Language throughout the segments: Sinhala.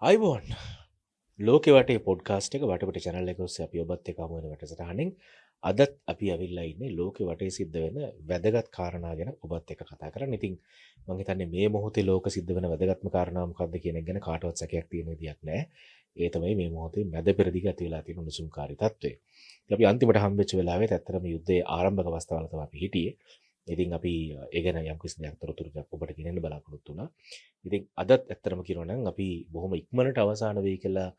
අයිබෝන් ලෝක වටේ පොඩ්කාස්ට් එක වටපිට channel එක ඔස්සේ අපි ඔබත් එක්ක හමු වෙන වැඩසටහනින් අදත් අපි ඇවිල්ලා ඉන්නේ ලෝකෙ වටේ සිද්ධ වෙන වැදගත් කාරණා ගැන ඔබත් එක්ක කතා කරන්න. ඉතින් මම හිතන්නේ මේ මොහොතේ ලෝක සිද්ධ වෙන වැදගත්ම කාරණා මොකක්ද කියන එක ගැන කාටවත් සැකයක් තියෙන විදියක් නැහැ. ඒ තමයි මේ මොහොතේ මැද පෙරදිග ඇති වෙලා තියෙන උණුසුම්කාරී තත්ත්වය. ඉතින් අපි අන්තිමට හම්බෙච්ච වෙලාවෙත් ඇත්තටම යුද්ධයේ ආරම්භක අවස්ථාවල තමයි අපි හිටියේ. ඉතින් අපි ඒ ගැන යම් කිසි දෙයක් තොරතුරු ටිකක් ඔබට ගෙනෙන්න බලාපොරොත්තු වුණා. ඉතින් අදත් ඇත්තටම කියනවා නම් අපි බොහොම ඉක්මනට අවසාන වෙයි කියලා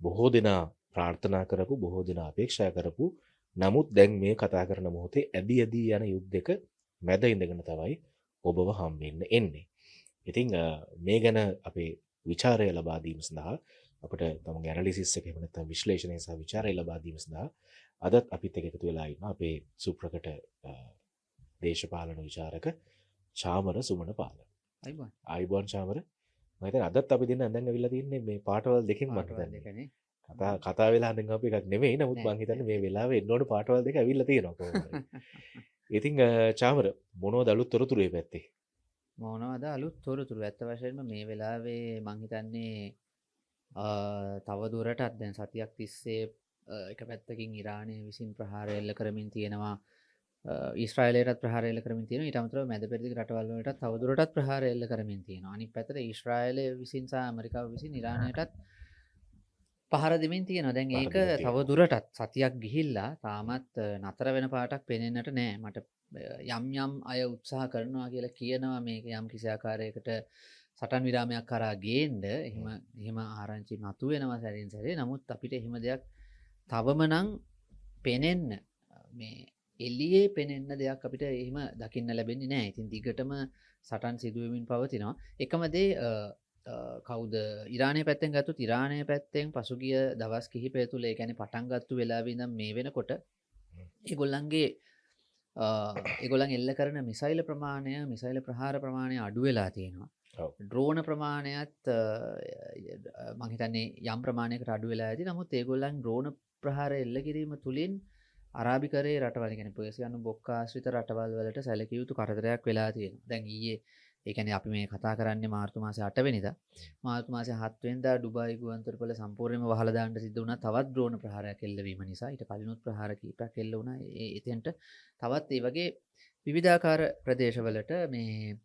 බොහෝ දෙනා ප්‍රාර්ථනා කරපු බොහෝ දෙනා අපේක්ෂා කරපු නමුත් දැන් මේ කතා කරන මොහොතේ ඇදි ඇදී යන යුද්ධයක මැද ඉඳගෙන තමයි ඔබව හම්බෙන්න එන්නේ. ඉතින් මේ ගැන අපේ ਵਿਚාරය ලබා දීම සඳහා අපිට තමන්ගේ ඇනලිසිස් එක එහෙම නැත්නම් විශ්ලේෂණය සහ ਵਿਚාරය ලබා දීම සඳහා අදත් අපිත් එක්ක එකතු වෙලා ඉන්න අපේ සුප්‍රකට දේශපාලන විචාරක චාමර සුමන පාල. අයිබෝන්. ආයිබෝන් චාමර. මම හිතන්නේ අදත් අපි දෙන්න දැන් ඇවිල්ලා තින්නේ මේ පාටවල් දෙකෙන් මම හිතන්නේ. කතා වෙලා හඳන් අපි එකක් නෙමෙයි. නමුත් මම හිතන්නේ මේ වෙලාවේ එන්න ඕන පාටවල් දෙක ඇවිල්ලා තියෙනවා කොහොමද. ඉතින් චාමර මොනවද අලුත් තොරතුරු මේ පැත්තේ? මොනවද අලුත් තොරතුරු? ඇත්ත වශයෙන්ම මේ වෙලාවේ මම හිතන්නේ තව දුරටත් දැන් සතියක් තිස්සේ එක පැත්තකින් ඉරානය විසින් ප්‍රහාර එල්ල කරමින් තියෙනවා. ඊශ්‍රායලයටත් ප්‍රහාර එල්ල කරමින් තියෙනවා. ඊට අමතරව මැද පෙරදිග රටවල් වලටත් තව දුරටත් ප්‍රහාර එල්ල කරමින් තියෙනවා. අනිත් පැත්තට ඊශ්‍රායලය විසින් සහ ඇමරිකාව විසින් ඉරානයටත් පහර දෙමින් තියෙනවා. දැන් ඒක තව දුරටත් සතියක් ගිහිල්ලා තාමත් නතර වෙන පාටක් පේනෙන්නට නෑ. මට යම් යම් අය උත්සාහ කරනවා කියලා කියනවා මේක යම් කිසි ආකාරයකට සටන් විරාමයක් කරා ගේන්න. එහෙම ආරංචි මතුවෙනවා සැරින් සැරේ. නමුත් අපිට එහෙම දෙයක් තවම නම් පේනෙන්න මේ එළියේ පෙනෙන්න දෙයක් අපිට එහෙම දකින්න ලැබෙන්නේ නැහැ. ඉතින් දිගටම සටන් සිදුවෙමින් පවතිනවා. එකම දේ කවුද ඉරානය පැත්තෙන් ගත්තොත් ඉරානය පැත්තෙන් පසුගිය දවස් කිහිපය තුළ ඒ කියන්නේ පටන් ගත්ත වෙලාවේ ඉඳන් මේ වෙනකොට ඒගොල්ලන් එල්ල කරන මිසයිල් ප්‍රමාණය මිසයිල් ප්‍රහාර ප්‍රමාණය අඩු වෙලා තියෙනවා. ඩ්‍රෝන ප්‍රමාණයත් මම හිතන්නේ යම් ප්‍රමාණයකට අඩු වෙලා ඇති. නමුත් ඒගොල්ලන් ඩ්‍රෝන ප්‍රහාර එල්ල කිරීම තුලින් අරාබිකරේ රටවල් කියන්නේ පර්සියානු බොක්ක ආශ්‍රිත රටවල් වලට සැලකිය යුතු කරදරයක් වෙලා තියෙනවා. දැන් ඊයේ ඒ කියන්නේ අපි මේ කතා කරන්නේ මාර්තු මාසේ 8 වෙනිදා. මාර්තු මාසේ 7 වෙනිදා ඩුබායි ගුවන්තොටුපළ සම්පූර්ණයෙන්ම වහලා දාන්න සිද්ධ වුණා. තවත් ඩ්‍රෝන ප්‍රහාරයක් එල්ලවීම නිසා. ඊට කලිනුත් ප්‍රහාර කීපයක් එල්ල වුණා. එතෙන්ට තවත් ඒ වගේ විවිධාකාර ප්‍රදේශවලට මේ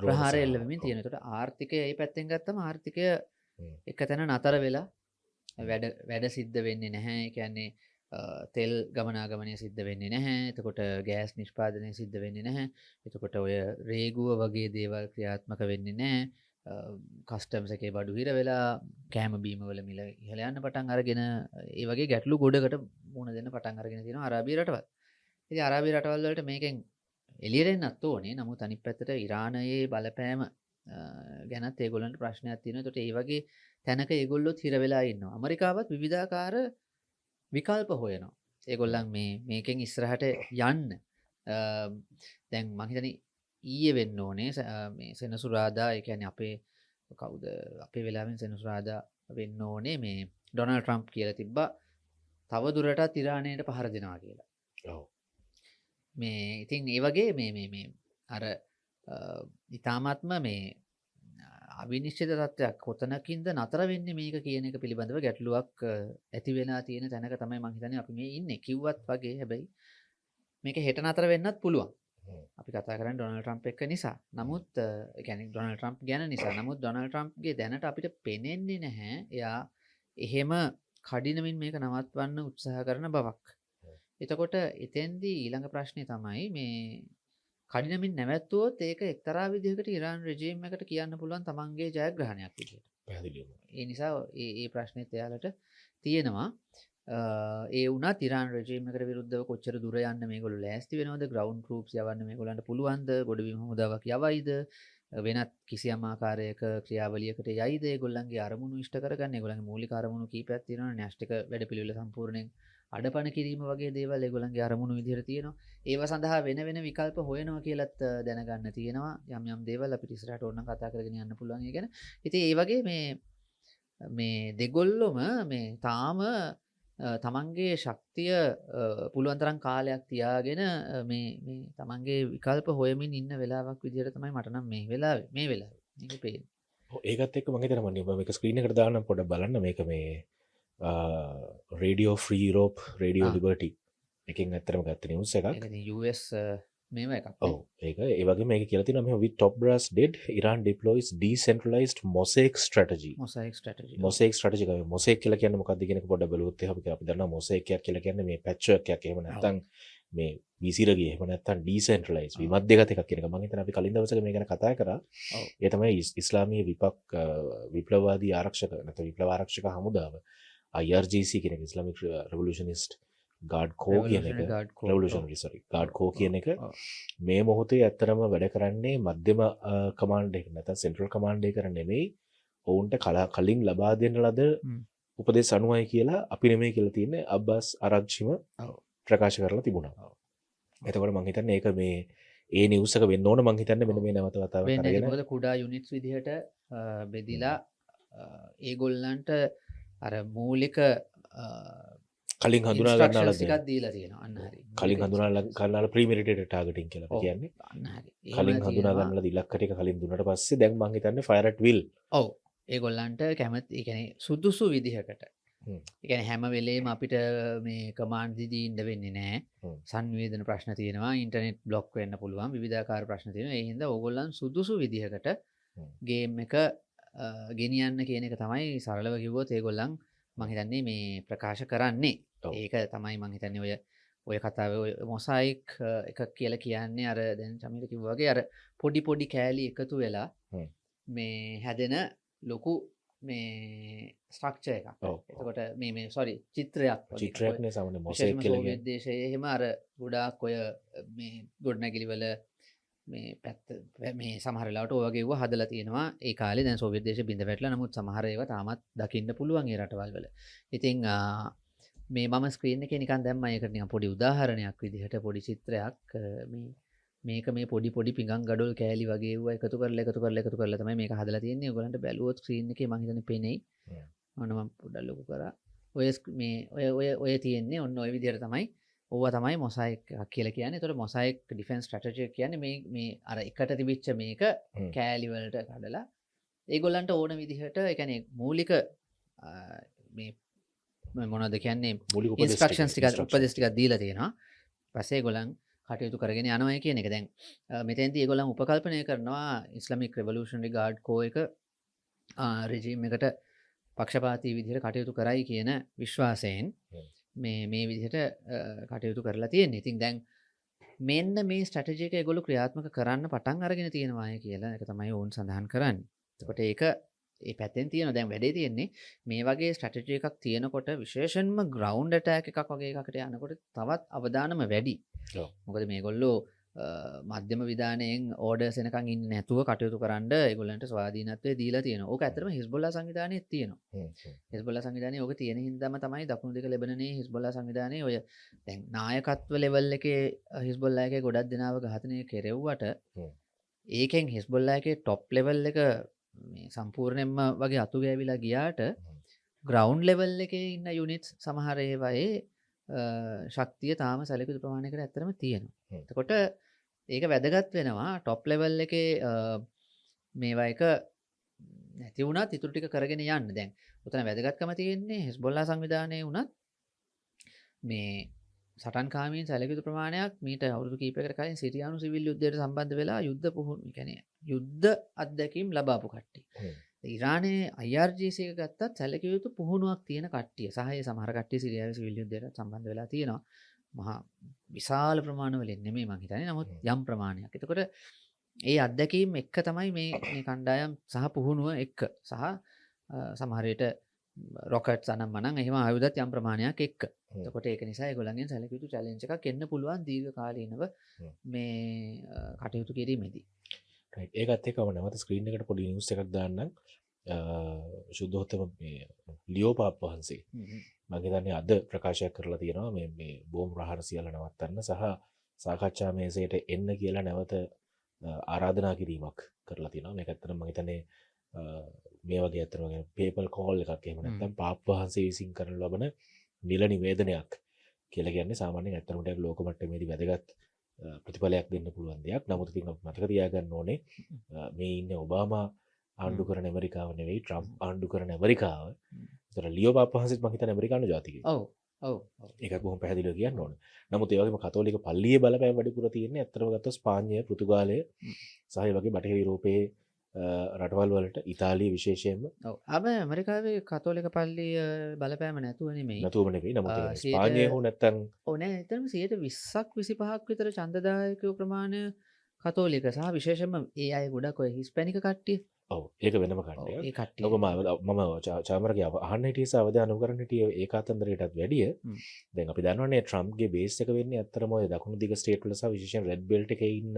ප්‍රහාර එල්ලවීමින් තියෙනවා. ඒකට ආර්ථිකය මේ පැත්තෙන් ගත්තම ආර්ථිකය එකතැන නතර වෙලා වැඩ සිද්ධ වෙන්නේ නැහැ. ඒ කියන්නේ තෙල් ගමනාගමනය සිද්ධ වෙන්නේ නැහැ. එතකොට ගෑස් නිෂ්පාදනය සිද්ධ වෙන්නේ නැහැ. එතකොට ඔය රේගුව වගේ දේවල් ක්‍රියාත්මක වෙන්නේ නැහැ. කස්ටම්ස් එකේ බඩු හිර වෙලා කෑම බීම වල මිල ඉහළ යන්න පටන් අරගෙන ඒ වගේ ගැටලු ගොඩකට මුහුණ දෙන්න පටන් අරගෙන තියෙනවා අරාබිය රටවල්. ඉතින් අරාබිය රටවල් වලට මේකෙන් එළියට එන්නත් ඕනේ. නමුත් අනිත් පැත්තට ඉරානයේ බලපෑම ගැනත් ඒගොල්ලන්ට ප්‍රශ්නයක් තියෙනවා. එතකොට ඒ වගේ තැනක ඒගොල්ලොත් හිර වෙලා ඉන්නවා. ඇමරිකාවත් විවිධාකාර විකල්ප හොයනවා. ඒගොල්ලන් මේකෙන් ඉස්සරහට යන්න දැන් මම හිතන්නේ ඊයේ වෙන්න ඕනේ මේ සෙනසුරාදා. ඒ කියන්නේ අපේ වෙලාවෙන් සෙනසුරාදා වෙන්න ඕනේ මේ ඩොනල්ඩ් ට්‍රම්ප් කියලා තිබ්බා තව දුරටත් ඉරානයට පහර දෙනවා කියලා. ඔව්. මේ ඉතින් ඒ වගේ මේ අර ඊ타මාත්ම මේ අවිනිශ්චිත තත්ත්වයක් කොතනකින්ද නතර වෙන්නේ මේක කියන එක පිළිබඳව ගැටලුවක් ඇති වෙලා තියෙන තැනක තමයි මම හිතන්නේ අපි මේ ඉන්නේ. කිව්වත් වගේ හැබැයි මේක හෙට නතර වෙන්නත් පුළුවන්. අපි කතා කරන්නේ ඩොනල්ඩ් ට්‍රම්ප් එක්ක නිසා. නමුත් ඒ කියන්නේ ඩොනල්ඩ් ට්‍රම්ප් ගැන නිසා. නමුත් ඩොනල්ඩ් ට්‍රම්ප්ගේ දැනට අපිට පේන්නේ නැහැ එයා එහෙම කඩිනමින් මේක නවත්වන්න උත්සාහ කරන බවක්. එතකොට එතෙන්දී ඊළඟ ප්‍රශ්නේ තමයි මේ කඩිනමින් නැවැත්තුවොත් ඒක එක්තරා විදිහකට ඉරාන් රෙජීම් එකට කියන්න පුළුවන් තමන්ගේ ජයග්‍රහණයක් විදිහට. පැහැදිලිවම. ඒ නිසා ඒ ප්‍රශ්නෙත් එයාලට තියෙනවා. ඒ වුණත් ඉරාන් රෙජීම් එකට විරුද්ධව කොච්චර දුර යන්න මේගොල්ලෝ ලෑස්ති වෙනවද? ග්‍රවුන්ඩ් ට්‍රූප්ස් යවන්න මේගොල්ලන්ට පුළුවන්ද? ගොඩබිම් හමුදාවක් යවයිද? වෙනත් කිසියම් ආකාරයක ක්‍රියාවලියකට යයිද? ඒගොල්ලන්ගේ අරමුණු ඉෂ්ට කරගන්න. ඒගොල්ලන්ගේ මූලික අරමුණු කීපයක් තියෙනවා. න්‍යෂ්ටික වැඩපිළිවෙල සම්පූර්ණයෙන් අඩපණ කිරීම වගේ දේවල් ඒගොල්ලන්ගේ අරමුණු විදිහට තියෙනවා. ඒව සඳහා වෙන වෙන විකල්ප හොයනවා කියලත් දැනගන්න තියෙනවා. යම් දේවල් අපිට ඉස්සරහට ඕනනම් කතා කරගෙන යන්න පුළුවන් ඒ ගැන. ඉතින් ඒ වගේ මේ දෙගොල්ලොම මේ තාම තමන්ගේ ශක්තිය පුළුවන් තරම් කාලයක් තියාගෙන මේ තමන්ගේ විකල්ප හොයමින් ඉන්න වෙලාවක් විදිහට තමයි මට නම් මේ වෙලාවේ මේක පේන්නේ. ඒකත් එක්ක මම හිතනවා මම මේක ස්ක්‍රීන් එකට දාන්න පොඩ්ඩක් බලන්න මේක මේ radio free Europe radio liberty එකෙන් ඇත්තටම ගත්ත නිවුස් එකක්. ඒක ඉතින් US මේව එකක් නේ. ඔව් ඒක ඒ වගේ මේක කියලා තියෙනවා මෙහෙම with top brass dead Iran deploys decentralized mosaic strategy. Mosaic strategy. Mosaic strategy එක මොසේක් කියලා කියන්නේ මොකක්ද කියන එක පොඩ්ඩක් බලුවොත් එහෙම අපි දන්නවා මොසේක් කියලා කියන්නේ මේ පැච් වර්ක් එකක් එහෙම නැත්නම් මේ විසිරගිය එහෙම නැත්නම් ඩීසෙන්ට්‍රලයිස් විමධ්‍යගත එකක් කියන එක මම හිතනවා අපි කලින් දවසක මේ ගැන කතා කරා. ඒ තමයි ඉස්ලාමීය විප්ලවවාදී ආරක්ෂක නැත්නම් විප්ලව ආරක්ෂක හමුදාව IRGC කියන එක ඉස්ලාමික් රෙවොලූෂනිස්ට් ගාඩ් කෝ කියන එක රෙවොලූෂනරි ගාඩ් කෝ කියන එක මේ මොහොතේ ඇත්තටම වැඩ කරන්නේ මධ්‍යම කමාන්ඩ් එක නැත්නම් සෙන්ට්‍රල් කමාන්ඩ් එක නෙමෙයි ඔවුන්ට කලින් ලබා දෙන්න ලද උපදෙස් අනුවයි කියලා අපි නෙමෙයි කියලා තියෙන්නේ අබ්බාස් ආරච්චිම ප්‍රකාශ කරලා තිබුණා. එතකොට මම හිතන්නේ ඒක මේ ඒ නිවුස් එක වෙන්න ඕන මම හිතන්නේ මෙන්න මේ නැවත වතාවක් වෙන්නේ මොකද කුඩා යුනිට්ස් විදිහට බෙදිලා ඒගොල්ලන්ට අර මූලික කලින් හඳුනා ගන්නාලා ටිකක් දීලා තියෙනවා. අන්න හරි. කලින් හඳුනා ගන්නාලා ප්‍රීමෙඩිටේටඩ් ටාගටින් කියලා අපි කියන්නේ. අන්න හරි. කලින් හඳුනා ගන්නලා ඉලක්ක ටික කලින් දුන්නට පස්සේ දැන් මම හිතන්නේ ෆයර් ඇට් විල්. ඔව්. ඒගොල්ලන්ට කැමති ඒ කියන්නේ සුදුසු විදිහකට. ඒ කියන්නේ හැම වෙලේම අපිට මේ කමාන්ඩ් දීදී ඉන්න වෙන්නේ නැහැ. සංවේදන ප්‍රශ්න තියෙනවා, ඉන්ටර්නෙට් බ්ලොක් වෙන්න පුළුවන්, විවිධාකාර ප්‍රශ්න තියෙනවා. ඒ හින්දා ඕගොල්ලන් සුදුසු විදිහකට ගේම් එක ගෙනියන්න කියන එක තමයි සරලව කිව්වොත් ඒගොල්ලන් මම හිතන්නේ මේ ප්‍රකාශ කරන්නේ. ඒක තමයි මම හිතන්නේ ඔය කතාවේ ඔය මොසයික් එක කියලා කියන්නේ අර දැන් චමිල කිව්වා වගේ අර පොඩි කෑලි එකතු වෙලා මේ හැදෙන ලොකු මේ ස්ට්‍රක්චර් එකක්. එතකොට මේ සෝරි චිත්‍රයක් නේ සාමාන්‍ය මොසයික් කියලා කියන්නේ. දේශයේ එහෙම අර ගොඩාක් ඔය මේ ගොඩනැගිලි වල මේ පැත්ත මේ සමහර වෙලාවට ඔය වගේ ඒවා හදලා තියෙනවා. ඒ කාලේ දැන් සෝවියට් දේශය බිඳ වැටලා නමුත් සමහර ඒවා තාමත් දකින්න පුළුවන් ඒ රටවල් වල. ඉතින් මේ මම ස්ක්‍රීන් එකේ නිකන් දැම්මා ඒකට නිකන් පොඩි උදාහරණයක් විදිහට පොඩි චිත්‍රයක් මේක මේ පොඩි පිඟන් ගඩොල් කෑලි වගේ ඒවා එකතු කරලා තමයි මේක හදලා තියෙන්නේ. ඔයගොල්ලන්ට බැලුවොත් ස්ක්‍රීන් එකේ මම හිතන්නේ පේනෙයි. ඔන්න මම පොඩ්ඩක් ලොකු කරා. ඔය තියෙන්නේ ඔන්න ඔය විදිහට තමයි. ඕවා තමයි මොසයික් කියලා කියන්නේ. ඒතකොට මොසයික් ඩිෆෙන්ස් ස්ට්‍රැටජි කියන්නේ මේ අර එකට තිබිච්ච මේක කෑලි වලට කඩලා ඒගොල්ලන්ට ඕන විදිහට ඒ කියන්නේ මූලික මේ මොනවද කියන්නේ ඉන්ස්ට්‍රක්ෂන්ස් ටික උපදෙස් ටිකක් දීලා තියෙනවා. ඊපස්සේ ඒගොල්ලන් කටයුතු කරගෙන යනවා කියන එක. දැන් මෙතෙන්දී ඒගොල්ලන් උපකල්පනය කරනවා ඉස්ලාමික් රෙවොලූෂනරි ගාඩ් කෝ එක රෙජිම් එකට පක්ෂපාතී විදිහට කටයුතු කරයි කියන විශ්වාසයෙන් මේ විදිහට කටයුතු කරලා තියෙන්නේ. ඉතින් දැන් මෙන්න මේ ස්ට්‍රැටජි එක ඒගොල්ලෝ ක්‍රියාත්මක කරන්න පටන් අරගෙන තියෙනවා කියලා එක තමයි ඕන් සඳහන් කරන්නේ. එතකොට ඒක ඒ පැත්තෙන් තියෙනවා. දැන් වැඩේ තියෙන්නේ මේ වගේ ස්ට්‍රැටජි එකක් තියෙනකොට විශේෂයෙන්ම ග්‍රවුන්ඩ් ඇටැක් එකක් වගේ එකකට යනකොට තවත් අවදානම වැඩි. මොකද මේගොල්ලෝ මධ්‍යම විධානයෙන් ඕඩර්ස් එනකන් ඉන්නේ නැතුව කටයුතු කරන්න ඒගොල්ලන්ට ස්වාධීනත්වය දීලා තියෙනවා. ඕක ඇත්තටම හිස්බොල්ලා සංවිධානයේ තියෙනවා. හිස්බොල්ලා සංවිධානයේ ඕක තියෙන හින්දාම තමයි දකුණු දෙක ලෙබනනේ හිස්බොල්ලා සංවිධානයේ ඔය දැන් නායකත්ව ලෙවල් එකේ හිස්බොල්ලා එකේ ගොඩක් දෙනාව ඝාතනය කෙරෙව්වට ඒකෙන් හිස්බොල්ලා එකේ টොප් ලෙවල් එක මේ සම්පූර්ණයෙන්ම වගේ අතු ගෑවිලා ගියාට ග්‍රවුන්ඩ් ලෙවල් එකේ ඉන්න යුනිට්ස් සමහර ඒවායේ ශක්තිය තාම සැලකිලි ප්‍රමාණයකට ඇත්තටම තියෙනවා. එතකොට ඒක වැදගත් වෙනවා টොප් ලෙවල් එකේ මේවා එක නැති වුණත් ඉතුරු ටික කරගෙන යන්න. දැන් උතන වැදගත්කම තියෙන්නේ හිස්බොල්ලා සංවිධානයේ වුණත් මේ සටන්කාමීන් සැලකිලි ප්‍රමාණයක් මීට අවුරුදු කිහිපයකට කලින් සිරියානු සිවිල් යුද්ධයට සම්බන්ධ වෙලා යුද්ධ පුහුණු කියන්නේ යුද්ධ අත්දැකීම් ලබාපු කට්ටිය. ඉරානයේ IRGC එක ගත්තත් සැලකිය යුතු පුහුණුවක් තියෙන කට්ටිය. සහ ඒ සමහර කට්ටිය සිරියාවේ සිවිල් යුද්ධයට සම්බන්ධ වෙලා තියෙනවා. මහා විශාල ප්‍රමාණවලින් නෙමෙයි මම හිතන්නේ. නමුත් යම් ප්‍රමාණයක්. එතකොට ඒ අත්දැකීම් එක්ක තමයි මේ කණ්ඩායම් සහ පුහුණුව එක්ක සහ සමහර විට රොකට්ස් අනම්මනම් එහෙම ආයුධත් යම් ප්‍රමාණයක් එක්ක. එතකොට ඒක නිසා ඒගොල්ලන්ගෙන් සැලකිය යුතු චැලෙන්ජ් එකක් එන්න පුළුවන් දීර්ඝකාලීනව මේ කටයුතු කිරීමේදී. රයිට්. ඒකත් එක්කම නැවත ස්ක්‍රීන් එකට පොඩි නිවුස් එකක් දාන්නම්. සුද්ධෝත්තම මේ ලියෝ පාප් වහන්සේ මම හිතන්නේ අද ප්‍රකාශයක් කරලා තියෙනවා මේ බෝම්බ ප්‍රහාර සියල්ල නවත්තන්න සහ සාකච්ඡා මේසයට එන්න කියලා නැවත ආරාධනා කිරීමක් කරලා තියෙනවා. මේක ඇත්තටම මම හිතන්නේ මේ වගේ ඇත්තටම පේපල් කෝල් එකක් එහෙම නැත්නම් පාප් වහන්සේ විසින් කරන ලබන නිල නිවේදනයක් කියලා කියන්නේ සාමාන්‍යයෙන් ඇත්තටම ටික ලෝක මට්ටමේදී වැදගත් ප්‍රතිඵලයක් දෙන්න පුළුවන් දෙයක්. නමුත් ඉතින් මතක තියාගන්න ඕනේ මේ ඉන්නේ ඔබාමා ආණ්ඩු කරන ඇමරිකාව නෙවෙයි ට්‍රම්ප් ආණ්ඩු කරන ඇමරිකාව. ඒතර ලියෝ පාපහන්සෙත් මං හිතන්නේ ඇමරිකානු ජාතිකයෙක්. ඔව් ඔව් ඒක බොහොම පැහැදිලිව කියන්න ඕන. නමුත් ඒ වගේම කතෝලික පල්ලියේ බලපෑම වැඩිපුර තියෙන්නේ ඇත්තටම ගත්තොත් ස්පාඤ්ඤය, පෘතුගාලය සහ ඒ වගේ බටහිර යුරෝපයේ රටවල් වලට ඉතාලිය විශේෂයෙන්ම ඔව් ඇමරිකාවේ කතෝලික පල්ලිය බලපෑම නැතුව නෙමෙයි. නැතුවම නෙවෙයි. නමුත් ඒක සියයට- ස්පාඤ්ඤයේ හෝ නැත්තම් ඕනෑ එතරම් 20%ක් 25ක් විතර ඡන්දදායකයෝ ප්‍රමාණය කතෝලික සහ විශේෂයෙන්ම ඒ අය ගොඩක් ඔය හිස්පැනික කට්ටිය. ඔව් ඒක වෙනම ඔව්, කණ්ඩයක්. ඒ කට්ටිය. ඔක මම චාමරගේ අහන්න හිටිය අවධානය කරන්න හිටියේ ඒ කාතන්දරයටත් වැඩිය. දැන් අපි දන්නවනේ ට්‍රම්ප්ගේ බේස් එක වෙන්නේ ඇත්තටම ඔය දකුණු දිග ස්ටේට් වල සහ විශේෂයෙන් රෙඩ් බෙල්ට් එකේ ඉන්න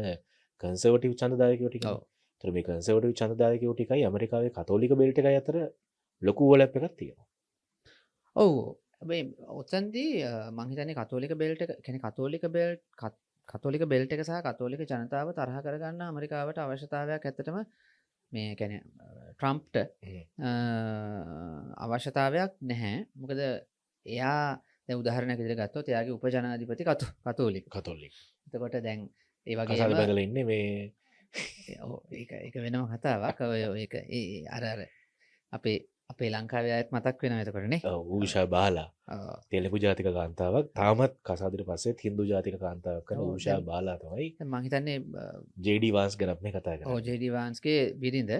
කන්සර්වටිව් ඡන්දදායකයෝ ටික. ඔව්. ඒතර මේ කන්සර්වටිව් ඡන්දදායකයෝ ටිකයි ඇමරිකාවේ කතෝලික බෙල්ට් එකයි අතර ලොකු ඕවර්ලැප් එකක් තියෙනවා. ඔව් හැබැයි ඔතනදී මං හිතන්නේ කතෝලික බෙල්ට් එක කියන්නේ කතෝලික බෙල්ට් එක සහ කතෝලික ජනතාව තරහ කරගන්න ඇමරිකාවට අවශ්‍යතාවයක් ඇත්තටම මේ කියන්නේ ට්‍රම්ප්ට අවශ්‍යතාවයක් නැහැ. මොකද එයා දැන් උදාහරණයක් විදිහට ගත්තොත් එයාගේ උපජනාධිපති කතෝලික. කතෝලික. එතකොට දැන් ඒ කසාද වගේම බැඳලා ඉන්නේ මේ ඔව් ඒක වෙනම කතාවක්. ඔය ඒක ඒ අර අපේ ලංකාවේ අයත් මතක් වෙනවා එතකොට නේ. ඌෂා බාලා ඔව්. තෙලුගු ජාතික කාන්තාවක් තාමත් කසාදෙට පස්සෙත් හින්දු ජාතික කාන්තාවක් කරන ඔව්, ඌෂා දැන්- බාලා තමයි දැන් මං හිතන්නේ ජේඩී වාන්ස් ගැන අපි කතා ඔව් කරන්නේ. ජේ.ඩී. වහන්ස්ගේ බිරිඳ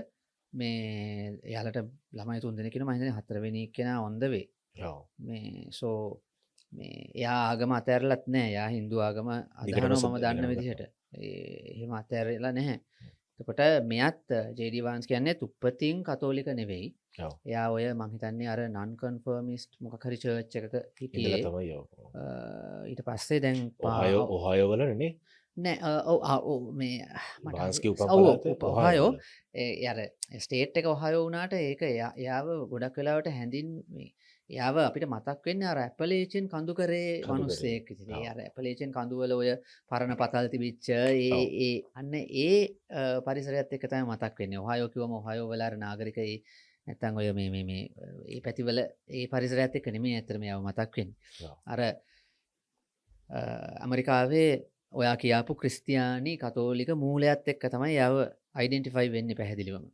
මේ එයාලට ළමයි 3 දෙනෙක් ඉන්නවා. මම හිතන්නේ 4 වෙනි කෙනා on the way. ඔව්. මේ සෝ මේ එයා ආගම අතෑරලත් නෑ. එයා හින්දු ආගම දිගටම අදහනවා මම දන්න දිගටම විදිහට. එහෙම අතෑරලා නැහැ. එතකොට මෙයත් ජේ.ඩී. වහන්ස් කියන්නේ උපතින් කතෝලික නෙවෙයි. ඔව්. එයා ඔය මං හිතන්නේ අර non conformist මොකක් හරි church එකක ඉඳලා හිටියේ. තමයි ඔව්. ඊට පස්සේ දැන් ඔහායෝ වලනේ නෑ ඔව් මේ මට වාන්ස්ගේ උපන් ඔව්, පළාත ඔහායෝ වල. අර ස්ටේට් එක ඔහායෝ වුණාට ඒක එයාව ගොඩක් වෙලාවට එයාව අපිට මතක් වෙන්නේ අර ඇපලේචන් කඳු කරේ කඳු මිනිස්සෙක් කරේ. විදිහට. ඔව්. අර ඇපලේචන් කඳු වල ඔය පරණ පතල් තිබිච්ච ඔව්. ඒ අන්න ඒ පරිසරයත් එක්ක තමයි මතක් වෙන්නේ. ඔහායෝ කිව්වම ඔහායෝ වල අර නාගරිකයි නැත්තම් ඔය මේ ඒ පැතිවල ඒ පරිසරයත් එක්ක නෙමෙයි ඇත්තටම යාව මතක් වෙන්නේ. ඔව්. අර ඇමරිකාවේ ඔයා කියාපු ක්‍රිස්තියානි කතෝලික මූලයත් එක්ක තමයි යාව අයිඩෙන්ටිෆයි වෙන්නේ පැහැදිලිවම.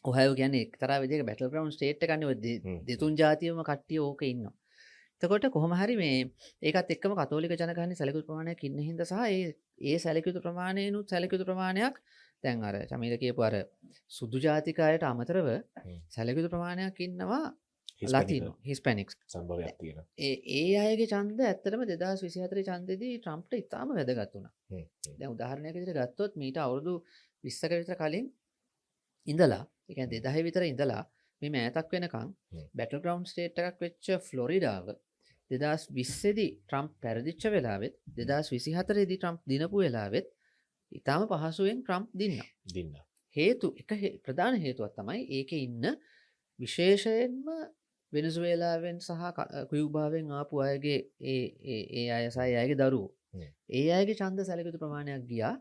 ඔහායෝ කියන්නේ එක්තරා විදිහක බැටල් ග්‍රවුන්ඩ් ස්ටේට් එකක් නේ. දෙතුන් ජාතියම කට්ටිය ඕක ඉන්නවා. එතකොට කොහොම හරි මේ ඒකත් එක්කම කතෝලික ජනගහනේ සැලකුණු ප්‍රමාණයක් ඉන්න හින්දා සහ ඒ සැලකුණු ප්‍රමාණයනුත් සැලකුණු ප්‍රමාණයක් දැන් අර චමීල කියපු අර සුදු ජාතිකයට අමතරව සැලකුණු ප්‍රමාණයක් ඉන්නවා ලතිනෝ හිස්පැනික්ස් සම්භවයක් තියෙනවා. ඒ අයගේ ඡන්ද ඇත්තටම 2024 ඡන්දෙදී ට්‍රම්ප්ට ඉතාම වැදගත් වුණා. දැන් උදාහරණයක් විදිහට ගත්තොත් මීට අවුරුදු 20ක විතර කලින් ඉඳලා ඒ කියන්නේ 2000 විතර ඉඳලා මේ මෑතක් වෙනකන් බැටල් ග්‍රවුන්ඩ් ස්ටේට් එකක් වෙච්ච ෆ්ලොරිඩාව 2020 දී ට්‍රම්ප් පෙරදිච්ච වෙලාවෙත් 2024 දී ට්‍රම්ප් දිනපු වෙලාවෙත් ඉතාම පහසුවෙන් ට්‍රම්ප් දින්න. හේතු ප්‍රධාන හේතුවක් තමයි ඒකේ ඉන්න විශේෂයෙන්ම වෙනසුවේලාවෙන් සහ කියුබාවෙන් ආපු අයගේ ඒ අය සහ ඒ අයගේ දරුවෝ. ඒ අයගේ ඡන්ද සැලකුණු ප්‍රමාණයක් ගියා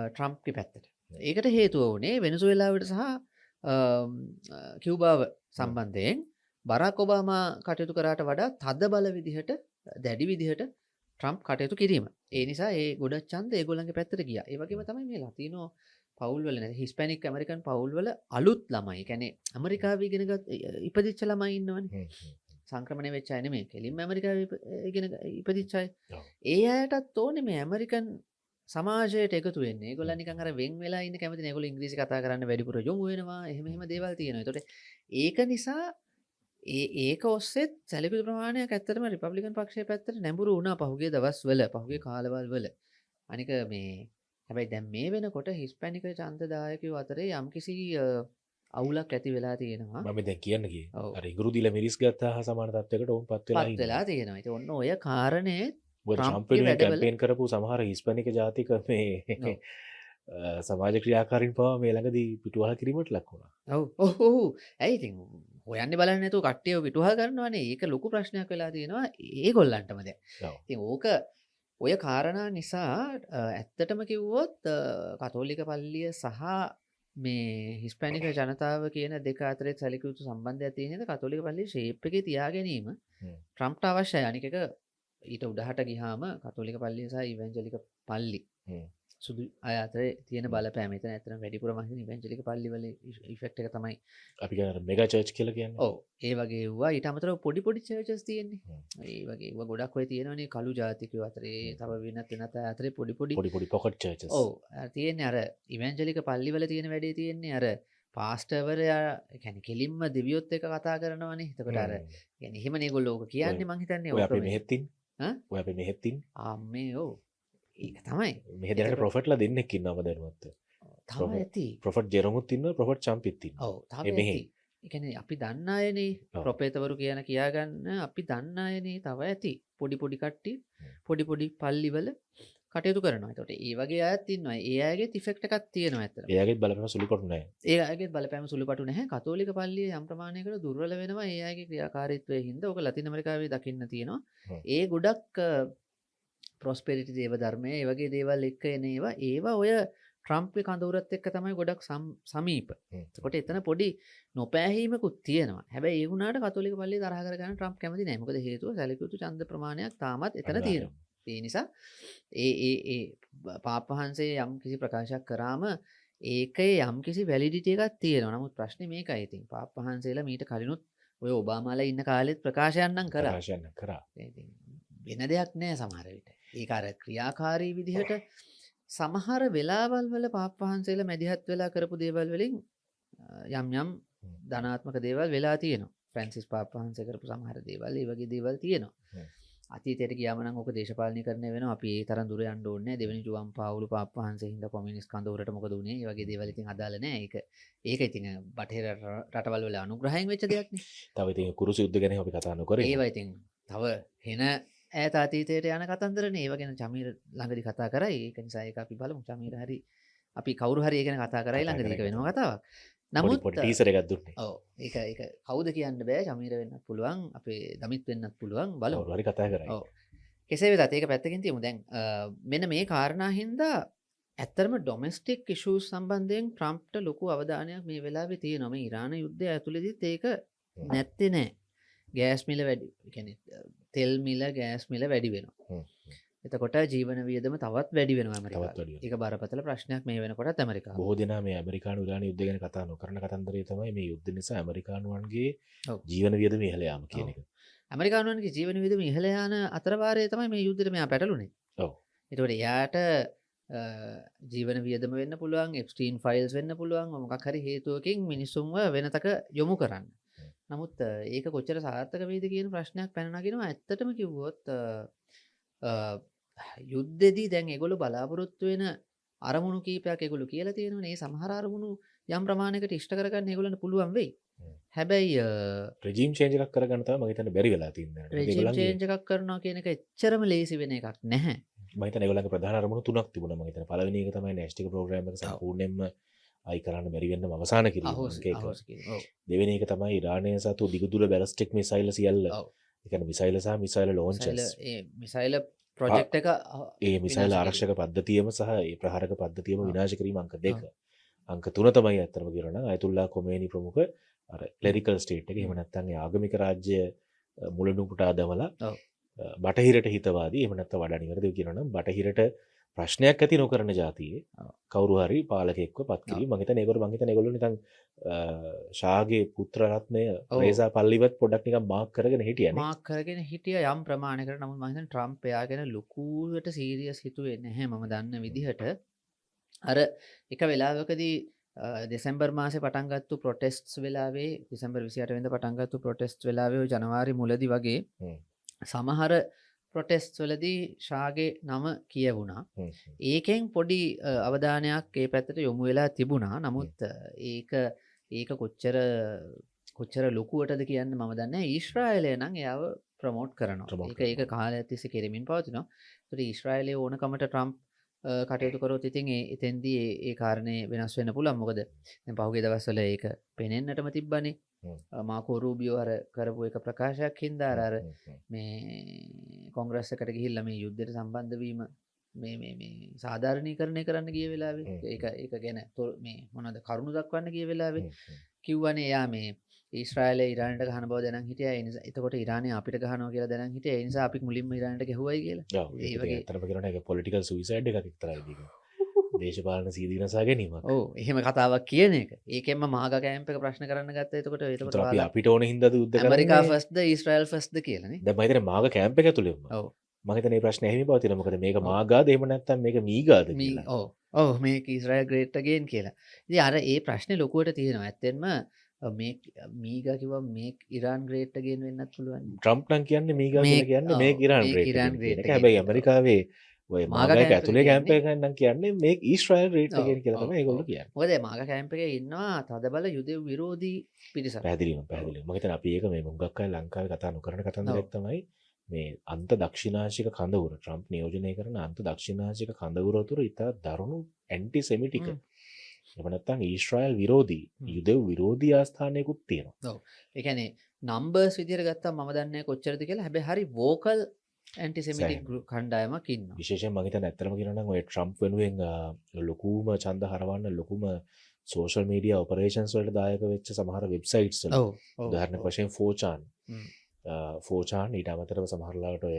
ට්‍රම්ප්ගේ පැත්තට. ඒකට හේතුව වුණේ වෙනසුවේලාවට සහ කියුබාව සම්බන්ධයෙන් බරාක් ඔබාමා කටයුතු කරාට වඩා තද බල විදිහට දැඩි විදිහට ට්‍රම්ප් කටයුතු කිරීම. ඒ නිසා ඒ ගොඩක් ඡන්ද ඒගොල්ලන්ගේ පැත්තට ගියා. ඒ වගේම තමයි මේ ලතිනෝ පවුල් වල නැති හිස්පැනික් ඇමරිකන් පවුල් වල අලුත් ළමයි. ඒ කියන්නේ ඇමරිකාවේ ඉපදිච්ච ළමයි ඉන්නවනේ. සංක්‍රමණය වෙච්ච අය නෙමෙයි. කෙලින්ම ඇමරිකාවේ ඉගෙන ඉපදිච්ච අය. ඒ අයටත් ඕනේ මේ ඇමරිකන් සමාජයට එකතු වෙන්න. ඒගොල්ලන් නිකන් අර වෙන් වෙලා ඉන්න කැමති නෑ. ඒගොල්ලෝ ඉංග්‍රීසි කතා කරන්න වැඩිපුර යොමු වෙනවා. එහෙම දේවල් තියෙනවා. ඒතකොට ඒක නිසා ඒක ඔස්සෙත් සැලකුණු ප්‍රමාණයක් ඇත්තටම රිපබ්ලිකන් පක්ෂයේ පැත්තට නැඹුරු වුණා පහුගිය දවස්වල, පහුගිය කාලවල වල. අනික මේ හැබැයි දැන් මේ වෙනකොට හිස්පැනික ඡන්දදායකයෝ අතරේ යම්කිසි අවුලක් ඇති වෙලා තියෙනවා. මම දැන් කියන්න ගියේ. ඔව්. අර ඉඟුරු දීලා මිරිස් ගත්තා හා සමාන තත්යකට උන් පත් වෙලා පත් වෙලා තියෙනවා. ඉතින් ඔන්න ඔය කාරණේ මොකද ට්‍රම්ප්ගේ ට්‍රම්ප් වෙනුවෙන් වැඩවල- කැම්පේන් කරපු සමහර හිස්පැනික ජාතික මේ ඔව්. සමාජ ක්‍රියාකාරීන් පවා මේ ළඟදී පිටුවහල් කිරීමට ලක් වුණා. ඔව්. ඇයි ඉතින් හොයන්නේ බලන්නේ නැතුව කට්ටියව පිටුවහල් කරනවානේ. ඒක ලොකු ප්‍රශ්නයක් වෙලා තියෙනවා ඒගොල්ලන්ටම දැන්. ඔව්. ඉතින් ඕක ඔය කාරණා නිසා ඇත්තටම කිව්වොත් කතෝලික පල්ලිය සහ මේ හිස්පැනික ජනතාව කියන දෙක අතරේ සැලකියයුතු සම්බන්ධයක් තියෙන හින්දා කතෝලික පල්ලිය ෂේප් එකේ තියා ගැනීම ට්‍රම්ප්ට අවශ්‍යයි. අනික එක ඊට උඩහට ගියාම කතෝලික පල්ලිය සහ ඉවැන්ජලික පල්ලි සුදු අය අතරේ තියෙන බලපෑම එතන ඇත්තටම වැඩිපුර මම හිතන්නේ ඉවැන්ජලික පල්ලිවල ඉෆෙක්ට් එක තමයි. අපි කියන මෙගා චර්ච් කියලා කියන්නේ. ඔව් ඒ වගේ වුණා. ඊට අමතරව පොඩි පොඩි චර්චස් තියෙන්නේ. ඒ වගේ ඒවා ගොඩක් ඔය තියෙනවනේ කළු ජාතිකයෝ අතරේ තව වෙනත් අය අතරේ පොඩි පොඩි පොඩි පොකට් චර්චස්. ඔව් තියෙන්නේ අර ඉවැන්ජලික පල්ලිවල තියෙන වැඩේ තියෙන්නේ අර පාස්ටර්වරයා කියන්නේ කෙලින්ම දෙවියොත් එක්ක කතා කරනවනේ. එතකොට අර කියන්නේ එහෙමනේ ඒගොල්ලෝ ඕක කියන්නේ මං හිතන්නේ ඔය ඕක අපි මේ- මෙහෙත් ඉන්නේ. ඈ? ඔය අපි මෙහෙත් ඉන්නේ. අම්මේ ඔව් ඒක තමයි. මෙහෙ දැනට ප්‍රොෆට්ලා දෙන්නෙක් ඉන්නවම දැනුවත්. තව ඇති. ප්‍රොෆට් ජෙරමුත් ඉන්නවා ප්‍රොෆට් චම්පිත් ඉන්නවා. ඔව් තව මෙහෙ. ඇති. ඒ කියන්නේ අපි දන්න අයනේ ඔව්. ප්‍රොපේතවරු කියන කියාගන්න අපි දන්න අයනේ තව ඇති. පොඩි පොඩි කට්ටිය පොඩි පොඩි පල්ලිවල කටයුතු කරනවා. ඒතකොට ඒ වගේ අයත් ඉන්නවා. ඒ අයගේ ඉෆෙක්ට් එකක් තියෙනවා ඇත්තට. එයාගෙත් බලපෑම සුළු කොට නැහැ. ඒ අයගේ බලපෑම සුළුපටු නැහැ. කතෝලික පල්ලිය යම් ප්‍රමාණයකට දුර්වල වෙනවා. ඒ අයගේ ක්‍රියාකාරීත්වයේ හින්දා ඕක ලතින් ඇමරිකාවේ දකින්න තියෙනවා. හ්ම්. ඒ ගොඩක් ප්‍රොස්පෙරිටි දේව ධර්මය ඒ වගේ දේවල් එක්ක එන ඒවා ඔය ට්‍රම්ප්ගේ කඳවුරත් එක්ක තමයි ගොඩක් සමීප. එතකොට එතන පොඩි නොපෑහීමකුත් තියෙනවා. හැබැයි ඒ වුණාට කතෝලික පල්ලිය තරහ කරගන්න ට්‍රම්ප් කැමති නැහැ. මොකද හේතුව සැලකිය යුතු ඡන්ද ප්‍රමාණයක් තාමත් එතන තියෙනවා. ඒ නිසා ඒ පාප් වහන්සේ යම් කිසි ප්‍රකාශයක් කරාම ඒකේ යම් කිසි වැලිඩිටි එකක් තියෙනවා. නමුත් ප්‍රශ්නේ මේකයි. ඉතින් පාප් වහන්සේලා මීට කලිනුත් ඔය ඔබාමාලා ඉන්න කාලෙත් ප්‍රකාශයන් නම් කරා. ප්‍රකාශයන් කරා. ඉතින් වෙන දෙයක් නෑ සමහර විට. ඒක අර ක්‍රියාකාරී විදිහට සමහර වෙලාවල් වල පාප් වහන්සේලා මැදිහත් වෙලා කරපු දේවල් වලින් යම් ධනාත්මක දේවල් වෙලා තියෙනවා. ෆ්‍රැන්සිස් පාප් වහන්සේ කරපු සමහර දේවල් ඒ වගේ දේවල් තියෙනවා. අතීතයට ගියාම නම් ඔක දේශපාලනීකරණය වෙනවා. අපි ඒ තරම් දුර යන්න ඕනේ නැහැ. දෙවෙනි ජුවන් පාවුලු පාප් වහන්සේ හින්දා කොමියුනිස්ට් කඳවුරට මොකද උනේ? ඒ වගේ දේවල් ඉතින් අදාළ නැහැ. ඒක ඉතින් බටහිර රටවල් වල අනුග්‍රහයෙන් වෙච්ච දෙයක් නේ. තව ඉතින් කුරුසු යුද්ධ ගැන අපි කතා නොකරේ. ඒවා ඉතින් තව හෙන ඈත අතීතයට යන කතන්දරනේ. ඒව ගැන චමීර ළඟදී කතා කරයි. ඒක නිසා ඒක අපි බලමු. චමීර හරි අපි කවුරු හරි ඒ ගැන කතා කරයි ළඟදී. ඒක වෙනම කතාවක්. නමුත් පොඩි ටීසර් එකක් දුන්නේ. ඔව් ඒක කවුද කියන්න බෑ. චමීර වෙන්නත් පුළුවන්. අපේ දමිත් වෙන්නත් පුළුවන්. බලමු. කවුරු හරි කතා කරයි. ඔව්. කෙසේ වෙතත් ඒක පැත්තකින් තියමු. දැන් මෙන්න මේ කාරණා හින්දා ඇත්තරම ඩොමෙස්ටික් ඉෂුස් සම්බන්ධයෙන් ට්‍රම්ප්ට ලොකු අවධානයක් මේ වෙලාවේ තියෙනවා. මේ ඉරාන යුද්ධය ඇතුළතදීත් ඒක නැත්තේ නෑ. ගෑස් මිල වැඩි. ඒ කියන්නේ තෙල් මිල ගෑස් මිල වැඩි වෙනවා. එතකොට ජීවන වියදම තවත් වැඩි වෙනවා ඇමරිකාවේ. ඒක බරපතල ප්‍රශ්නයක් මේ වෙනකොටත් ඇමරිකාව. බොහෝ දෙනා මේ ඇමරිකානු ඉරාන යුද්ධය ගැන කතා නොකරන කතන්දරය තමයි මේ යුද්ධ නිසා ඇමරිකානුවන්ගේ ජීවන වියදම ඉහළ යාම කියන එක. ඇමරිකානුවන්ගේ ජීවන වියදම ඉහළ යන අතරවාරයේ තමයි මේ යුද්ධෙට මෙයා පැටළුනේ. ඔව්. ඒතකොට එයාට ජීවන වියදම වෙන්න පුළුවන්, එප්ස්ටීන් ෆයිල්ස් වෙන්න පුළුවන්, මොකක් හරි හේතුවකින් මිනිස්සුන්ව වෙනතක යොමු කරන්න. නමුත් ඒක කොච්චර සාර්ථක වේද කියන ප්‍රශ්නයක් පැන නගිනවා. ඇත්තටම කිව්වොත් යුද්ධෙදී දැන් ඒගොල්ලෝ බලාපොරොත්තු වෙන අරමුණු කීපයක් ඒගොල්ලෝ කියලා තියෙනවනේ. මේ සමහර අරමුණු යම් ප්‍රමාණයකට ඉෂ්ට කරගන්න ඒගොල්ලන්ට පුළුවන් වෙයි. හැබැයි රෙජීම් චේන්ජ් එකක් කරගන්න තමයි මම හිතන්නේ බැරි වෙලා තියෙන්නේ. රෙජීම් චේන්ජ් එකක් කරනවා කියන එක එච්චරම ලේසි වෙන එකක් නැහැ. මම හිතන්නේ ඒගොල්ලන්ගේ ප්‍රධාන අරමුණු තුනක් තිබුණා. මම හිතන්නේ පළවෙනි එක තමයි නැස්ටික් ප්‍රෝග්‍රෑම් එක සම්පූර්ණයෙන්ම අයි කරන්න බැරි වෙන්නම අවසාන කිරීම. දෙවෙනි එක තමයි ඉරානය සතු දිගදුර බැලිස්ටික් මිසයිල් සියල්ල. ඒ කියන්නේ මිසයිල් සහ මිසයිල් ලොන්චර්ස්. ඒ මිසයිල් ප්‍රොජෙක්ට් එක ඒ මිසයිල් ආරක්ෂක පද්ධතියම සහ ඒ ප්‍රහාරක පද්ධතියම විනාශ කිරීම අංක 2. අංක 3 තමයි අත්‍තරම කියනවා නම් අයතුල්ලා කොමේනි ප්‍රමුඛ අර ක්ලෙරිකල් ස්ටේට් එක එහෙම නැත්නම් ඒ ආගමික රාජ්‍ය මුලනුපුටා දමලා බටහිරට හිතවාදී එහෙම නැත්නම් වඩා නිවැරදිව කියනවා නම් බටහිරට ප්‍රශ්නයක් ඇති නොකරන જાතියේ කවුරු හරි පාලකෙක්ව පත් කිරීම මම හිතන්නේ ඒගොල්ලෝ නිකන් ෂාගේ පුත්‍ර රත්නය රේසා පල්ලිවත් පොඩ්ඩක් නිකන් මාක් කරගෙන හිටියනේ. මාක් කරගෙන හිටිය යම් ප්‍රමාණයකට. නමුත් මම හිතන්නේ ට්‍රම්ප් එයාගෙන ලොකුවට සීරියස් හිතුවේ නැහැ මම දන්න විදිහට. අර එක වෙලාවකදී දෙසැම්බර් මාසේ පටන් ගත්තු ප්‍රොටෙස්ට්ස් වෙලාවේ දෙසැම්බර් 28 වෙනිදා පටන් ගත්තු ප්‍රොටෙස්ට්ස් වෙලාවේ ජනවාරි මුලදී වගේ සමහර ප්‍රොටෙස්ට්ස් වලදී ෂාගේ නම කියවුණා. ඒකෙන් පොඩි අවධානයක් ඒ පැත්තට යොමු වෙලා තිබුණා. නමුත් ඒක කොච්චර ලොකුවටද කියන්න මම දන්නේ නැහැ. ඊශ්‍රායලය නම් එයාව ප්‍රොමෝට් කරනවා. ඒක කාලයක් තිස්සේ කෙරෙමින් පවතිනවා. ඒත් ඊශ්‍රායලයේ ඕනකමට ට්‍රම්ප් කටයුතු කරොත් ඉතින් එතෙන්දී ඒ කාරණේ වෙනස් වෙන්න පුළුවන්. මොකද දැන් පහුගිය දවස්වල ඒක පෙනෙන්නටම තිබ්බනේ. මාකෝ රූබියෝ අර කරපු එක ප්‍රකාශයක් හින්දා අර මේ කොංග්‍රස් එකට ගිහිල්ලා මේ යුද්ධයට සම්බන්ධ වීම මේ සාධාරණීකරණය කරන්න ගිය වෙලාවේ ඒක ගැන මේ මොනවද කරුණු දක්වන්න ගිය වෙලාවේ කිව්වනේ එයා මේ ඊශ්‍රායලේ ඉරානට ගහන බව දැනන් හිටියා. ඒ නිසා එතකොට ඉරානය අපිට ගහනවා කියලා දැනන් හිටියා. ඒ නිසා අපි මුලින්ම ඉරානට ගැහුවයි කියලා. ඒ වගේ අතරම කරන එක පොලිටිකල් සුයිසයිඩ් එකක් එක්තරා විදිහක. දේශපාලන සීදීනසා ගැනීමක්. ඔව් එහෙම කතාවක් කියන එක. ඒකෙන්ම මාග කැම්ප් එක ප්‍රශ්න කරන්න ගත්තා. එතකොට ඒතර අපි අපිට ඕන හින්දා යුද්ධ ඇමරිකා කරන්නේ. ෆස්ට්ද ඊශ්‍රායල් ෆස්ට්ද කියලානේ. දැන් මම හිතන්නේ මාග කැම්ප් එක ඇතුළෙම. ඔව්. මම හිතන්නේ මේ ප්‍රශ්නේ ඇහිමි පවතින. මොකද මේක ඔව්. මාගාද එහෙම නැත්නම් මේක මීගාද කියලා. ඔව් ඔව් මේක ඊශ්‍රායල් ග්‍රේට් අගේන් කියලා. ඉතින් අර ඒ ප්‍රශ්නේ ලොකුවට තියෙනවා. ඇත්තෙන්ම මේ මීගා කිව්වා මේක ඉරාන් ග්‍රේට් අගේන් වෙන්නත් පුළුවන්. ට්‍රම්ප් නම් කියන්නේ මීගා කියලා කියන්නේ මේක ඉරාන් මේක ග්‍රේට් ඉරාන් එක ග්‍රේට් කියන එක. එක හැබැයි කියන එක. ඇමරිකාවේ ඔය මාග මාගා කැම්ප් එක ඇතුලේ කැම්ප් කියන්නේ- එකක් නම් කියන්නේ මේක ඊශ්‍රායල් ග්‍රේට් ඔව්, එකෙන් කියලා ඔව්, තමයි ඒගොල්ලෝ ඔව්. කියන්නේ. මොකද මාග කැම්ප් එකේ ඉන්නවා තදබල යුදෙව් විරෝධී පිරිසක්. පැහැදිලිවම පැහැදිලිවම. මම හිතන්නේ අපි ඒක මේ මුගක් අය ලංකාවේ කතා නොකරන කතන්දරයක් ඔව්. තමයි මේ අන්ත දක්ෂිනාංශික කඳවුර ට්‍රම්ප් නියෝජනය කරන අන්ත දක්ෂිනාංශික කඳවුර තුර ඉතා දරුණු ඇන්ටි සෙමිටික එහෙම නැත්නම් ඊශ්‍රායල් විරෝධී යුදෙව් විරෝධී ආස්ථානයකුත් තියෙනවා. ඒ කියන්නේ නම්බර්ස් විදිහට ගත්තාම මම දන්නේ නැහැ කොච්චරද කියලා. හැබැයි හරි වෝකල් ඇන්ටිසෙමිටික් කණ්ඩායමක් ඉන්නවා. විශේෂයෙන් මම හිතන්නේ ඇත්තටම කියනවා නම් ඔය ට්‍රම්ප් වෙනුවෙන් ලොකුම ඡන්ද හරවන්න ලොකුම සෝෂල් මීඩියා ඔපරේෂන්ස් වලට දායක වෙච්ච සමහර වෙබ්සයිට්ස් වල ඔව් ඔව්. උදාහරණයක් වශයෙන් 4chan හ්ම්. 4chan ඊට අමතරව සමහරලාට ඔය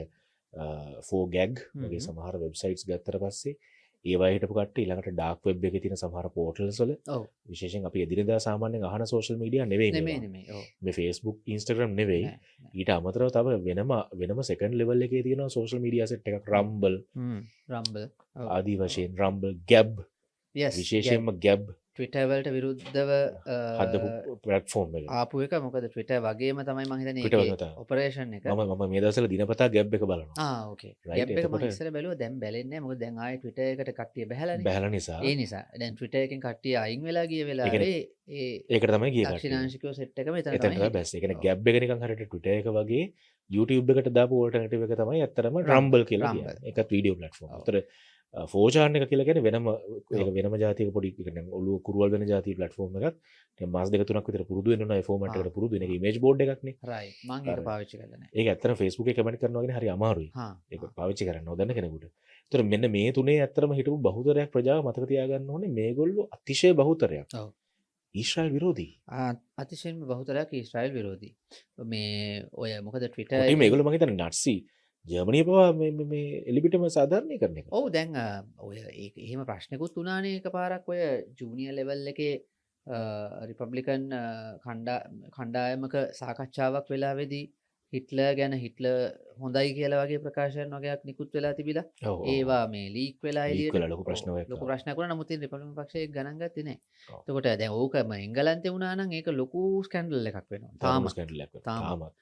4gag වගේ හ්ම්. සමහර වෙබ්සයිට්ස් ගත්තට පස්සේ ඒවා හිටපු කට්ටිය ඊළඟට ඩාර්ක් වෙබ් එකේ තියෙන සමහර පෝර්ටල්ස් වල ඔව්. විශේෂයෙන් අපි එදිනෙදා සාමාන්‍යයෙන් අහන සෝෂල් මීඩියා නෙවෙයි නෙමෙයි මේවා. නෙමෙයි. ඔව්. මේ Facebook Instagram නෙවෙයි. නෑ, ඊට අමතරව තව වෙනම සෙකන්ඩ් ලෙවල් එකේ තියෙනවා සෝෂල් මීඩියා සෙට් එකක් Rumble රම්බල්. ඔව්. ආදී වශයෙන් Rumble Gab Yes. විශේෂයෙන්ම Gab Twitter වලට විරුද්ධව හදපු platform එක. ආපු එක මොකද Twitter වගේම තමයි මම හිතන්නේ Twitter ඒකේ වගේම තමයි. ඔපරේෂන් එක. මම මේ දවස්වල දිනපතා Gab එක බලනවා. ඕකේ. Right, ගැප් එක මම එතකොට- ඉස්සර බැලුවා දැන් බැලෙන්නේ නැහැ. මොකද දැන් ආයේ Twitter එකට කට්ටිය බැහැලානේ. බැලලා නිසා ඒ නිසා දැන් Twitter එකෙන් කට්ටිය අයින් වෙලා ගිය වෙලාවේ ඒ ඒකට තමයි ගියේ කට්ටිය. දක්ෂිනාංශිකව සෙට් එක මෙතන එතන තමයි තමයි බැස්. ඒ කියන්නේ ඔව්. Gab එක නිකන් හරියට Twitter එක වගේ YouTube එකට දාපු alternative එක තමයි ඇත්තටම Rumble කියලා Rumble. කියන්නේ. ඒකත් වීඩියෝ platform. ඔව්. ඒතර 4chan එක කියලා කියන්නේ වෙනම ජාතියක පොඩි කියන්නේ ඔළුව කුරුවල් වෙන ජාතිය platform එකක්. දැන් මාස දෙක තුනක් විතර පුරුදු වෙන්න ඕන ඒ format එකට පුරුදු වෙන එක image board එකක් නේ. right මම ඒක හරි. පාවිච්චි කරලා නැහැ. ඒක ඇත්තටම Facebook එකේ කමෙන්ට් කරනවා කියන්නේ හරි අමාරුයි. හා ඒක පාවිච්චි කරන්න නොදන්න කෙනෙකුට. ඒතර මෙන්න මේ තුනේ ඇත්තටම හිටපු බහුතරයක් ප්‍රජාව මතක තියාගන්න ඕනේ මේගොල්ලෝ අතිශය බහුතරයක්. ඔව්. ඊශ්‍රායල් විරෝධී. අතිශයින්ම බහුතරයක් ඊශ්‍රායල් විරෝධී. මේ ඔය මොකද Twitter කොටිම මේගොල්ලෝ මම හිතන්නේ නට්සි ජර්මනිය පවා මේ එලිබිටම සාධාරණීකරණය කරනවා. ඔව් දැන් ඔය ඒක එහෙම ප්‍රශ්නකුත් වුණානේ එකපාරක් ඔය ජූනියර් ලෙවල් එකේ රිපබ්ලිකන් කණ්ඩායමක සාකච්ඡාවක් වෙලාවේදී හිට්ලර් ගැන හිට්ලර් හොඳයි කියලා වගේ ප්‍රකාශන වගේක් නිකුත් වෙලා තිබිලා ඔව්, ඔව්. ඒවා මේ ලීක් වෙලා Leak එළියට වෙලා ලොකු ප්‍රශ්න ඔව්, ඔයක් ලොකු ආවා. ප්‍රශ්නයක් වුණා. නමුත් ඉතින් රිපබ්ලිකන් පක්ෂය ඒක ගණන් ගත්තේ නැහැ. ඔව්. එතකොට දැන් ඕකම එංගලන්තේ වුණා නම් ඒක ලොකු ස්කැන්ඩල් එකක් වෙනවා. තාම ස්කැන්ඩල් එකක් වෙනවා. තාම. තාමත්.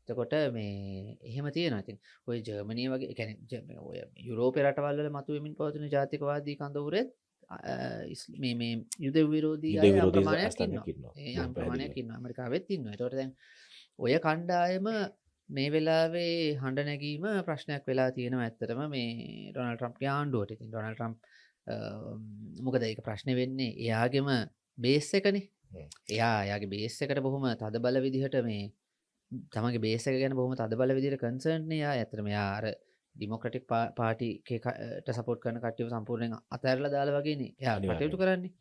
එතකොට මේ එහෙම තියෙනවා. ඉතින් ඔය ජර්මනිය වගේ ඒ කියන්නේ ඔය යුරෝපේ රටවල් වල මතුවෙමින් පවතින ජාතිකවාදී කඳවුරෙත් මේ යුද විරෝධී යුද අය යම් විරෝධී ප්‍රමාණයක් ආස්ථානයක් ඉන්නවා. ඉන්නවා. ඒ දැන් යම් ප්‍රමාණයක් පැහැදිලිව. ඉන්නවා. ඇමරිකාවෙත් ඉන්නවා. එතකොට දැන් ඔය කණ්ඩායම මේ වෙලාවේ හඬ නැගීම ප්‍රශ්නයක් වෙලා තියෙනවා ඇත්තටම මේ ඩොනල්ඩ් ට්‍රම්ප්ගේ ආණ්ඩුවට. ඉතින් ඩොනල්ඩ් ට්‍රම්ප් මොකද ඒක ප්‍රශ්නේ වෙන්නේ එයාගේම බේස් එකනේ. හ්ම්. එයාගේ බේස් එකට බොහොම තදබල විදිහට මේ තමගේ බේස එක ගැන බොහොම තදබල විදිහට කන්සර්න් නේ. යා ඇත්තටම යා අර ඩෙමොක්‍රැටික් පාටි එකකට සපෝට් කරන කට්ටියව සම්පූර්ණයෙන් අතහැරලා දාලා වගේනේ එයා අනිවාර්යයෙන්. කටයුතු කරන්නේ.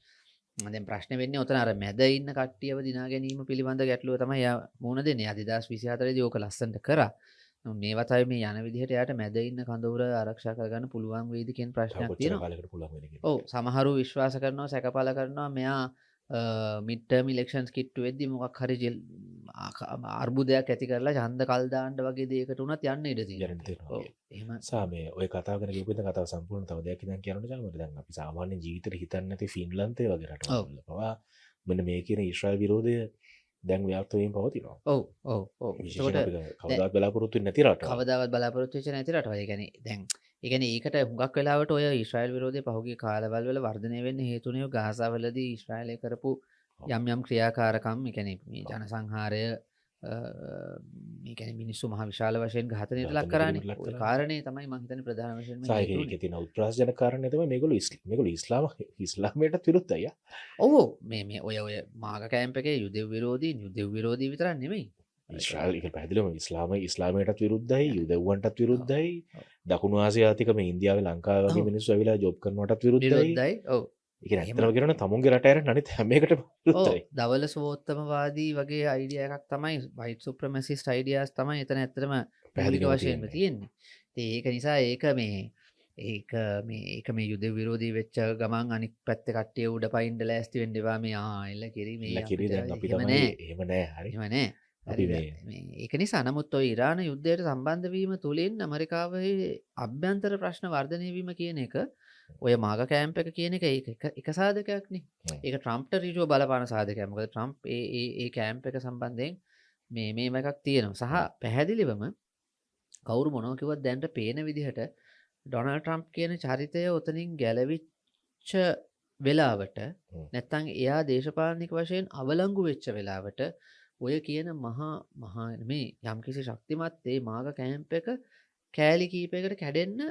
දැන් ප්‍රශ්නේ වෙන්නේ ඔතන අර මැද ඉන්න කට්ටියව දිනා ගැනීම පිළිබඳ ගැටලුව තමයි එයා මුහුණ දෙන්නේ. එයා 2024 දී ඕක ලස්සනට කරා. නමුත් මේ වතාවේ මේ යන විදිහට එයාට මැද ඉන්න කඳවුර ආරක්ෂා කරගන්න පුළුවන් වේද කියන ප්‍රශ්නයක් කොච්චර තියෙනවා. කාලයකට පුළුවන් වෙන කියලා. ඔව් සමහරු විශ්වාස කරනවා සැකපල කරනවා මෙයා මිඩ්ටර්ම් ඉලෙක්ෂන්ස් කිට්ටු වෙද්දි මොකක් හරි අර්බුදයක් ඇති කරලා ඡන්ද කල් දාන්න වගේ දෙයකට උනත් යන්න ඉඩ යන්න තියෙනවා. තියෙනවා. ඔව් එහෙම සා මේ ඔය කතාව ගැන කියපු ඉතින් කතාව සම්පූර්ණ තව දෙයක් ඉඳන් කියන්න ජාමර. දැන් අපි සාමාන්‍ය ජීවිතේට හිතන්නේ නැති ෆින්ලන්තේ වගේ රටවල් පවා මෙන්න මේ කියන ඊශ්‍රායල් විරෝධය දැන් ව්‍යාප්ත වෙමින් පවතිනවා. ඔව් ඔව් ඔව් විශේෂයෙන් එතකොට අපි කවදාවත් බලාපොරොත්තු වෙන්නේ නැති රටවල්. කවදාවත් බලාපොරොත්තු වෙච්ච නැති රටවල්. ඒ කියන්නේ දැන් ඒ කියන්නේ ඒකට හුඟක් වෙලාවට ඔය ඊශ්‍රායල් විරෝධය පහුගිය කාලවල වල වර්ධනය වෙන්න හේතුනේ ගාසාවලදී ඊශ්‍රායලය කරපු යම් ක්‍රියාකාරකම්. ඒ කියන්නේ මේ ජනසංහාරය මේ කියන්නේ මිනිස්සු මහ විශාල වශයෙන් ඝාතනයට ලක් කරානේ. ලක් ඔය කරානේ. කාරණේ තමයි මම හිතන්නේ ප්‍රධාන වශයෙන්ම සායක හේතු ඒකේ උනේ. තියෙන උත්ප්‍රාසජනක කාරණේ තමයි මේගොල්ලෝ ඉස්ලාමයටත් විරුද්ධයි. ඔව් මේ ඔය මාග කැම්ප් එකේ යුදෙව් විරෝධී විතරක් නෙමෙයි. ඊශ්‍රායල් ඒක පැහැදිලිවම ඉස්ලාමයටත් විරුද්ධයි, යුදෙව්වන්ටත් විරුද්ධයි. ඔව්. දකුණු ආසියාතික මේ ඉන්දියාවේ ලංකාවේ වගේ ඔව්. මිනිස්සු ඇවිල්ලා ජොබ් කරනවටත් විරුද්ධයි. විරුද්ධයි. ඔව්. ඒ කියන්නේ ඇත්තටම කියනවනම් තමුන්ගේ රට ඇරෙන්න අනිත් හැම එකටම ඔව් විරුද්ධයි. දවල සුවෝත්තමවාදී වගේ අයිඩියා එකක් තමයි වයිට් සුප්‍රමැසිස්ට් අයිඩියාස් තමයි එතන ඇත්තටම පැහැදිලික පැහැදිලිව වශයෙන්ම තියෙන්නේ. තියෙන්නේ. ඉතින් ඒක නිසා ඒක මේ ඒක මේ යුද විරෝධී වෙච්ච ගමන් අනික් පැත්ත කට්ටිය උඩ පයින්ට ලෑස්ති වෙන්න එපා මේ එල්ල කිරි මේ එල්ල කිරි දැන් අපි එහෙම තමයි නෑ එහෙම නෑ හරි. එහෙම නෑ අපි ඒක නිසා නමුත් ඔය ඉරාන යුද්ධයට සම්බන්ධ වීම තුළින් ඇමරිකාවේ අභ්‍යන්තර ප්‍රශ්න වර්ධනය වීම කියන එක ඔය මාග කෑම්ප් එක කියන එක එක සාධකයක්නේ. ඒක ට්‍රම්ප්ට ඍජුව බලපාන සාධකයක්. මොකද ට්‍රම්ප් ඒ කෑම්ප් එක සම්බන්ධයෙන් මේම එකක් තියෙනවා. සහ පැහැදිලිවම කවුරු මොනවා කිව්වත් දැන්ට පේන විදිහට ඩොනල්ඩ් ට්‍රම්ප් කියන චරිතය ඔතනින් ගැලවිච්ච වෙලාවට නැත්තම් එයා දේශපාලනික වශයෙන් අවලංගු වෙච්ච වෙලාවට ඔය කියන මහා මේ යම්කිසි ශක්තිමත් ඒ මාග කෑම්ප් එක කෑලි කීපයකට කැඩෙන්න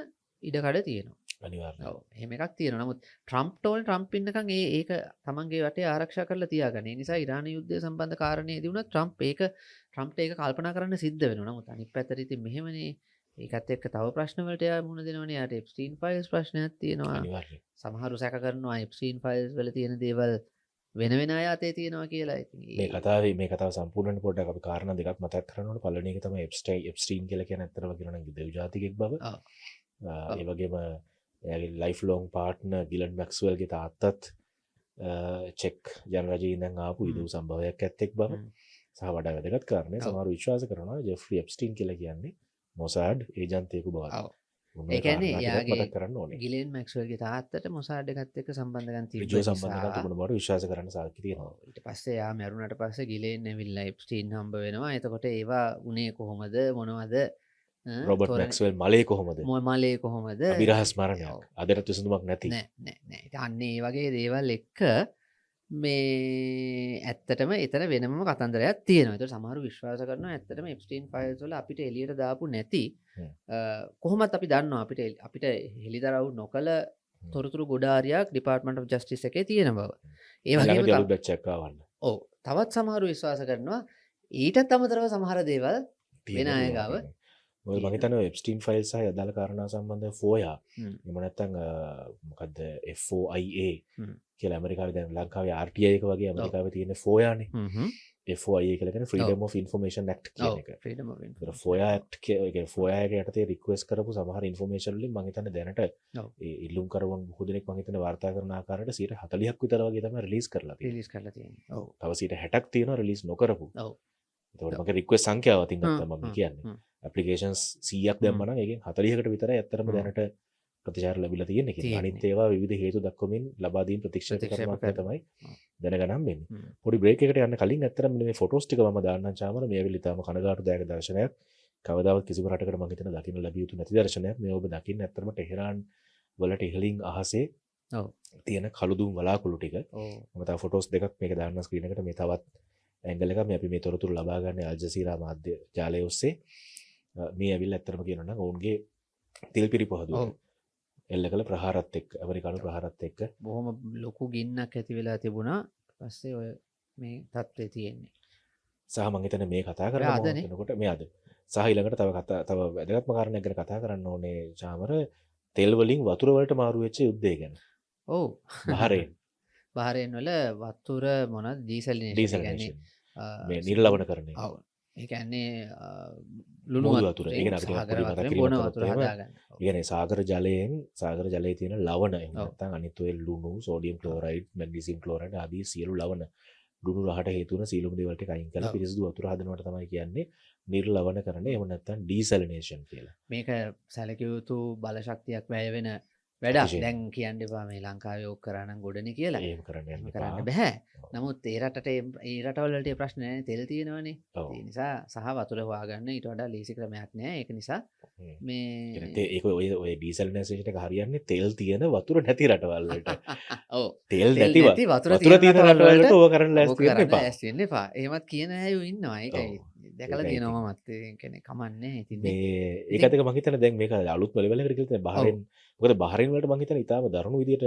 ඉඩකඩ තියෙනවා. අනිවාර්යයෙන්. ඔව් එහෙම එකක් තියෙනවා. නමුත් ට්‍රම්ප්ට ඕනේ ට්‍රම්ප් ඉන්නකම් ඒක තමන්ගේ වටේ ආරක්ෂා කරලා තියාගන්න. ඒ නිසා ඉරාන යුද්ධය සම්බන්ධ කාරණේදී වුණත් ට්‍රම්ප්ට ඒක කල්පනා කරන්න සිද්ධ වෙනවා. නමුත් අනිත් පැත්තට ඉතින් මෙහෙමනේ ඒකත් එක්ක තව ප්‍රශ්න වලට යා මුහුණ දෙනවනේ. යාට එප්ස්ටීන් ෆයිල්ස් ප්‍රශ්නයක් තියෙනවා. අනිවාර්යයෙන්. සමහරු සැක කරනවා එප්ස්ටීන් ෆයිල්ස් වල තියෙන දේවල් වෙන අය අතේ තියෙනවා කියලා. ඉතින් මේ කතාව සම්පූර්ණ පොඩ්ඩක් අපි කාරණා දෙකක් මතක් කරන්න ඕනේ. පළවෙනි එක තමයි එප්ස්ටීන් කියලා කියන ඇත්තටම කියනවා නම් දෙව් ජාතිකෙක් බව. ඒ වගේම එයාගේ ලයිෆ් ලොං පාර්ට්නර් ගිලන් මැක්ස්වෙල්ගේ තාත්තත් චෙක් ජනරජයේ ඉඳන් ආපු ඉදු සම්භවයක් ඇත්තෙක් බව. සහ වඩා වැදගත් කාරණේ සමහරව විශ්වාස කරනවා ජෙෆ්රි එප්ස්ටීන් කියලා කියන්නේ මොසාඩ් ඒජන්තයෙකු බව. ඒ කියන්නේ එයාගේ මතක් කරන්න ඕනේ. ගිලෙන් මැක්ස්වෙල්ගේ තාත්තට මොසාඩ් එකත් එක්ක සම්බන්ධකම් ඍජුව සම්බන්ධකම් තිබුණ බවට විශ්වාස කරන්න සාධක තියෙනවා. ඊට පස්සේ යා මැරුණට පස්සේ ගිලෙන් ඇවිල්ලා එප්ස්ටීන් හම්බ වෙනවා. එතකොට ඒවා උනේ කොහොමද මොනවද? රොබර්ට් මැක්ස්වෙල් මලේ කොහොමද? මලේ කොහොමද? අභිරහස් මරණයක්. අදට විසඳුමක් නැති. නෑ. අන්න ඒ වගේ දේවල් එක්ක මේ ඇත්තටම එතන වෙනම කතන්දරයක් තියෙනවා. ඒතකොට සමහරු විශ්වාස කරනවා ඇත්තටම එප්ස්ටීන් ෆයිල්ස් වල අපිට එළියට දාපු නැති කොහොමත් අපි දන්නවා අපිට හෙළිදරව් නොකළ තොරතුරු ගොඩාරියක් ඩිපාර්ට්මන්ට් ඔෆ් ජස්ටිස් එකේ තියෙන බව. ඒ වගේම ගලු බැච්චක් ආවන්න. ඔව් තවත් සමහරු විශ්වාස කරනවා ඊටත් අමතරව සමහර දේවල් වෙන අය ගාව මොකද මම හිතන්නේ එප්ස්ටීන් ෆයිල්ස් සහ අදාළ කාරණා සම්බන්ධව FOIA එහෙම නැත්නම් මොකද්ද FOIA කියලා ඇමරිකාවේ දැන් ලංකාවේ RTI එක වගේ ඇමරිකාවේ තියෙන FOIA නේ. FOIA කියලා කියන්නේ Freedom of Information Act කියන එක. Freedom of Information. ඒක FOIA Act කියන්නේ FOIA එක යටතේ රික්වෙස්ට් කරපු සමහර ඉන්ෆෝමේෂන් වලින් මම හිතන්නේ දැනට ඒ ඉල්ලුම් කරවන් බොහෝ දෙනෙක් මම හිතන්නේ වාර්තා කරන ආකාරයට 40ක් විතර වගේ තමයි රිලීස් කරලා තියෙන්නේ. ඔව්. තව 60ක් තියෙනවා රිලීස් නොකරපු. ඔව්. ඒකට මගේ රික්වෙස්ට් සංඛ්‍යාව අතින් ගත්තා මම කියන්නේ. ඇප්ලිකේෂන්ස් 100ක් දැම්මම නම් ඒකෙන් 40කට විතරයි ඇත්තටම දැනට ප්‍රතිචාර ලැබිලා තියෙන්නේ කියලා. අනිත් ඒවා විවිධ හේතු දක්වමින් ලබා දීම් ප්‍රතික්ෂේප කරනවා තමයි දැනගන්න හම්බෙන්නේ. පොඩි බ්‍රේක් එකකට යන්න කලින් ඇත්තටම මේ ෆොටෝස් ටික මම දාන්නම් චාමර. මේ ඇවිල්ලා තාම කනගාටුදායක දර්ශනයක්. කවදාවත් කිසිම රටකට මම හිතන දකින්න ලැබිය යුතු නැති දර්ශනයක්. මේ ඔබ දකින්න ඇත්තටම ටෙහෙරාන් වලට ඉහළින් අහසේ තියෙන කළු දුම් වලාකුළු ටික. මම තව ෆොටෝස් දෙකක් මේක දාන්න ස්ක්‍රීන් එකට. මේ තවත් ඇන්ගල් එකක් මේ අපි මේ තොරතුරු ලබා ගන්න අල් ජසීරා මාධ්‍ය ජාලය ඔස්සේ. මේ ඇවිල්ලා ඇත්තටම කියනවා නම් ඔවුන්ගේ තිල්පිරි පොහදුව එල්ල කළ ප්‍රහාරත් එක්ක ඇමරිකානු ප්‍රහාරත් එක්ක බොහොම ලොකු ගින්නක් ඇති වෙලා තිබුණා. පස්සේ ඔය මේ තත්ත්වය තියෙන්නේ. සහ මම හිතන්නේ මේ කතා කරනකොට මේ අද සහ ඊළඟට තව වැදගත්ම කාරණයක් ගැන කතා කරන්න ඕනේ චාමර. තෙල් වලින් වතුර වලට මාරු වෙච්ච යුද්ධය ගැන. ඔව්. බහරේන් වල වතුර මොනවද ඩීසලිනේෂන් කියන්නේ මේ නිර්ලවණ කරන එක. ඔව්. ඒ කියන්නේ ලුණු වතුර. ඒ කියන්නේ අපිට බොන වතුර හදාගන්න. ඒ කියන්නේ සාගර ජලයේ තියෙන ලවණ එහෙම නැත්නම් අනිත් ඔය ලුණු, සෝඩියම් ක්ලෝරයිඩ්, මැග්නීසියම් ක්ලෝරයිඩ් ආදී සියලු ලවණ ලුණු රහට හේතු වෙන සියලුම දේවල් ටික අයින් කරලා පිරිසිදු වතුර හදනවට තමයි කියන්නේ නිර්ලවණ කරන එහෙම නැත්නම් ඩීසලිනේෂන් කියලා. මේක සැලකිය යුතු බල ශක්තියක් වැය වෙන වැඩක්. දැන් කියන්න එපා මේ ලංකාවේ ඕක කරා නම් ගොඩනේ කියලා. එහෙම කරන්න බෑ. නමුත් ඒ රටවල වලට ප්‍රශ්න නැහැ. තෙල් තියෙනවනේ. ඒ නිසා සහ වතුර හොයාගන්න ඊට වඩා ලීසි ක්‍රමයක් නැහැ. ඒක නිසා මේ ඒක ඔය ඩීසලිනේෂන් එක හරියන්නේ තෙල් තියෙන වතුර නැති රටවල් වලට. ඔව්. තෙල් නැති වතුර තියෙන රටවල් වලට ඕක කරන්න ලෑස්ති වෙන්න එපා. එහෙමත් කියන අය ඉන්නවා. ඒකයි දැකලා තියෙනවා මත් කියන්නේ කමන්නේ. ඉතින් ඒකත් එක මම හිතන්නේ දැන් මේක අලුත් ලෙවල් එකකට කියලා තියෙන බහරෙන් මොකද බහරෙන් වලට මම හිතන්නේ ඉතාලම දරුණු විදියට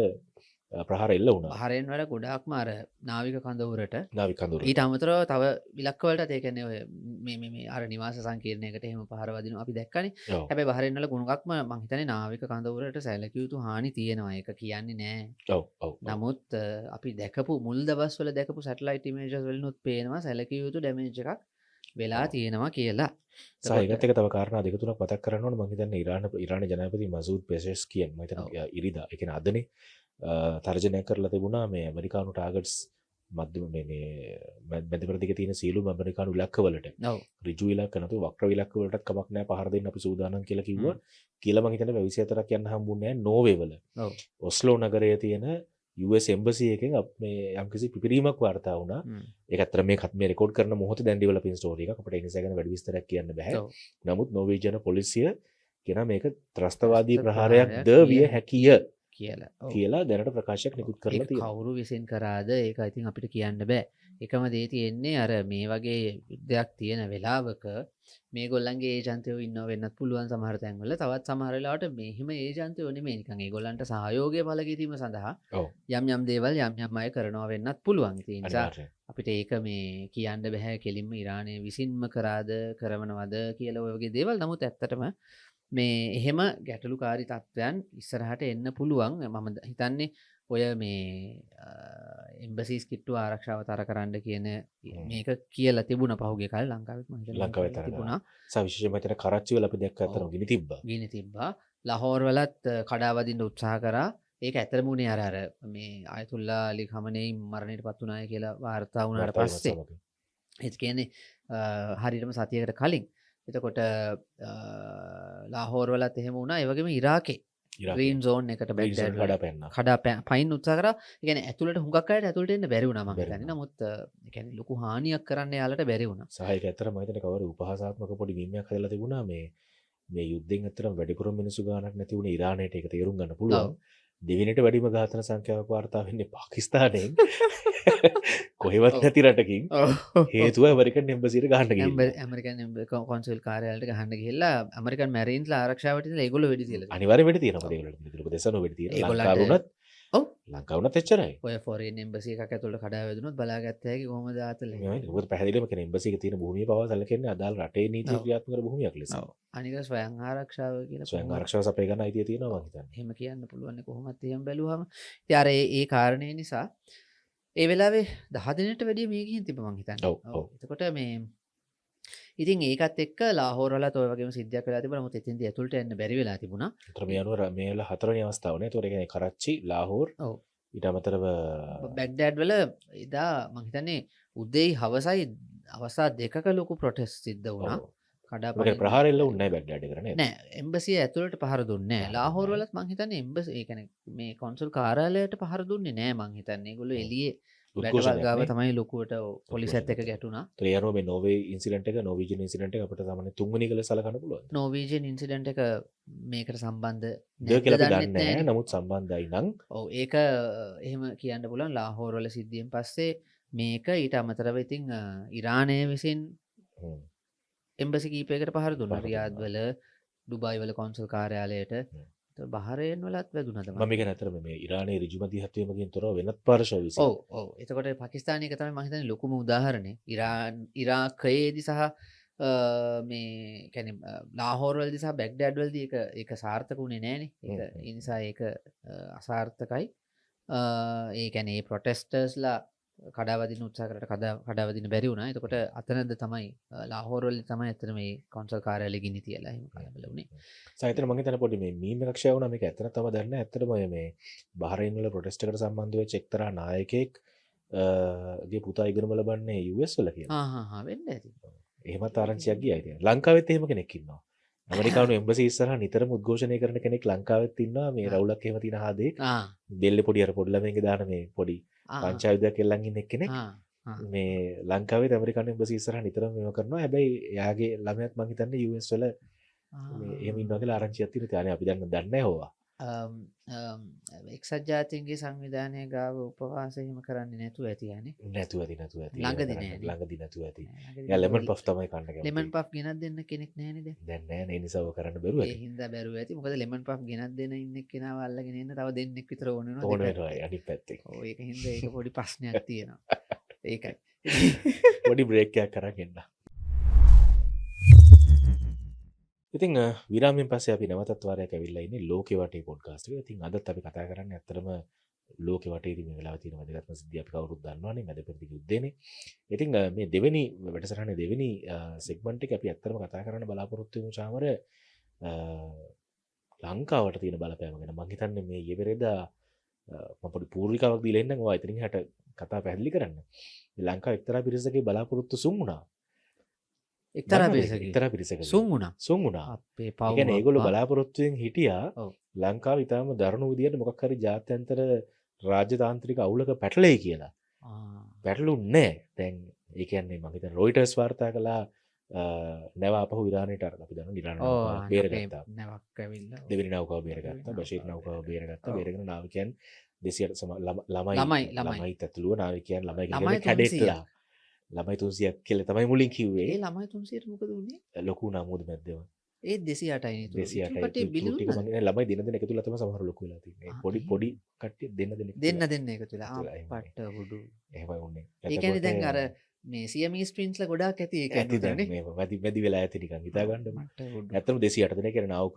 ප්‍රහාර එල්ල වුණා. බහරෙන් වල ගොඩාක්ම අර නාවික කඳවුරට ඊට අමතරව තව ඉලක්ක වලට ඒ කියන්නේ ඔය මේ අර නිවාස සංකීර්ණයකට එහෙම පහර වදිනවා අපි දැක්කනේ. හැබැයි බහරෙන් වල ගුණකක්ම මම හිතන්නේ නාවික කඳවුරට සැලකිය යුතු හානි තියෙනවා. ඒක කියන්නේ නෑ. නමුත් අපි දැකපු මුල් දවස් වල දැකපු සැටලයිට් ඉමේජස් වලිනුත් පේනවා සැලකිය යුතු ඩැමේජ් එකක් වෙලා තියෙනවා කියලා. සහයගත එක තව කාරණා දෙක තුනක් මතක් කරන්න ඕනේ. මම හිතන්නේ ඉරාන ජනාධිපති මසූද් පෙසෙස්කියන් මම හිතන්නේ ඉරිදා ඒ කියන්නේ අදනේ තර්ජනය කරලා තිබුණා මේ ඇමරිකානු ටාගට්ස් මධ්‍යම මේ මැදපෙරදිග තියෙන සියලුම ඇමරිකානු ඉලක්කවලට ඍජු ඉලක්ක නැතුව වක්‍ර ඉලක්ක වලටත් කමක් නැහැ පහර දෙන්න අපි සූදානම් කියලා කිව්වා. කියලා මම හිතන්නේ 24ක් යන්න හම්බුන්නේ නැහැ නෝර්වේ වල. ඔස්ලෝ නගරයේ තියෙන US එම්බසි එකෙන් මේ යම්කිසි පිපිරීමක් වාර්තා වුණා. ඒක ඇත්තට මේ රෙකෝඩ් කරන මොහොතේ දැන් ඩෙවලොපින් ස්ටෝරි එකක්. අපිට ඒ නිසා ගැන වැඩි විස්තරයක් කියන්න බෑ. නමුත් නෝර්වේජියන් පොලිසිය කියන මේක ත්‍රස්තවාදී ප්‍රහාරයක්ද විය හැකිය කියලා දැනට ප්‍රකාශයක් නිකුත් කරලා තියෙනවා. කවුරු විසින් කරාද ඒක ඉතින් අපිට කියන්න බෑ. එකම දේ තියෙන්නේ අර මේ වගේ යුද්ධයක් තියෙන වෙලාවක මේගොල්ලන්ගේ ඒජන්තයෝ ඉන්නව වෙන්නත් පුළුවන් සමහර තැන්වල. තවත් සමහර වෙලාවට මෙහිම ඒජන්තයෝ නෙමෙයි නිකන් ඒගොල්ලන්ට සහයෝගය බල ගැනීම සඳහා යම් දේවල් යම් අය කරනවා වෙන්නත් පුළුවන්. ඒ නිසා අපිට ඒක මේ කියන්න බෑ කෙලින්ම ඉරානය විසින්ම කරාද කරනවද කියලා ඔය වගේ දේවල්. නමුත් ඇත්තටම මේ එහෙම ගැටලුකාරී තත්ත්වයන් ඉස්සරහට එන්න පුළුවන්. මම හිතන්නේ ඔය මේ එම්බසිස් කිට්ටු ආරක්ෂාව තර කරන්න කියන මේක කියලා තිබුණ පහුගිය කාලේ ලංකාවෙත් මම හිතන්නේ ලංකාවේ තිබුණා. විශේෂයෙන්ම මෙතන කරච්චි වල අපි දැක්ක අතන ගිනි තිබ්බා. ලහෝර් වලත් කඩාවදින්න උත්සාහ කරා. ඒක ඇත්තම උනේ අර මේ ආයතුල්ලා අලි ඛමනේයි මරණයට පත් වුණාය කියලා වාර්තා වුණාට පස්සේ. ඒ කියන්නේ හරියටම සතියකට කලින්. එතකොට ලාහෝර් වලත් එහෙම වුණා. ඒ වගේම ඉරාකේ ග්‍රීන් සෝන් එකට කඩා පයින් උත්සාහ කරා. ඒ කියන්නේ ඇතුළට හුඟක් අයට ඇතුළට එන්න බැරි වුණා මම හිතන්නේ. නමුත් ඒ කියන්නේ ලොකු හානියක් කරන්න යාලට බැරි වුණා. සහායක ඇත්තට මම හිතන්නේ කවර උපහාසාත්මක පොඩි මීමයක් හදලා තිබුණා මේ යුද්ධෙන් ඇත්තටම වැඩිපුර මිනිස්සු ගානක් නැති වුණේ ඉරානයට. ඒක තේරුම් ගන්න පුළුවන්. දෙවෙනිට වැඩිම ඝාතන සංඛ්‍යාවක් වාර්තා වෙන්නේ පාකිස්තානයෙන්. කොහෙවත් නැති රටකින් හේතුව ඇමරිකන් එම්බසියට ගහන්න ගිහිල්ලා. ඇමරිකන් කොන්සල් කාර්යාලයට ගහන්න ගිහිල්ලා ඇමරිකන් මැරීන්ස්ලා ආරක්ෂාවට ඉඳලා ඒගොල්ලෝ වෙඩි තියලා. අනිවාර්යෙන් වෙඩි තියෙනවා ඒගොල්ලෝ. ඒක දෙසනෝ වෙඩි තියෙනවා. ලංකාවුණත් එච්චරයි. ඔය ෆොරේන් එම්බසි එකක් ඇතුළට කඩා වැදුනොත් බලාගත්ත හැකි කොහොමද ආතලේ. මොකද පැහැදිලිවම කියන එම්බසි එකේ තියෙන භූමිය පවා සැලකෙන්නේ අදාළ රටේ නීති ක්‍රියාත්මක කරන භූමියක් ලෙස. අනික ස්වයං ආරක්ෂාව කියලා ස්වයං ආරක්ෂාව සපය ගන්න අයිතිය තියෙනවා මම හිතන්නේ. එහෙම කියන්න පුළුවන් කොහොමත් එහෙම බැලුවාම. ඉතින් අර ඒ කාරණේ නිසා ඒ වෙලාවේ 10 දිනකට වැඩිය මේ ගිහින් තිබ්බ මං හිතන්නේ. ඔව්. එතකොට මේ ඉතින් ඒකත් එක්ක ලාහෝර් වලත් ඔය වගේම සිද්ධියක් වෙලා තිබුණා. මොකද එතෙන්දී ඇතුළට එන්න බැරි වෙලා තිබුණා. ඒතර මේ අනුව මේ වෙලාව හතරවෙනි අවස්ථාව නේ. ඒතකොට ඒ කියන්නේ කරච්චි, ලාහෝර්. ඔව්. ඊට අමතරව බැග්ඩෑඩ් වල එදා මං හිතන්නේ උදේයි හවසයි අවස්ථා දෙකක ලොකු ප්‍රොටෙස්ට් සිද්ධ වුණා. කඩාපැන ප්‍රහාර එල්ල වුණේ නැහැ බැග්ඩෑඩ් එකට නේද? නෑ එම්බසිය ඇතුළට පහර දුන්නේ නෑ. ලාහෝර් වලත් මං හිතන්නේ එම්බසි ඒ කියන්නේ මේ කොන්සල් කාර්යාලයට පහර දුන්නේ නෑ මං හිතන්නේ. ඒගොල්ලෝ එළියේ වැටවල් ගාව තමයි ලොකුවට පොලිසියත් එක්ක ගැටුණා. ඒ අනුව මේ නෝර්වේ ඉන්සිඩන්ට් එක නෝර්වීජියන් ඉන්සිඩන්ට් එක අපිට සාමාන්‍ය තුන්වෙනි කළ සලකන්න පුළුවන්. නෝර්වීජියන් ඉන්සිඩන්ට් එක මේකට සම්බන්ධ නැද්ද කියලා අපි දන්නේ නැහැ. නමුත් සම්බන්ධයි නම් ඔව් ඒක එහෙම කියන්න පුළුවන්. ලාහෝර් වල සිද්ධියෙන් පස්සේ මේක ඊට අමතරව ඉතින් ඉරානය විසින් එම්බසි කීපයකට පහර දුන්නා. රියාද් වල, ඩුබායි වල කොන්සල් කාර්යාලයට, බහරේන් වලත් වැදුනද මම මේක නැතරම මේ ඉරානයේ ඍජු මැදිහත්වීමකින් තොරව වෙනත් පාර්ශව විසින්. ඔව් ඔව්. එතකොට පාකිස්තානයේ එක තමයි මම හිතන්නේ ලොකුම උදාහරණය. ඉරාකයේදී සහ මේ කියන්නේ ලාහෝර් වලදී සහ බැග්ඩෑඩ් වලදී ඒක සාර්ථක වුණේ නැහනේ. ඒක ඒ නිසා ඒක අසාර්ථකයි. ඒ කියන්නේ ප්‍රොටෙස්ටර්ස්ලා කඩාවදින උත්සාහ කරලා කඩාවදින බැරි වුණා. එතකොට අතනද තමයි ලාහෝර් වල තමයි අතන මේ කොන්සල් කාර්යාලය ගිනි තියලා එහෙම කලබල වුණේ. සාහිත්‍ය මම හිතන්නේ පොඩි මේ මීම් එකක් ෂෙයා වුණා. මේක ඇත්තට තමයි දන්නේ. ඇත්තටම මේ බහරයින් වල ප්‍රොටෙස්ට් එකට සම්බන්ධ වෙච්ච එක්තරා නායකයෙක් ගේ පුතා ඉගෙනම ලබන්නේ US වල කියලා. වෙන්න ඇති. එහෙමත් ආරංචියක් ගියා ඉතින්. ලංකාවෙත් එහෙම කෙනෙක් ඉන්නවා. ඇමරිකානු එම්බසි ඉස්සරහා නිතරම උද්ඝෝෂණය කරන කෙනෙක් ලංකාවෙත් ඉන්නවා. මේ රවුලක් එහෙම තියෙන හදේ. බෙල්ලේ පොඩි අර පොඩි ළමෙන්ගේ දාන මේ පොඩි පංචායුධයක් එල්ලන් ඉන්න එක්කෙනෙක්. මේ ලංකාවේ ඇමරිකානු එම්බසි ඉස්සරහා නිතරම මේව කරනවා. හැබැයි එයාගේ ළමයාත් මං හිතන්නේ US වල මේ එහෙම ඉන්නවා කියලා ආරංචියක් තියෙනවා. ඉතින් අපි දැන් දන්නේ නැහැ ඕවා. එක්සත් ජාතීන්ගේ සංවිධානය ගාව උපවාස එහෙම කරන්නේ නැතුව ඇති යන්නේ. නැතුව ඇති. ළඟදී නෑ. ළඟදී නැතුව ඇති. යා ලෙමන් පෆ් තමයි කන්න කැමති. ලෙමන් පෆ් ගෙනත් දෙන්න කෙනෙක් නැහැ නේද? දැන් නෑ නේ. ඒ නිසා ඔය කරන්න බැරුව ඇති. ඒ හින්දා බැරුව ඇති. මොකද ලෙමන් පෆ් ගෙනත් දෙන ඉන්න කෙනාව අල්ලගෙන එන්න තව දෙන්නෙක් විතර ඕන වෙනවා. ඕන වෙනවා අනිත් පැත්තේ. ඔව් ඒක හින්දා ඒක පොඩි ප්‍රශ්නයක් තියෙනවා. ඒකයි. පොඩි බ්‍රේක් එකක් කරන් එන්න. ඉතින් විරාමයෙන් පස්සේ අපි නැවතත් වාරයක් ඇවිල්ලා ඉන්නේ ලෝකේ වටේ පොඩ්කාස්ට් එක. ඉතින් අදත් අපි කතා කරන්නේ ඇත්තටම ලෝකෙ වටේදී මේ වෙලාවේ තියෙන වැදගත්ම සිද්ධිය අපි කවුරුත් දන්නවනේ මැද පෙරදිග යුද්ධේනේ. ඉතින් මේ දෙවෙනි වැඩසටහනේ දෙවෙනි සෙග්මන්ට් එක අපි ඇත්තටම කතා කරන්න බලාපොරොත්තු වෙමු චාමර ලංකාවට තියෙන බලපෑම ගැන. මම හිතන්නේ මේ ඊපෙරේදා මම පොඩි පූර්විකාවක් දීලා ඉන්නම් ඔයා ඉතින් එහාට කතා පැහැදිලි කරන්න. ලංකාවේ එක්තරා පිරිසකගේ බලාපොරොත්තු සුන් වුණා. එක්තරා එක්තරා පිරිසකගේ සුන් වුණා. සුන් වුණා. අපේ ඒ කියන්නේ පව් ඒගොල්ලෝ බලාපොරොත්තුෙන් හිටියා ඔව්. ලංකාව ඉතාම දරුණු විදියට මොකක් හරි ජාත්‍යන්තර රාජ්‍යතාන්ත්‍රික අවුලක පැටලෙයි කියලා. පැටලුන්නේ නැහැ. දැන් ඒ කියන්නේ මම හිතන්නේ රොයිටර්ස් වාර්තා කළා නැව ආපහු ඉරානයට අරන් අපි දන්නවා ඉරාන නෞකාව බේරගත්තා. නැවක් ඇවිල්ලා දෙවෙනි නෞකාව බේරගත්තා. බෂීර් නෞකාව බේරගත්තා. ඔව්. බේරගෙන නාවිකයන් 200ට ළමයි. ළමයි ඇතුළුව නාවිකයන් ළමයි ළමයි කියන්නේ කැඩෙට්ලා. ළමයි 300ක් කියලා තමයි මුලින් කිව්වේ. ඒ ළමයි 300ට මොකද උනේ? ලොකු නාමුද මැද්දේම. ඒ 208යි නේ. 208යි කටේ බිලි ටික දුන්නා. මම කියන්නේ ළමයි දින දින එකතු වෙලා තමයි සමහර ලොකු වෙලා තියෙන්නේ. පොඩි පොඩි කට්ටිය දෙන්න එකතු වෙලා. පට්ට හුඩු. එහෙමයි උන්නේ. ඒ කියන්නේ දැන් අර මේ සියමීස් ප්‍රින්ස්ලා ගොඩාක් ඇති ඒක ඇති දැන් ඇතුළේ. මේ මැදි වෙලා ඇති නිකන් හිතා ගන්න. මට හුඩු. ඇත්තම 208 දෙනෙක් කියන නාවක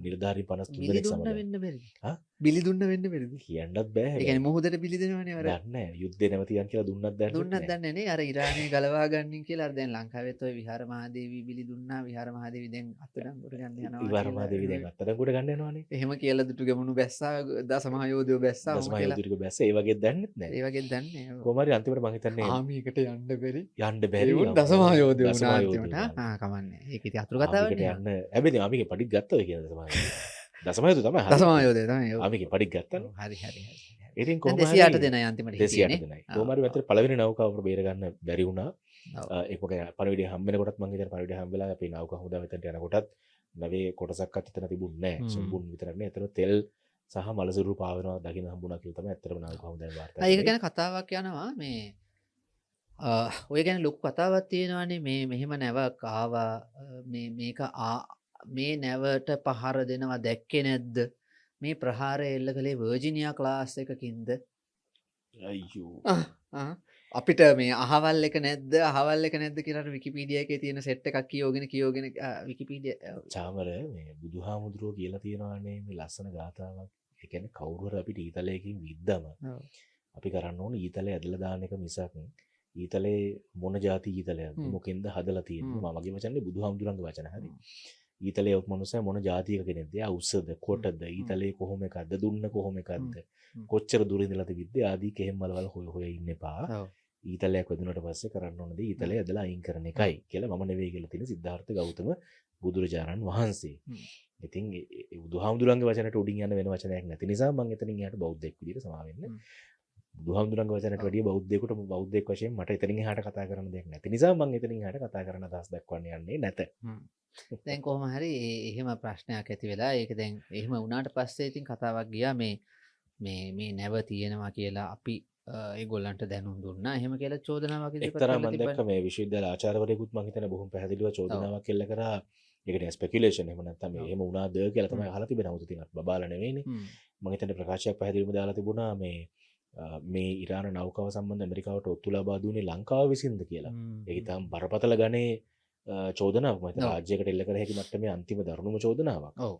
නිලධාරීන් 53 බිලි දෙනෙක් දුන්න සමග වෙන්න බැරිද? හා? බිලි දුන්න වෙන්න බැරිද? කියන්නත් බෑ. ඒ කියන්නේ මොහොතට බිලි දෙනවනේ අර. දන්නේ නැහැ. යුද්ධේ නැවතියන් කියලා දුන්නත් දන්නේ දුන්නත් දන්නේ නැහැ අර ඉරානයේ ගලවා ගන්නින් කියලා අර දැන් ලංකාවෙත් ඔය විහාර මහදේවී බිලි දුන්නා විහාර මහදේවී දැන් අත්අඩංගුවට ගන්න යනවා ඉවරමාදේවි දැන් අත්අඩංගුවට ගන්න යනවානේ. එහෙම කියලා දුටු ගැමුණු බැස්සා දසමහයෝධයෝ බැස්සා දසමහා යුද්ධික බැස්ස ඒ වගේ දන්නෙත් නැහැ. ඒ වගේ දන්නේ කොහොම හරි අන්තිමට මම හිතන්නේ ආමියකට යන්න බැරි යන්න බැරි ඒවුන් දසමහයෝධයෝ වුණා දසමහායෝධයෝ අන්තිමට වුණා. කමන්නේ ඒක ඉතින් අතුරු ආමිකට කතාවනේ යන්න හැබැයි ආමිගේ පඩිත් ගත්තා ඔය කියන දසමහායෝධ තමයි. දසමහයෝධය තමයි ඔව්. ආමිගේ පඩිත් ගත්තානේ. හරි හරි හරි ඉතින් දැන් කොහොම 208 දෙනයි අන්තිමට 208 හිටියනේ දෙනයි. කොහොම හරි මැත්තේ පළවෙනි නෞකාව අපිට බේර ගන්න බැරි වුණා. ඔව්. ඒක මොකද පණවිඩිය හම්බ වෙනකොටත් මම හිතන්නේ පණවිඩිය හම්බ වෙලා අපි නෞකාව හමුදා මෙතනට යනකොටත් නවේ කොටසක්වත් එතන තිබුණේ නැහැ. සම්බුන් විතරක් නේ. එතන තෙල් සහ මලසිරු පාවෙනවා දකින්න හම්බුණා කියලා තමයි ඇත්තටම නෞකාව හමුදාවේ වාර්තා ඒක ගැන කතාවක් යනවා මේ ඔය ගැන ලොකු කතාවක් තියෙනවානේ මේ මෙහෙම නැවක් ආවා මේක මේ නැවට පහර දෙනවා දැක්කේ නැද්ද මේ ප්‍රහාරය එල්ල කළේ වර්ජිනියා ක්ලාස් එකකින්ද අයියෝ. අපිට මේ අහවල් එක නැද්ද අහවල් එක නැද්ද කියලා විකිපීඩියා එකේ තියෙන සෙට් එකක් කියෝගෙන විකිපීඩියා චාමර මේ බුදුහාමුදුරුවෝ කියලා තියෙනවානේ මේ ලස්සන ගාථාවක්. ඒ කියන්නේ කවුරු හරි අපිට ඊතලයකින් විද්දම අපි කරන්න ඕන ඊතලේ ඇදලා දාන එක මිසක් ඊතලේ මොන જાති ඊතලයක්ද මොකෙන්ද හදලා තියෙන්නේ මම මගේ වචනේ බුදුහාමුදුරන්ගේ වචන හරි ඊතලේ ඔක් මනුස්සයා මොන જાතියක කෙනෙක්ද එයා උස්සද කොටද ඊතලේ කොහොම එකක්ද දුන්න කොහොම එකක්ද කොච්චර දුර ඉඳලාද විද්ද ආදී කෙහෙම් වලවල් හොය හොය ඉන්න එපා ඊතලයක් වැදුනට පස්සේ කරන්න ඕන දේ ඊතලේ ඇදලා අයින් කරන එකයි කියලා මම නෙවෙයි කියලා තියෙන සිද්ධාර්ථ ගෞතම බුදුරජාණන් වහන්සේ. ඉතින් ඒ බුදුහාමුදුරන්ගේ වචනට උඩින් යන වෙන වචනයක් නැති නිසා මම එතනින් එහාට බෞද්ධයෙක් විදිහට සමා වෙන්නේ. බුදුහාමුදුරන්ගේ වචනට වැඩිය බෞද්ධයෙකුට බෞද්ධයෙක් වශයෙන් මට එතනින් එහාට කතා කරන්න දෙයක් නැති නිසා මම එතනින් එහාට කතා කරන්න අදහස් දක්වන්න යන්නේ නැත. දැන් කොහොම හරි එහෙම ප්‍රශ්නයක් ඇති වෙලා ඒක දැන් එහෙම වුණාට පස්සේ ඉතින් කතාවක් ගියා මේ නැව තියෙනවා කියලා අපි ඒගොල්ලන්ට දැනුම් දුන්නා. එහෙම කියලා චෝදනාවක් ඉදිරිපත් එක්තරා කරලා මම දැක්ක මේ විශ්වවිද්‍යාල ආචාර්යවරයෙකුත් මම හිතන්නේ බොහොම පැහැදිලිව චෝදනාවක් එල්ල කරා. ඒකට ස්පෙකියුලේෂන් එහෙම නැත්නම් මේ එහෙම වුණාද කියලා තමයි අහලා තිබෙනවා. උත තියෙනවා බබාලා නෙවෙයිනේ. මම හිතන්නේ ප්‍රකාශයක් පැහැදිලිවම දාලා තිබුණා මේ ඉරාන නෞකාව සම්බන්ධ ඇමරිකාවට ඔත්තු ලබා දුන්නේ ලංකාව විසින්ද කියලා. ඒක ඊටම බරපතල ගණේ චෝදනාවක්. මම හිතන්නේ රාජ්‍යයකට එල්ල කර හැකි මට්ටමේ අන්තිම දරුණුම චෝදනාවක්. ඔව්.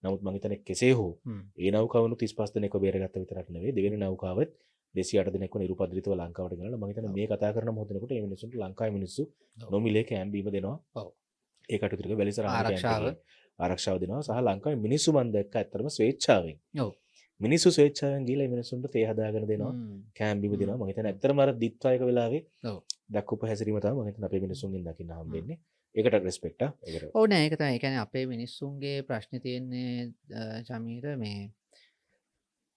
නමුත් මම හිතන්නේ කෙසේ හෝ ඒ නෞකාවනු 35 දෙනෙක්ව බේරගත්ත විතරක් නෙවෙයි දෙවෙනි නෞකාවත් 208 දෙනෙක්ව නිරුපද්‍රිතව ලංකාවට ගෙනල්ලා මම හිතන්නේ මේ කතා කරන මොහොතේනකොට මේ මිනිස්සුන්ට ලංකාවේ මිනිස්සු නොමිලේ කෑම් බීම දෙනවා. ඔව්. ඒ කටයුතු ටික වැලිසර ආරක්ෂාව දෙනවා සහ ලංකාවේ මිනිස්සු මම දැක්ක ඇත්තටම ස්වේච්ඡාවෙන්. ඔව්. මිනිස්සු ස්වේච්ඡාවෙන් ගිහලා මේ මිනිස්සුන්ට තේ හදාගෙන දෙනවා. කෑම් බීම දෙනවා. මම හිතන්නේ ඇත්තටම අර දිත්වායක වෙලාවේ ඔව්. දක්වපු හැසිරීම තමයි මම හිතන්නේ අපේ මිනිස්සුන්ගෙන් දකින්න හම්බෙන්නේ. ඒකට රෙස්පෙක්ට් ඒකට. ඔව් නෑ ඒක තමයි. ඒ කියන්නේ අපේ මිනිස්සුන්ගේ ප්‍රශ්නේ තියෙන්නේ චමීර මේ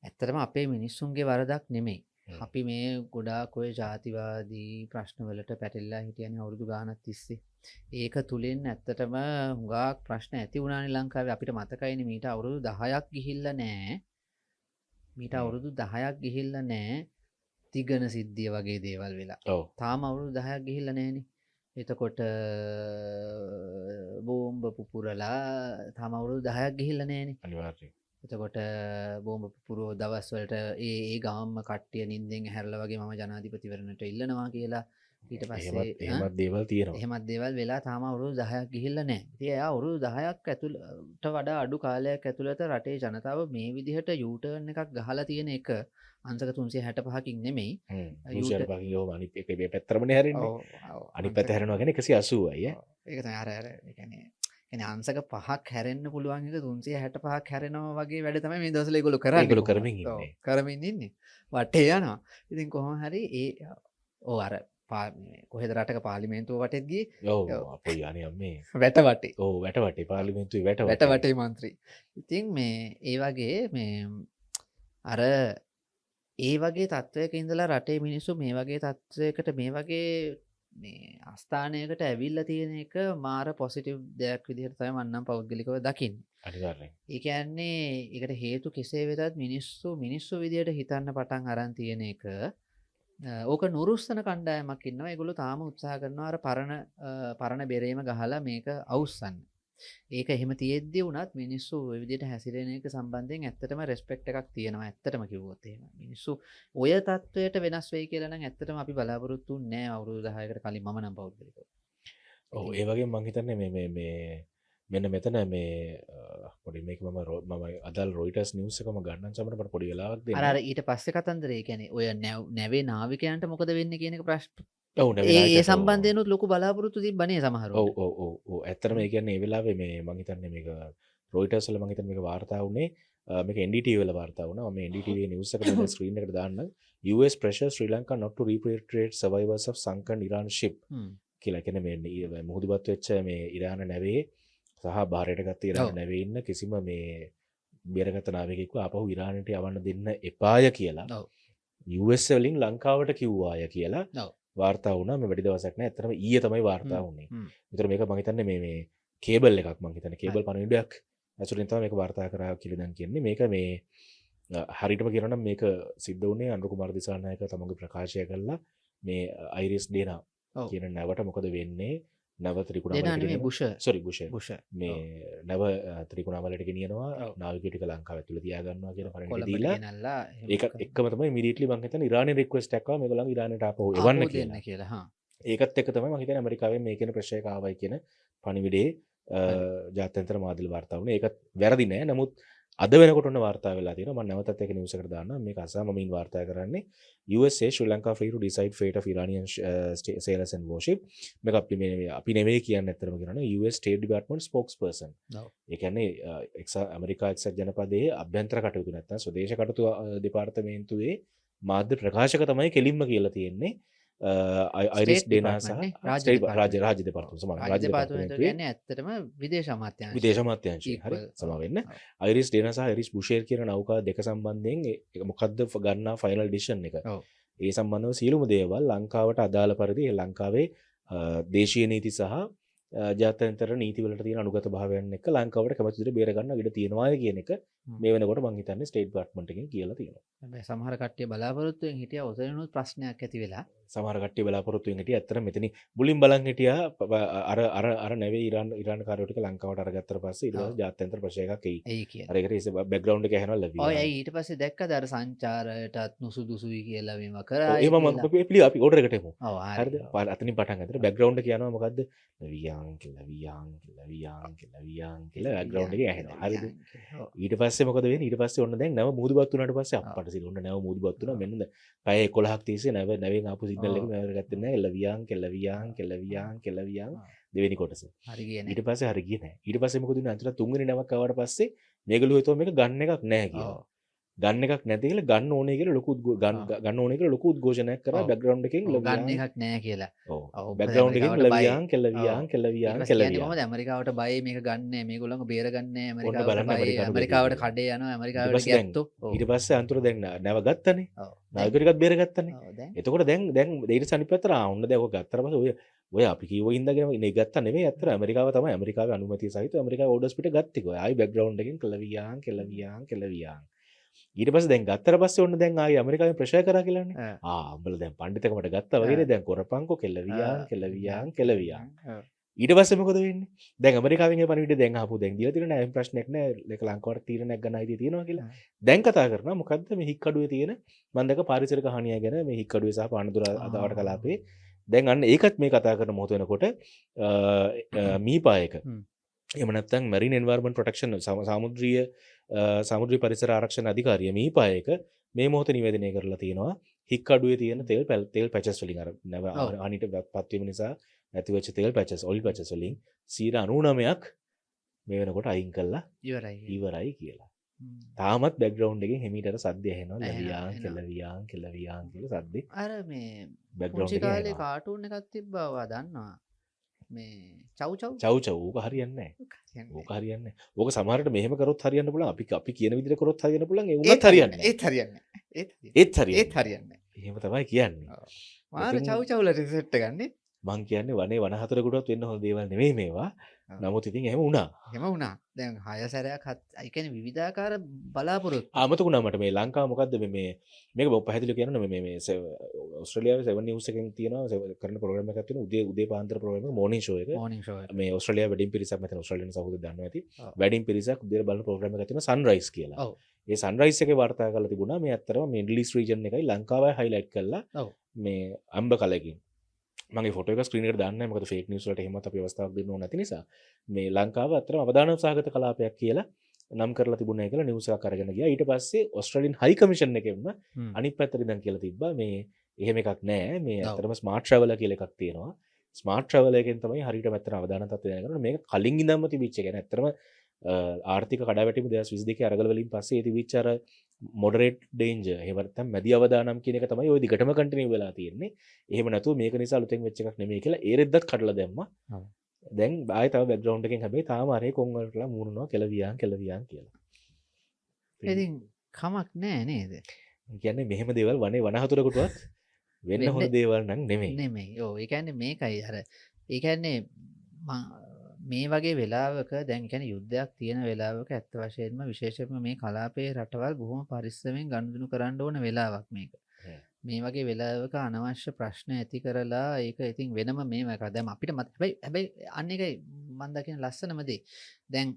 ඇත්තටම අපේ මිනිස්සුන්ගේ වරදක් නෙමෙයි. අපි මේ ගොඩාක් ඔය ජාතිවාදී ප්‍රශ්නවලට පැටලලා හිටියනේ අවුරුදු ගාණක් තිස්සේ. ඒක තුලින් ඇත්තටම හුඟක් ප්‍රශ්න ඇති වුණානේ ලංකාවේ. අපිට මතකයිනේ මීට අවුරුදු 10ක් ගිහිල්ලා නෑ. මීට අවුරුදු 10ක් ගිහිල්ලා නෑ. තිගන සිද්ධිය වගේ දේවල් වෙලා. ඔව්. තාම අවුරුදු 10ක් ගිහිල්ලා නෑනේ. එතකොට බෝම්බ පුපුරලා තාම අවුරුදු 10ක් ගිහිල්ලා නෑනේ. අනිවාර්යයෙන්. එතකොට බෝම්බ පුපුරෝ දවස් වලට ඒ ගාම්ම කට්ටිය නිින්දෙන් ඇහැරලා වගේ මම ජනාධිපතිවරණට ඉල්ලනවා කියලා ඊට පස්සේ එහෙමත් දේවල් තියෙනවා. එහෙමත් දේවල් වෙලා තාම අවුරුදු 10ක් ගිහිල්ලා නැහැ. ඉතින් එයා අවුරුදු 10ක් ඇතුළට වඩා අඩු කාලයක් ඇතුළත රටේ ජනතාව මේ විදිහට U-turn එකක් ගහලා තියෙන එක අංශක 365කින් නෙමෙයි. රුසියාට පහින් යෝම අනිත් එක මේ පැත්තරමනේ හැරෙන්නේ. අනිත් පැත්ත හැරෙනවා කියන්නේ 180යි ඈ. ඒක තමයි අර ඒ කියන්නේ අංශක 5ක් හැරෙන්න පුළුවන් එක 365ක් හැරෙනවා වගේ වැඩ තමයි මේ දවස්වල ඒගොල්ලෝ කරන්නේ. ඒගොල්ලෝ කරමින් ඉන්නේ. කරමින් ඉන්නේ. වටේ යනවා. ඉතින් කොහොම හරි අර කොහෙද රටක පාර්ලිමේන්තුව වටේත් ගියේ. ඔව් අපෝ යන්නේ අම්මේ. වැට වටේ. ඔව් වැට වටේ පාර්ලිමේන්තුවේ වැට වැට වටේ മന്ത്രി. ඉතින් මේ ඒ වගේ අර ඒ වගේ තත්ත්වයක ඉඳලා රටේ මිනිස්සු මේ වගේ තත්ත්වයකට මේ වගේ මේ අස්ථානයකට ඇවිල්ලා තියෙන එක මාර පොසිටිව් දෙයක් විදිහට තමයි මම නම් පෞද්ගලිකව දකින්නේ. අනිවාර්යෙන්. ඒ කියන්නේ ඒකට හේතු කෙසේ වෙතත් මිනිස්සු විදිහට හිතන්න පටන් අරන් තියෙන එක ඕක නුරුස්සන කණ්ඩායමක් ඉන්නවා. ඒගොල්ලෝ තාම උත්සාහ කරනවා අර පරණ බෙරේම ගහලා මේක අවුස්සන්න. ඒක එහෙම තියෙද්දි වුණත් මිනිස්සු ওই විදිහට හැසිරෙන එක සම්බන්ධයෙන් ඇත්තටම රෙස්පෙක්ට් එකක් තියෙනවා. ඇත්තටම කිව්වොත් එහෙම. මිනිස්සු ඔය තත්වයට වෙනස් වෙයි කියලා නම් ඇත්තටම අපි බලාපොරොත්තු වෙන්නේ නැහැ අවුරුදු 10කට කලින් මම නම් පෞද්ගලිකව. ඔව් ඒ වගේ මම හිතන්නේ මේ මෙන්න මෙතන මේ පොඩි මේක මම අදාළ රොයිටර්ස් නිවුස් එකම ගන්න සමහර මට පොඩි වෙලාවක් දෙන්න. අර ඊට පස්සේ කතන්දරේ කියන්නේ ඔය නැවේ නාවිකයන්ට මොකද වෙන්නේ කියන එක ප්‍රශ්න. ඔව් ඒ සම්බන්ධයෙන්ුත් ලොකු බලාපොරොත්තු තිබ්බනේ සමහරව. ඔව් ඇත්තටම ඒ කියන්නේ ඒ වෙලාවේ මේ මම හිතන්නේ මේක රොයිටර්ස් වල මම හිතන්නේ මේක වාර්තා වුණේ මේක NDTV වල වාර්තා වුණා. මම NDTV නිවුස් එකට දැන් ස්ක්‍රීන් එකට දාන්නම්. US pressure Sri Lanka not to repatriate survivors of sunken Iran ship කියලා. කියන්නේ මේ මුහුදුබත් වෙච්ච මේ ඉරාන නැවේ සහ බාහිරට ගත්ත ඉරාන නැවේ ඉන්න කිසිම මේ බේරගත නාවිකයෙක්ව ආපහු ඉරානට යවන්න දෙන්න එපාය කියලා. US වලින් ලංකාවට කිව්වාය කියලා. වාර්තා වුණා. මේ වැඩි දවසක් නෑ. ඇත්තටම ඊයේ තමයි වාර්තා වුණේ. විතර මේක මම හිතන්නේ මේ කේබල් එකක් මම හිතන්නේ කේබල් පණිවිඩයක් ඇසුරින් තමයි මේක වාර්තා කරා කියලා දැන් කියන්නේ. මේක මේ හරියටම කියනවා නම් මේක සිද්ධ වුණේ අනුර කුමාර දිසානායක තමන්ගේ ප්‍රකාශය කළා මේ අයිරිස් ඩේනා කියන නැවට මොකද වෙන්නේ? නැව ත්‍රිකුණාමලට බුෂ මේ නැව ත්‍රිකුණාමලට ගෙනියනවා නාවිකයෝ ටික ලංකාව ඇතුළේ තියාගන්නවා කියන පරිදි දීලා ඒක එක්කම තමයි ඉමීඩියට්ලි මම හිතන්නේ ඉරානයේ රික්වෙස්ට් එකක් ආවා මේගොල්ලන් ඉරානයට ආපහු එවන්න කියලා. ඒකත් එක්ක තමයි මම හිතන්නේ ඇමරිකාවෙන් මේ කියන ප්‍රෙෂර් එක ආවයි කියන පණිවිඩේ ජාත්‍යන්තර මාධ්‍ය වාර්තා වුණේ. ඒකත් වැරදි නෑ. නමුත් අද වෙනකොට ඔන්න වාර්තා වෙලා තියෙනවා. මම නැවතත් ඒක නිවුස් එකට දාන්නම්. මේක අසාමමින් වාර්තා කරන්නේ USA Sri Lanka free to decide fate of Iranian sailors and warship. මේක අපි නෙමෙයි කියන්නේ ඇත්තටම කියනවා US State Department spokesperson. ඒ කියන්නේ ඇමරිකා එක්සත් ජනපදයේ අභ්‍යන්තර කටයුතු නැත්නම් ස්වදේශ කටයුතු දෙපාර්තමේන්තුවේ මාධ්‍ය ප්‍රකාශක තමයි කෙලින්ම කියලා තියෙන්නේ. අයිරිස් ඩේනා සහ රාජ්‍ය දෙපාර්තමේන්තුව කියන්නේ ඇත්තටම විදේශ අමාත්‍යාංශය. හරි සමා වෙන්න. අයිරිස් ඩේනා සහ ඇරිස් බුෂේර් කියන නෞකා දෙක සම්බන්ධයෙන් මොකද්ද ගන්නා ෆයිනල් ඩිසිෂන් එක. ඒ සම්බන්ධව සියලුම දේවල් ලංකාවට අදාළ පරිදි ලංකාවේ දේශීය නීති සහ ජාත්‍යන්තර නීතිවලට තියෙන අනුගත භාවයන් එක්ක ලංකාවට කැමති විදිහට බේර ගන්න ඉඩ තියෙනවා කියන එක මේ වෙනකොට මම හිතන්නේ ස්ටේට් ඩිපාර්ට්මන්ට් එකෙන් කියලා තියෙනවා. හැබැයි සමහර කට්ටිය බලාපොරොත්තු වෙන හිටියා ඔතනනොත් ප්‍රශ්නයක් ඇති වෙලා. සමහර කට්ටිය බලාපොරොත්තු වෙන හිටියා ඇත්තට මෙතන මුලින් බලන් හිටියා අර නැවේ ඉරාන කාර්යෝ ටික ලංකාවට අරගත්තට පස්සේ ඊට පස්සේ ජාත්‍යන්තර ප්‍රශ්න එකක් එයි කියලා. අර ඒකට ඉස්සේ බෑග්ග්‍රවුන්ඩ් එක ඇහෙනවා ලැබි. ඔය ඊට පස්සේ දැක්කද අර සංචාරයටත් නුසුදුසුයි කියලා මේවා කරා. ඒ මම අපි ඕඩර් එකට එමු. හරිද? අතනින් පටන් ගන්නතර බෑග්ග්‍රවුන්ඩ් එක කියනවා මොකද්ද? වියන් කියලා බෑග්ග්‍රවුන්ඩ් එකේ ඇහෙනවා. හරිද? ඊට පස්සේ මොකද වෙන්නේ? ඊට පස්සේ ඔන්න දැන් නැව මුහුදුබත් වුණාට පස්සේ අප්පට සිල් ඔන්න නැව මුහුදුබත් වුණා. මෙන්න පැය 11ක් තිස්සේ නැවෙන් ආපු සිග්නල් එක මම ගත්තේ නැහැ. දෙවෙනි කොටස. හරි ගියේ නැහැ. ඊට පස්සේ හරි ගියේ නැහැ. ඊට පස්සේ මොකද වුනේ? අන්තිමට තුන්වෙනි නැවක් ආවට පස්සේ මේගොල්ලෝ හිතුවා මේක ගන්න එකක් නැහැ කියලා. ගන්න එකක් නැති කියලා ගන්න ඕනේ කියලා ලොකු උද්ඝෝෂණයක් කරා බෑග්ග්‍රවුන්ඩ් එකෙන් ගන්න එකක් නැහැ කියලා. ඔව් බෑග්ග්‍රවුන්ඩ් එකෙන් ලවියන් මොකද ඇමරිකාවට බයයි මේක ගන්න මේගොල්ලෝ බේරගන්නේ ඇමරිකාවට කඩේ යනවා ඇමරිකාවට ගියත්තෝ. ඊට පස්සේ අන්තිමට දැන් නැව ගත්තනේ. නාවිකයෝ ටිකත් බේරගත්තනේ. එතකොට දැන් ඊට සනිප පැත්තට ආවොන්න දැන් ඔක ගත්තට පස්සේ ඔය අපි කිව්ව ඉඳගෙන ඉන්නේ ගත්තා නෙමෙයි අතර ඇමරිකාව තමයි ඇමරිකාවේ අනුමැතිය සහිතව ඇමරිකාවේ ඕඩර්ස් පිට ගත්තේ කොයි ආයි බෑග්ග්‍රවුන්ඩ් එකෙන් කෙලවියන් ඊට පස්සේ දැන් ගත්තට පස්සේ ඔන්න දැන් ආයි ඇමරිකාවෙන් ප්‍රෙෂර් කරා කියලානේ උඹලා දැන් පඬිතකමට ගත්තා වගේනේ දැන් කරපංකෝ කෙලවියන් ඊට පස්සේ මොකද වෙන්නේ දැන් ඇමරිකාවෙන් ඒ පණිවිඩය දැන් ආපු දැන් දීලා තියෙන නෑ ප්‍රශ්නයක් නෑ ඒක ලංකාවට තීරණයක් ගන්න අයිතිය තියෙනවා කියලා දැන් කතා කරනවා මොකද්ද මේ හික්කඩුවේ තියෙන මම දැක පාරිසරික හානිය ගැන මේ හික්කඩුවේ සහ පානදුර අදාවට කලාපේ දැන් අන්න ඒකත් මේ කතා කරන මොහොත වෙනකොට මීපායක එහෙම නැත්නම් මැරින් එන්වයරන්මන්ට් ප්‍රොටෙක්ෂන් සමුද්‍රීය පරිසර ආරක්ෂණ අධිකාරිය මීපායක මේ මොහොතේ නිවේදනය කරලා තියෙනවා හික්කඩුවේ තියෙන තෙල් පැචස් වලින් අර අනිට පත්වීම නිසා ඇතිවෙච්ච තෙල් පැචස් ඔයිල් පැචස් වලින් 99%ක් මේ වෙනකොට අයින් කළා ඉවරයි කියලා. තාමත් බෑග්ග්‍රවුන්ඩ් එකෙන් හිමීටට සද්ද ඇහෙනවා ලැබියාන් කියලා සද්ද. අර මේ බෑග්ග්‍රවුන්ඩ් පුංචි එකේ කාලේ ඇහෙනවා. කාටූන් එකක් තිබ්බා ඔයා දන්නවා මේ චව් චව් ඕක හරියන්නේ නැහැ. ඕක හරියන්නේ නැහැ. ඕක සමහරට මෙහෙම කරොත් හරියන්න පුළුවන්. අපි කියන විදිහට කරොත් හරියන්න පුළුවන්. ඒ උනත් හරියන්නේ නැහැ. ඒත් හරියන්නේ ඒත් හරියන්නේ. එහෙම තමයි කියන්නේ. මාර චව්ලට සෙට්ට ගන්නේ මං කියන්නේ වනේ වන හතරකටවත් වෙන්න හොඳ දේවල් නෙවෙයි මේවා. නමුත් ඉතින් එහෙම වුණා. හෙම වුණා දැන් 6 සැරයක් අයිකන විවිධාකාර බලාපොරොත්තු ආමතක වුණා මට මේ ලංකාව මොකද්ද මේ මේක බොහොම පැහැදිලිව කියනවා මේ ඕස්ට්‍රේලියාවේ 7 නිවුස් එකෙන් තියෙනවා කරන ප්‍රෝග්‍රෑම් එකක් තියෙනවා උදේ පාන්දර ප්‍රෝග්‍රෑම් එක මෝර්නින් ෂෝ එක මේ ඕස්ට්‍රේලියාවේ වැඩිම පිරිසක් මෙතන ඕස්ට්‍රේලියානු සහෝදරයෝ දන්නවා ඇති වැඩිම පිරිසක් උදේ බලන ප්‍රෝග්‍රෑම් එකක් තියෙනවා සන්රයිස් කියලා. ඒ සන්රයිස් එකේ වාර්තා කරලා තිබුණා මේ ඇත්තටම මිඩල් ඊස්ට් රීජන් එකයි ලංකාවයි හයිලයිට් කරලා මේ අම්බ කලකින් මගේ ෆොටෝ එක ස්ක්‍රීන් එකට දාන්න නැහැ මොකද ෆේක් නිවුස් වලට එහෙමත් අපි අවස්ථාවක් දෙන්න ඕන නැති නිසා මේ ලංකාව අතරම අවදානම් සහගත කලාපයක් කියලා නම් කරලා තිබුණා කියලා නිවුස් එකක් අරගෙන ගියා ඊට පස්සේ ඕස්ට්‍රේලියන් හයි කමිෂන් එකෙන්ම අනිත් පැත්තට ඉඳන් කියලා තිබ්බා මේ එහෙම එකක් නැහැ මේ අතරම ස්මාර්ට් ට්‍රැවලර් කියලා එකක් තියෙනවා ස්මාර්ට් ට්‍රැවලර් එකෙන් තමයි හරියට පැත්තට අවදානම් තත්ත්වය දැනගන්න මේක කලින් ඉඳන්ම තිබිච්ච එක. ඇත්තටම ආර්ථික කඩාවැටීම 2022 අරගල වලින් පස්සේ ඒ තිබිච්ච අර මොඩරේට් ඩේන්ජර් එහෙම නැත්නම් මැදි අවදානම් කියන එක තමයි ওই දිගටම කන්ටිනියු වෙලා තියෙන්නේ. එහෙම නැතුව මේක නිසා අලුතෙන් වෙච්ච එකක් නෙමෙයි කියලා ඒ රෙද්දත් කඩලා දැම්මා. දැන් ආයෙ තව බෑග්ග්‍රවුන්ඩ් එකෙන් හැබැයි තාම අරේ කොන් වලටලා මූණනවා කෙලවියාන් කියලා. ඉතින් කමක් නෑ නේද? කියන්නේ මෙහෙම දේවල් වනේ වනහතුරකටවත් වෙන්න හොඳ දේවල් නම් නෙමෙයි. නෙමෙයි. ඔව් ඒ කියන්නේ මේකයි අර ඒ කියන්නේ මේ වගේ වෙලාවක දැන් කියන්නේ යුද්ධයක් තියෙන වෙලාවක ඇත්ත වශයෙන්ම විශේෂයෙන්ම මේ කලාපයේ රටවල් බොහොම පරිස්සමෙන් ගනුදෙනු කරන්න ඕන වෙලාවක් මේක. මේ වගේ වෙලාවක අනවශ්‍ය ප්‍රශ්න ඇති කරලා ඒක ඉතින් වෙනම මේව එකක්. දැන් අපිට හැබැයි අන්න එකයි මම දකින ලස්සනම දේ. දැන්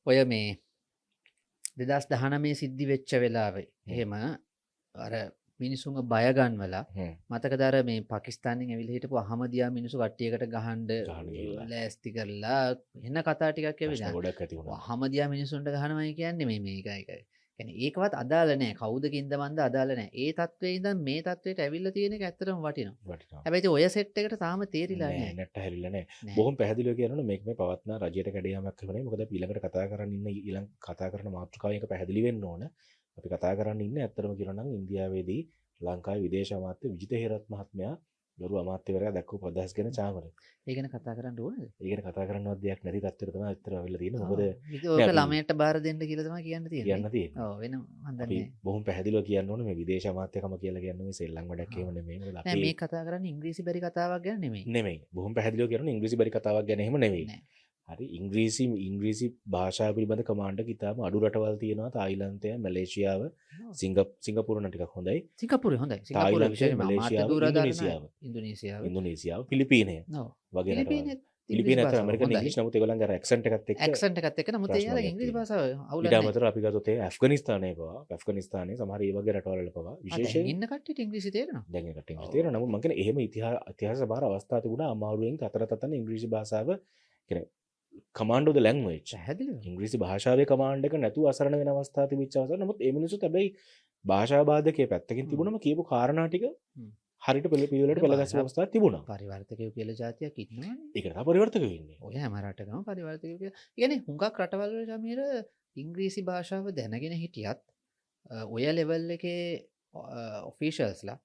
ඔය මේ 2019 සිද්ධි වෙච්ච වෙලාවේ එහෙම අර මිනිසුන්ව බය ගන්නවලා මතකද අර මේ පාකිස්තානෙන් ඇවිල්ලා හිටපු අහමදියා මිනිස්සු කට්ටියකට ගහන්න ලෑස්ති කරලා එන කතා ටිකක් ඇවිල්ලා ගොඩක් ඇති වුණා. අහමදියා මිනිසුන්ට ගහනවායි කියන්නේ මේකයි. කියන්නේ ඒකවත් අදාළ නැහැ. කවුද කින්ද මන්ද අදාළ නැහැ. ඒ තත්ත්වයේ ඉඳන් මේ තත්ත්වයට ඇවිල්ලා තියෙන එක ඇත්තටම වටිනවා. හැබැයි ඉතින් ඔය සෙට් එකට තාම තේරිලා නැහැ. නැට්ට හැරිලා නැහැ. බොහොම පැහැදිලිව කියනවනේ මේක මේ පවත්නා රජයට කැඩයාමක් වෙන්නේ. මොකද අපි ඊළඟට කතා කරන්න ඉන්න ඊළඟ කතා කරන මාතෘකාව එක පැහැදිලි වෙන්න ඕන. අපි කතා කරන්න ඉන්නේ ඇත්තටම කියනවා නම් ඉන්දියාවේදී ලංකාවේ විදේශ අමාත්‍ය විජිත හේරත් මහත්මයා ගරු අමාත්‍යවරයා දැක්වපු අදහස් ගැන චාමර. ඒ ගැන කතා කරන්න ඕනද? ඒ ගැන කතා කරන්නවත් දෙයක් නැති තත්ත්වයට තමයි ඇත්තටම අවිල්ලා තියෙන්නේ. මොකද ඒක ළමයට බාර දෙන්න කියලා තමයි කියන්න තියෙන්නේ. ඔව් වෙන මන් දන්නේ. බොහොම පැහැදිලිව කියන්න ඕනේ මේ විදේශ අමාත්‍යකම කියලා කියන්නේ මේ සෙල්ලම් වැඩක් එහෙම නෙමෙයි. මොකද අපි නෑ මේ කතා කරන්නේ ඉංග්‍රීසි බැරි කතාවක් ගැන නෙමෙයි. නෙමෙයි. බොහොම පැහැදිලිව කියනවා ඉංග්‍රීසි බැරි කතාවක් ගැන එහෙම නෙමෙයි. හරි ඉංග්‍රීසි භාෂාව පිළිබඳ කමාන්ඩ් එක ඉතාලම අඩු රටවල් තියෙනවා. තායිලන්තය, මැලේසියාව, සිංගප්පූරු නම් ටිකක් හොඳයි. සිංගප්පූරු හොඳයි. සිංගප්පූරු විශේෂයෙන්ම මලේසියාව, ඉන්දුනීසියාව, පිලිපීනය වගේ රටවල්. පිලිපීන අතර ඇමරිකන් ඉංග්‍රීසි නමුත් ඒගොල්ලන්ගේ අර ඇක්සන්ට් එකත් එක්ක නමුත් ඒ අර ඉංග්‍රීසි භාෂාව අවුල ඊට අමතරව අපි ගත්තොත් ඒ ඇෆ්ගනිස්තානයේ සමහර ඒ වගේ රටවල් වල පවා විශේෂයෙන් ඉන්න කට්ටියට ඉංග්‍රීසි තේරෙනවා. දැන් ඒකට ඉංග්‍රීසි තේරෙනවා. නමුත් මම කියන්නේ එහෙම ඉතිහාස සමහර අවස්ථා තිබුණා අමාරුවෙන් තතන ඉංග්‍රීසි භාෂාව කියන්නේ command of the language ඉංග්‍රීසි භාෂාවේ command එක නැතුව අසරණ වෙන අවස්ථා තිබිච්ච අවස්ථා. නමුත් ඒ මිනිස්සුත් හැබැයි භාෂා බාධකයේ පැත්තකින් තිබුණම කියපු කාරණා ටික හරියට පිළිවෙලට පෙළගැස්ම අවස්ථා තිබුණා. පරිවර්තකයෝ කියලා જાතියක් ඉන්නවනේ. ඒක තමයි පරිවර්තකයෝ ඉන්නේ. ඔය හැම රටකම පරිවර්තකයෝ කියලා. කියන්නේ හුඟක් රටවල් වල සමීර ඉංග්‍රීසි භාෂාව දැනගෙන හිටියත් ඔය ලෙවල් එකේ ඔෆිෂල්ස්ලා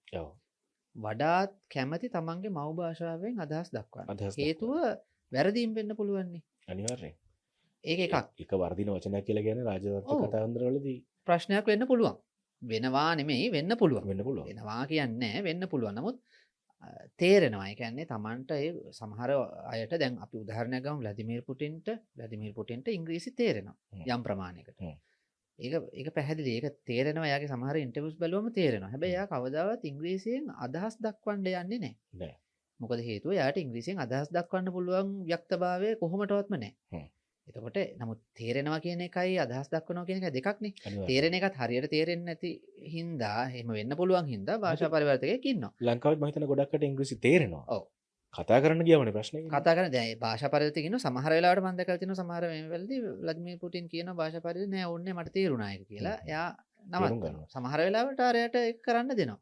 වඩාත් කැමති තමන්ගේ මව් භාෂාවෙන් අදහස් දක්වන්න. හේතුව වැරදීම් වෙන්න පුළුවන් නේ. අනිවාර්යෙන්. ඒක එකක්. එක වර්ධින වචනයක් කියලා කියන්නේ රාජ්‍යතාත්ත්ව කතාන්දරවලදී ප්‍රශ්නයක් වෙන්න පුළුවන්. වෙනවා නෙමෙයි වෙන්න පුළුවන්. වෙනවා කියන්නේ වෙන්න පුළුවන්. නමුත් තේරෙනවා. ඒ කියන්නේ Tamanට ඒ සමහර අයට දැන් අපි උදාහරණයක් ගමු ව්ලාදිමීර් පුටින්ට ඉංග්‍රීසි තේරෙනවා යම් ප්‍රමාණයකට. ඒක පැහැදිලි. ඒක තේරෙනවා. එයාගේ සමහර ඉන්ටර්වියුස් බැලුවම තේරෙනවා. හැබැයි එයා කවදාවත් ඉංග්‍රීසියෙන් අදහස් දක්වන්න යන්නේ නැහැ. මොකද හේතුව එයාට ඉංග්‍රීසියෙන් අදහස් දක්වන්න පුළුවන් ව්‍යක්තභාවය කොහොමටවත්ම නැහැ. එතකොට නමුත් තේරෙනවා කියන එකයි අදහස් දක්වනවා කියන එක දෙකක් නේ. තේරෙන එකත් හරියට තේරෙන්නේ නැති හින්දා එහෙම වෙන්න පුළුවන් හින්දා භාෂා පරිවර්තකයෙක් ඉන්නවා. ලංකාවත් මම හිතන ගොඩක්කට ඉංග්‍රීසි තේරෙනවා. ඔව්. කතා කරන්න ගියාමනේ ප්‍රශ්නේ. කතා කරන දැන් ඒ භාෂා පරිවර්තකයෙක් ඉන්නවා. සමහර වෙලාවට මම දැකලා තියෙනවා සමහර මේ වෙලදී ව්ලාදිමීර් පුටින් කියනවා භාෂා පරිවර්තක නෑ ඕන්නේ මට තේරුණා ඒක කියලා. එයා නවත්තනවා. සමහර වෙලාවට ආරයට ඒක කරන්න දෙනවා.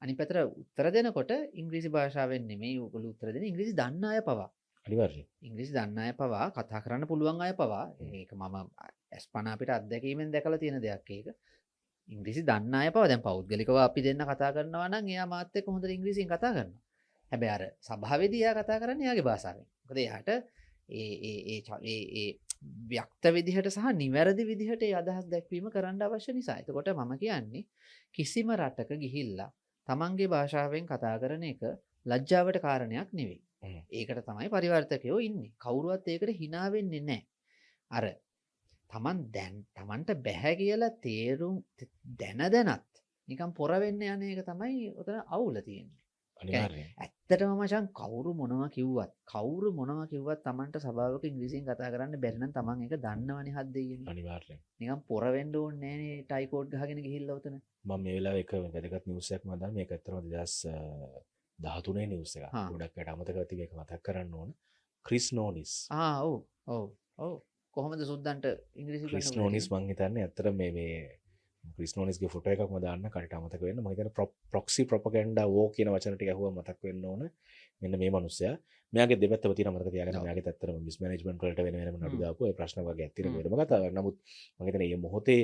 අනිත් පැත්තට උත්තර දෙනකොට ඉංග්‍රීසි භාෂාවෙන් නෙමෙයි ඔයගොල්ලෝ උත්තර දෙන්නේ ඉංග්‍රීසි දන්න අය පවා. අනිවාර්යයෙන්. ඉංග්‍රීසි දන්න අය පවා කතා කරන්න පුළුවන් අය පවා ඒක මම ඇස්පනා අපිට අත්දැකීමෙන් දැකලා තියෙන දෙයක් ඒක. ඉංග්‍රීසි දන්න අය පවා දැන් පෞද්ගලිකව අපි දෙන්න කතා කරනවා නම් එයා මාත් එක්ක හොඳට ඉංග්‍රීසියෙන් කතා කරනවා. හැබැයි අර සභාවේදී එයා කතා කරන්නේ එයාගේ භාෂාවෙන්. මොකද එයාට ඒ ව්‍යක්ත විදිහට සහ නිවැරදි විදිහට ඒ අදහස් දැක්වීම කරන්න අවශ්‍ය නිසා. එතකොට මම කියන්නේ කිසිම රටක ගිහිල්ලා තමන්ගේ භාෂාවෙන් කතා කරන එක ලැජ්ජාවට කාරණයක් නෙවෙයි. ඒකට තමයි පරිවර්තකයෝ ඉන්නේ. කවුරුවත් ඒකට hina වෙන්නේ නැහැ. අර තමන්ට බැහැ කියලා තේරුම් දැනත් නිකන් පොර වෙන්න යන එක තමයි උතන අවුල තියෙන්නේ. අනිවාර්යයෙන්. ඇත්තටම මචං කවුරු මොනවා කිව්වත් තමන්ට සභාවක ඉංග්‍රීසියෙන් කතා කරන්න බැරි නම් තමන් ඒක දන්නවනේ හත් දෙයියනේ. අනිවාර්යයෙන්. නිකන් පොර වෙන්න ඕනේ නෑනේ ටයි කෝඩ් ගහගෙන ගිහිල්ලා උතන. මම මේ වෙලාවේ එක වැදගත් නිවුස් එකක් මම දන්නවා මේක ඇත්තටම 2013 නිවුස් එකක්. ගොඩක් අයට අමතක වෙති මේක මතක් කරන්න ඕන. ක්‍රිස් නෝනිස්. ඔව්. කොහොමද සුද්දන්ට ඉංග්‍රීසි ක්‍රිස් නෝනිස් මං හිතන්නේ ඇත්තට මේ ක්‍රිස් නෝනිස්ගේ ෆොටෝ එකක් මම දාන්න කඩට අමතක වෙන්න. මම හිතන්නේ ප්‍රොක්සි ප්‍රොපගැන්ඩා වෝ කියන වචන ටික අහුවම මතක් වෙන්න ඕන. මෙන්න මේ මිනිස්සයා. මෙයාගේ දෙපැත්තම තියෙන මතක තියාගන්න මෙයාගේ ඇත්තටම මිස් මැනේජ්මන්ට් වලට වෙන වෙනම නඩු දාපු ඒ ප්‍රශ්න වගේ ඇත්තටම වෙනම කතාවක්. නමුත් මම හිතන්නේ මේ මොහොතේ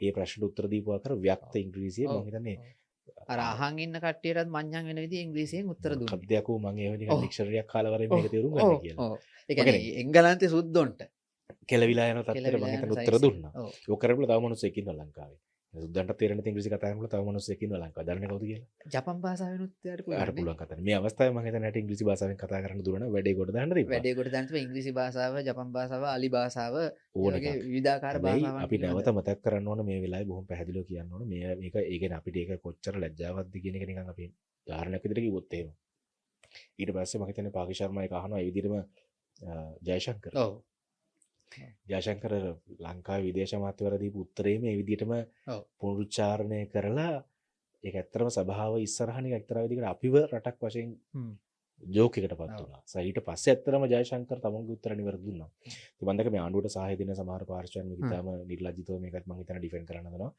මේ ප්‍රශ්නට උත්තර දීපු ආකාර ව්‍යක්ත ඉංග්‍රීසිය මම හිතන්නේ අර අහන් ඉන්න කට්ටියටත් මංජන් වෙන විදිහේ ඉංග්‍රීසියෙන් උත්තර දුන්නා. කද්දයකෝ මම ඒ වෙනික ඩික්ෂනරියක් කාලා වරෙන් මේක තේරුම් ගන්න කියලා. ඔව්. ඒ කියන්නේ එංගලන්තේ සුද්දොන්ට කෙලවිලා යන තත්ත්වෙට මම හිතන උත්තර දුන්නා. ඒක කරපුවා තව මිනිස්සෙක් ඉන්නවා ලංකාවේ. සුද්දන්ට තේරෙන ඉංග්‍රීසි කතා කරනකොට තව මිනිස්සෙක් ඉන්නවා ලංකාවේ. දන්නේ කවුද කියලා? ජපන් භාෂාවෙනුත් එයාට පුළුවන්. පුළුවන් කතා. මේ අවස්ථාවේ මම හිතන්නේ හැටි ඉංග්‍රීසි භාෂාවෙන් කතා කරන්න දුරන වැඩේ කොට දාන්න තිබ්බා. වැඩේ කොට දාන්න තිබ්බා ඉංග්‍රීසි භාෂාව, ජපන් භාෂාව, අලි භාෂාව වගේ විවිධාකාර භාෂාවන්. අපි නැවත මතක් කරන්න ඕන මේ වෙලාවේ බොහොම පැහැදිලිව කියන්න ඕන මේ මේක ඒ කියන්නේ අපිට ඒක කොච්චර ලැජ්ජාවක්ද කියන එක නිකන් අපි උදාහරණයක් විදිහට කිව්වොත් එහෙම. ඊට පස්සේ මම හිතන්නේ පාකි ශර්මා එක අහනවා ඒ විදිහටම ජයශංකර. ඔව්. ජයශංකර ලංකාවේ විදේශ අමාත්‍යවරයා දීපු උත්තරේ මේ විදිහටම පුනරුච්චාරණය කරලා ඒක ඇත්තටම සභාව ඉස්සරහන එක්තරා විදිහකට අපිව රටක් වශයෙන් ජෝක් එකටපත් වුණා. ඊට පස්සේ ඇත්තටම ජයශංකර තමන්ගේ උත්තර නිවැරදි දුන්නා. ඉතින් මම දැක මේ ආණ්ඩුවට සහාය දෙන සමහර පාර්ශ්වයන් මේක ඉතාලම නිර්ලජ්ජිතව මේකත් මම හිතන ඩිෆෙන්ඩ් කරන්න හදනවා.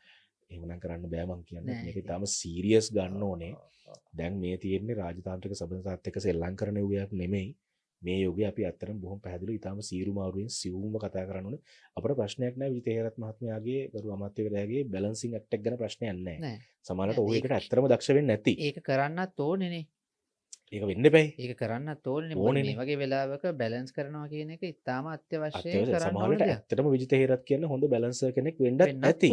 එහෙමනම් කරන්න බෑ මං කියන්නේ. මේක ඉතාලම සීරියස් ගන්න ඕනේ. දැන් මේ තියෙන්නේ රාජතාන්ත්‍රික සබඳතාත් එක්ක සෙල්ලම් කරන යුගයක් නෙමෙයි. මේ යෝගය අපි ඇත්තටම බොහොම පැහැදිලිව ඉතාලම සීරු මාරුවෙන් සිවුම්ව කතා කරන්න ඕනේ. අපිට ප්‍රශ්නයක් නැහැ විජේතේරත් මහත්මයාගේ ගරු අමාත්‍යවරයාගේ බැලන්සිං ඇක්ට් එක ගැන ප්‍රශ්නයක් නැහැ. සමහරවිට ඔය එකට ඇත්තටම දක්ෂ වෙන්නේ නැති. ඒක කරන්නත් ඕනේනේ. ඒක වෙන්න එපැයි. ඒක කරන්නත් ඕනේනේ. මේ වගේ වෙලාවක බැලන්ස් කරනවා කියන එක ඉතාම අත්‍යවශ්‍යයි කරන්න ඕනේ. සමහරවිට ඇත්තටම විජේතේරත් කියන හොඳ බැලන්සර් කෙනෙක් වෙන්නත් ඇති.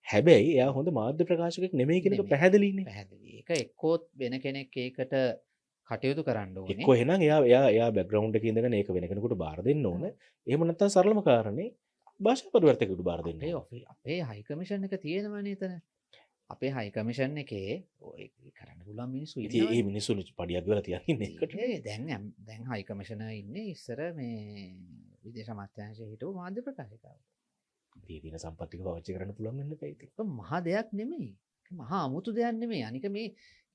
හැබැයි එයා හොඳ මාධ්‍ය ප්‍රකාශකෙක් නෙමෙයි කියන එක පැහැදිලිනේ. පැහැදිලි. ඒක එක්කෝත් වෙන කෙනෙක් ඒකට කටයුතු කරන්න ඕනේ. එක්කෝ එහෙනම් එයා බෑග්ග්‍රවුන්ඩ් එකේ ඉඳගෙන ඒක වෙන කෙනෙකුට බාර දෙන්න ඕනේ. එහෙම නැත්නම් සරලම කාරණේ භාෂා පරිවර්තකයෙකුට බාර දෙන්න. අපේ හයි කමිෂන් එක තියෙනවනේ එතන. අපේ හයි කමිෂන් එකේ ඔය කරන්න පුළුවන් මිනිස්සු ඉන්නවා. ඉතින් මේ මිනිස්සු පඩියක් ගවලා තියන්නේ එකට. දැන් හයි කමිෂනර් ඉන්නේ ඉස්සර මේ විදේශ අමාත්‍යාංශයේ හිටපු මාධ්‍ය ප්‍රකාශකව. ඉතින් දින සම්පත්තික පාවිච්චි කරන්න පුළුවන් වෙන්න බෑ ඉතින්. ඒක මහා දෙයක් නෙමෙයි. මහා අමුතු දෙයක් නෙමෙයි. අනික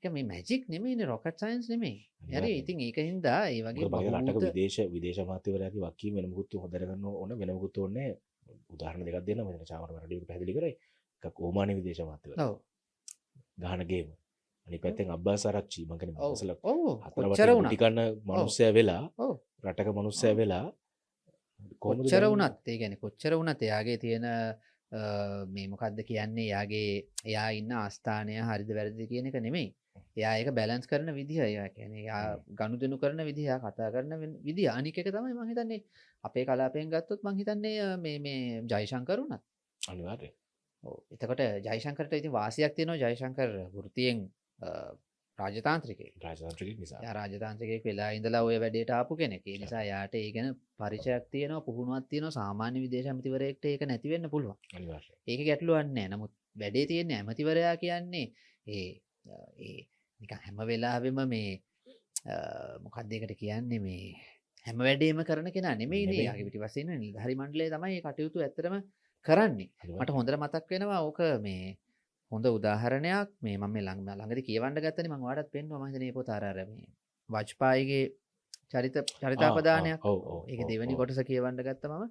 මේ මැජික් නෙමෙයිනේ රොකට් සයන්ස් නෙමෙයි. හරි ඉතින් ඒකින්ද ඒ වගේ රටක විදේශ අමාත්‍යවරයාගේ වකීම වෙන මොකුත් හොදලා ගන්න ඕන වෙන මොකුත් ඕනේ. උදාහරණ දෙකක් දෙන්න මම චාමර රඩියක පැහැදිලි කරේ. එකක් ඕමානි විදේශ අමාත්‍යවරයා. ඔව්. ගහන ගේම. අනිත් පැත්තෙන් අබ්බාස් ආරච්චි මම කියන්නේ මොකසල හතර වටේ ටිකන්න මිනිස්සයා වෙලා රටක මිනිස්සයා වෙලා කොච්චර වුණත් ඒ කියන්නේ කොච්චර වුණත් එයාගේ තියෙන මේ මොකද්ද කියන්නේ එයා ඉන්න ආස්ථානය හරිද වැරදිද කියන එක නෙමෙයි. එයා ඒක බැලන්ස් කරන විදිහ එයා කියන්නේ එයා ගනුදෙනු කරන විදිහ එයා කතා කරන විදිහ අනික එක තමයි මම හිතන්නේ අපේ කලාපයෙන් ගත්තොත් මම හිතන්නේ මේ ජයශංකර උනත් අනිවාර්යයෙන්. ඔව් එතකොට ජයශංකරට ඉතින් වාසියක් තියෙනවා ජයශංකර වෘත්තියෙන් රාජතාන්ත්‍රිකයෙක් නිසා. එයා රාජතාන්ත්‍රිකයෙක් වෙලා ඉඳලා ওই වැඩේට ආපු කෙනෙක්. ඒ නිසා එයාට ඒ ගැන පරිචයක් තියෙනවා පුහුණුවක් තියෙනවා සාමාන්‍ය විදේශ ඇමතිවරයෙක්ට ඒක නැති වෙන්න පුළුවන්. අනිවාර්යයෙන්. ඒක ගැටලුවක් නෑ. නමුත් වැඩේ තියෙන්නේ ඇමතිවරයා කියන්නේ ඒ නිකන් හැම වෙලාවෙම මේ මොකක්ද ඒකට කියන්නේ මේ හැම වැඩේම කරන කෙනා නෙමෙයිනේ. යාගේ පිටිපස්සේ ඉන්න නිලධාරි මණ්ඩලය තමයි මේ කටයුතු ඇත්තටම කරන්නේ. මට හොඳට මතක් වෙනවා ඕක මේ හොඳ උදාහරණයක් මේ මම මේ ළඟදී කියවන්න ගත්තනේ මම ඔයාලටත් පෙන්නුවා මම හිතන්නේ මේ පොත අර මේ වජ්පායිගේ චරිතාපදානයක්. ඔව් ඔව් ඒක ඔව්, දෙවෙනි ඔව්. කොටස කියවන්න ගත්තා මම.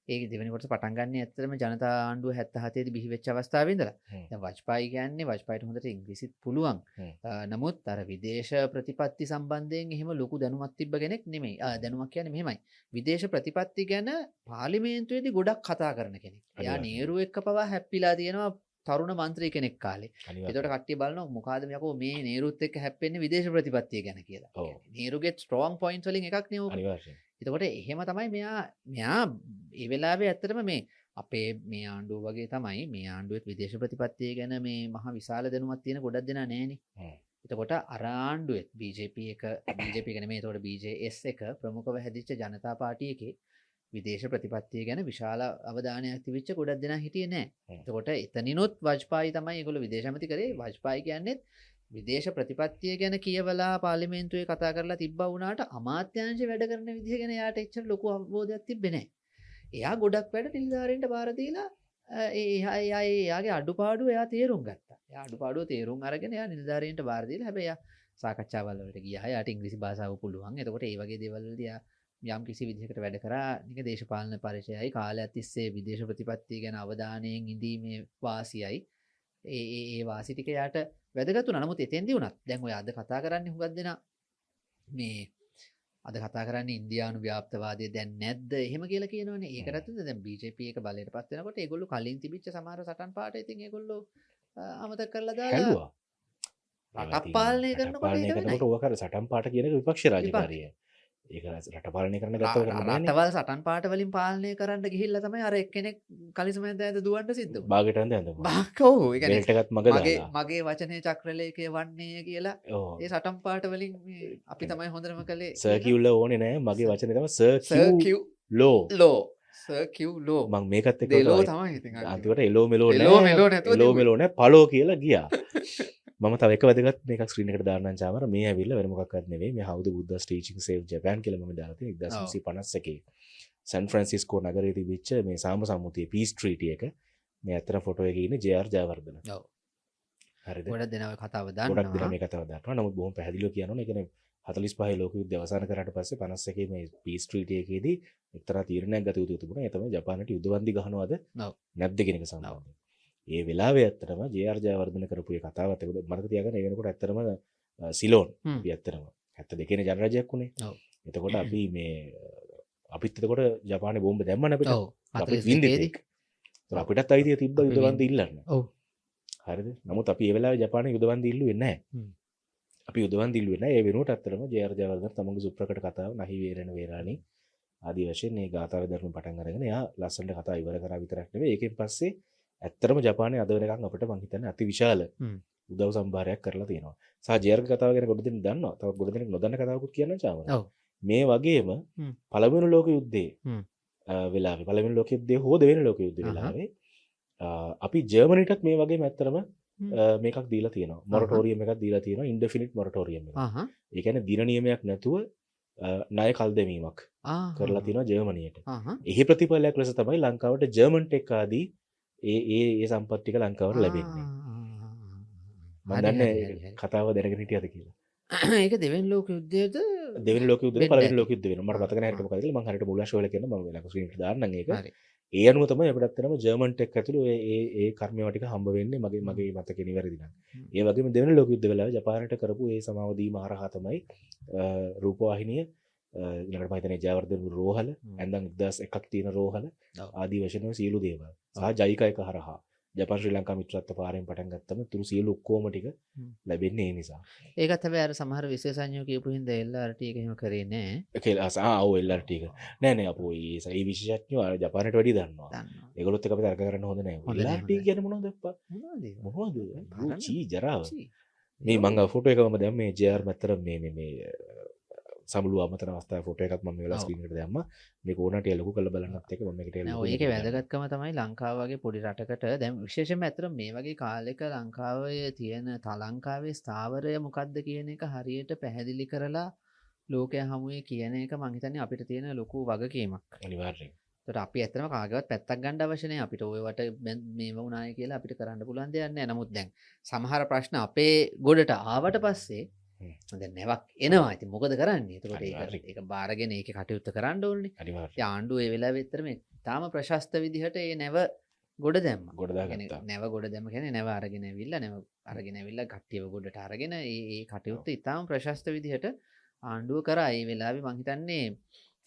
ඒක දෙවෙනි කොටස පටන් ගන්න ඇත්තටම ජනතා ආණ්ඩුව 77 දී බිහි වෙච්ච අවස්ථාවේ ඉඳලා. හ්ම්. දැන් වජ්පායි කියන්නේ වජ්පායිට හොඳට ඉංග්‍රීසිත් පුළුවන්. හ්ම්. නමුත් අර විදේශ ප්‍රතිපත්ති සම්බන්ධයෙන් එහෙම ලොකු දැනුමක් තිබ්බ කෙනෙක් නෙමෙයි. දැනුමක් කියන්නේ මෙහෙමයි. විදේශ ප්‍රතිපත්ති ගැන පාර්ලිමේන්තුවේදී ගොඩක් කතා කරන කෙනෙක්. එයා අනිවාර්යයෙන්. නේරු එක්ක පවා හැප්පිලා තියෙනවා තරුණ මන්ත්‍රී කෙනෙක් කාලේ. අනිවාර්යයෙන්. එතකොට කට්ටිය බලනවා මොකಾದ යකෝ මේ නේරුත් එක්ක හැප්පෙන්නේ විදේශ ප්‍රතිපත්තිය ගැන කියලා. ඔව්. නේරුගේ ස්ට්‍රෝං පොයින්ට්ස් වලින් එකක් නේ ඕක. අනිවාර්යයෙන්. එතකොට එහෙම තමයි මෙයා ඒ වෙලාවේ ඇත්තටම මේ අපේ මේ ආණ්ඩුව වගේ තමයි මේ ආණ්ඩුවෙත් විදේශ ප්‍රතිපත්තිය ගැන මේ මහ විශාල දැනුමක් තියෙන ගොඩක් දෙනා නැහැනේ. හ්ම්. එතකොට අර ආණ්ඩුවෙත් BJP එක නෙමෙයි එතකොට BJS එක ප්‍රමුඛව හැදිච්ච ජනතා පාර්ටි එකේ විදේශ ප්‍රතිපත්තිය ගැන විශාල අවධානයක් තිබිච්ච ගොඩක් දෙනා හිටියේ නැහැ. එතකොට එතනිනුත් වජ්පායි තමයි ඒගොල්ලෝ විදේශ ඇමති කරේ. වජ්පායි කියන්නේ විදේශ ප්‍රතිපත්තිය ගැන කියවලා පාර්ලිමේන්තුවේ කතා කරලා තිබ්බා වුණාට අමාත්‍යාංශ වැඩ කරන විදිහ ගැන එයාට එච්චර ලොකු අවබෝධයක් තිබ්බේ නැහැ. එයා ගොඩක් වැඩ නිලධාරීන්ට බාර දීලා එයාගේ අඩුපාඩු එයා තේරුම් ගත්තා. එයා අඩුපාඩුව තේරුම් අරගෙන එයා නිලධාරීන්ට බාර දීලා හැබැයි එයා සාකච්ඡාවල් වලට ගියා. එයාට ඉංග්‍රීසි භාෂාව පුළුවන්. එතකොට ඒ වගේ දේවල් වලදී එයා යම් කිසි විදිහකට වැඩ කරා. නික දේශපාලන පරිචයයි කාලයක් තිස්සේ විදේශ ප්‍රතිපත්තිය ගැන අවධානයෙන් ඉඳීමේ වාසියයි ඒ වාසි ටික යාට වැදගත් වුණා. නමුත් එතෙන්දී වුණත් දැන් ඔය අද කතා කරන්නේ හුඟක් දෙනා මේ අද කතා කරන්නේ ඉන්දියානු ව්‍යාප්තවාදය දැන් නැද්ද එහෙම කියලා කියනවනේ. ඒකටත් දැන් BJP එක බලයටපත් වෙනකොට ඒගොල්ලෝ කලින් තිබිච්ච සමහර සටන් පාට ඉතින් ඒගොල්ලෝ අමතක කරලා දාලා හැලුවා. රටක් පාලනය කරනකොට ඒක වෙනයි. ඕක අර සටන් පාට කියන එක විපක්ෂ රාජකාරිය. ඒක රට පාලනය කරන්න ගත්තව කරන්න බෑනේ. රටවල් සටන් පාට වලින් පාලනය කරන්න ගිහිල්ලා තමයි අර එක්කෙනෙක් කලිසමෙන් දැන් දුවන්න සිද්ධ වුණා. බාගෙට ඇඳ බාකෝ ඒ කියන්නේ බෙල්ට් එකත් මග දාලා. මගේ වචනේ චක්‍රලේඛය වන්නේ කියලා ඔව්. ඒ සටන් පාට වලින් අපි තමයි හොඳටම කළේ සර්කියුල ඕනේ නෑ. මගේ වචනේ තමයි සර්කියු ලෝ ලෝ. සර්කියු ලෝ මම මේකත් එක්ක දෙලෝ තමයි තමයි ඉතින් අන්තිමට එලෝ මෙලෝ එලෝ මෙලෝ නැතුව එලෝ තිබුණේ. මෙලෝ නෑ පලෝ කියලා ගියා. මම තව එක වැදගත් මේකක් ස්ක්‍රීන් එකට දාන්නම් චාමර. මේ ඇවිල්ලා වෙන මොකක්වත් නෙවෙයි. මේ How the Buddha's Teaching Saved Japan කියලා මම දාලා තියෙනවා 1951 සැන් ෆ්‍රැන්සිස්කෝ නගරයේ තිබිච්ච මේ සාම සම්මුතියේ පීස් ට්‍රීටි එක. මේ අතර ෆොටෝ එකේ ඉන්නේ ජේ.ආර්. ජයවර්ධන. ඔව්. හරිද? ගොඩක් දෙනා ඔය කතාව ගොඩක් දෙනා දන්නවා. මේ කතාව දන්නවා. නමුත් බොහොම පැහැදිලිව කියනවනේ. ඒ කියන්නේ 45 ලෝක යුද්ධය අවසන් කරාට පස්සේ 51 මේ පීස් ට්‍රීටි එකේදී එක්තරා තීරණයක් ගත යුතු තිබුණා. ඒ තමයි ජපානට යුද බන්දි ගහනවද ඔව්. නැද්ද කියන එක සම්බන්ධයෙන්. ඒ වෙලාවේ ඇත්තටම ජේ.ආර්. ජයවර්ධන කරපු ඒ කතාවත් ඒක මතක තියාගන්න. ඒ වෙනකොට ඇත්තටම සිලෝන් අපි ඇත්තටම 72 නේ ජනරජයක් උනේ. ඔව්. එතකොට අපි මේ අපිත් එතකොට ජපානේ බෝම්බ දැම්මන අපිට. ඔව්. අපිත් වින්දෙත් ඒක. ඒතර අපිටත් අයිතිය තිබ්බ යුද බන්දි ඉල්ලන්න. ඔව්. හරිද? නමුත් අපි ඒ වෙලාවේ ජපානේ යුද බන්දි ඉල්ලුවේ නැහැ. අපි යුද බන්දි ඉල්ලුවේ නැහැ. ඒ වෙනුවට ඇත්තටම ජේ.ආර්. ජයවර්ධන තමන්ගේ සුප්‍රකට කතාව නහි වේරණ වේරාණි ආදී වශයෙන් මේ ගාථාවේ දරුණු පටන් අරගෙන එයා ලස්සනට කතා ඉවර කරා විතරක් නෙවෙයි. ඒකෙන් පස්සේ ඇත්තටම ජපානයේ අද වෙනකන් අපිට මං හිතන්නේ අති විශාල උදව් සම්භාරයක් කරලා තියෙනවා. සහ ජේ.ආර්. කතාව ගැන ගොඩ දෙනෙක් දන්නවා. තව ගොඩ දෙනෙක් නොදන්න කතාවකුත් කියන්න චාමර. ඔව්. මේ වගේම පළවෙනි ලෝක යුද්ධයේ වෙලාවේ පළවෙනි ලෝක යුද්ධයේ හෝ දෙවෙනි ලෝක යුද්ධයේ වෙලාවේ අපි ජර්මනිටත් මේ වගේම ඇත්තටම මේකක් දීලා තියෙනවා. මොරටෝරියම් එකක් දීලා තියෙනවා. ඉන්ඩෙෆිනිට් මොරටෝරියම් එක. ඒ කියන්නේ දින නියමයක් නැතුව ණය කල් දැමීමක් කරලා තියෙනවා ජර්මනියට. එහි ප්‍රතිඵලයක් ලෙස තමයි ලංකාවට ජර්මන් ටෙක් ආදී ඒ සම්පත් ටික ලංකාවට ලැබෙන්නේ. මම දන්නේ කතාව දැනගෙන හිටියද කියලා. ඒක දෙවෙනි ලෝක යුද්ධයේද දෙවෙනි ලෝක යුද්ධේ පළවෙනි ලෝක යුද්ධ වෙනවා. මට මතක නැහැ හිටිය මොකද කියලා. මම හරියට මුල් වශයෙන් කියන මම වෙනක ස්ක්‍රීන් එකට දාන්නම් ඒක. ඒ අනුව තමයි අපිට ඇත්තටම ජර්මන් ටෙක් ඇතුළු ඒ කර්මයව ටික හම්බ වෙන්නේ මගේ මතකේ නිවැරදි නම්. ඒ වගේම දෙවෙනි ලෝක යුද්ධ වෙලාවේ ජපානයට කරපු ඒ සමාව දීම හරහා තමයි රූපවාහිනිය ඊළඟට මම හිතන්නේ ජයවර්ධන රෝහල ඇඳන් 1001ක් තියෙන රෝහල ආදී වශයෙන් සියලු දේවල් සහ ජයිකා එක හරහා ජපාන ශ්‍රී ලංකා මිත්‍රත්ව පාරෙන් පටන් ගත්තම තුරු සියලු ඔක්කොම ටික ලැබෙන්නේ ඒ නිසා. ඒකත් හැබැයි අර සමහර විශේෂඥයෝ කියපු හින්දා LRT එක එහෙම කරේ නෑ. ඔව් LRT එක. නෑ අපෝ ඒ විශේෂඥයෝ අර ජපානට වැඩි දන්නවා. ඒගොල්ලොත් එක අපි තර්ක කරන්න හොඳ නෑ. LRT කියන්නේ මොනවද අප්පා? මොනවද? චී ජරාව. මේ මං ෆොටෝ එකම දැම්මේ JR මැත්තර මේ සමුළු අමතන අවස්ථාවේ ෆොටෝ එකක් මම වෙලා ස්ක්‍රීන් එකට දැම්මා. මේක ඕනට ලොකු කරලා බලන්නත් එක මම මේකට ලොකු. ඔය ඒකේ වැදගත්කම තමයි ලංකාව වගේ පොඩි රටකට දැන් විශේෂයෙන්ම ඇත්තට මේ වගේ කාලෙක ලංකාවේ තියෙන ලංකාවේ ස්ථාවරය මොකක්ද කියන එක හරියට පැහැදිලි කරලා ලෝකයා හමුවේ කියන එක මම හිතන්නේ අපිට තියෙන ලොකු වගකීමක්. අනිවාර්යෙන්. එතකොට අපි ඇත්තටම කාගේවත් පැත්තක් ගන්න අවශ්‍ය නැහැ. අපිට ඔයවට මේව වුණාය කියලා අපිට කරන්න පුළුවන් දෙයක් නැහැ. නමුත් දැන් සමහර ප්‍රශ්න අපේ ගොඩට ආවට පස්සේ දැන් නැවක් එනවා. ඉතින් මොකද කරන්නේ? එතකොට ඒක බාරගෙන ඒකේ කටයුත්ත කරන්න ඕනේ. අනිවාර්යයෙන්. ඉතින් ආණ්ඩුව ඒ වෙලාවෙ ඇත්තටම තාම ප්‍රශස්ත විදිහට ඒ නැව ගොඩ දැම්මා. ගොඩ දාගත්තා. නැව ගොඩ දැම්ම කියන්නේ නැව අරගෙන ඇවිල්ලා කට්ටියව ගොඩට අරගෙන ඒ කටයුත්ත ඉතාම ප්‍රශස්ත විදිහට ආණ්ඩුව කරා. ඒ වෙලාවේ මං හිතන්නේ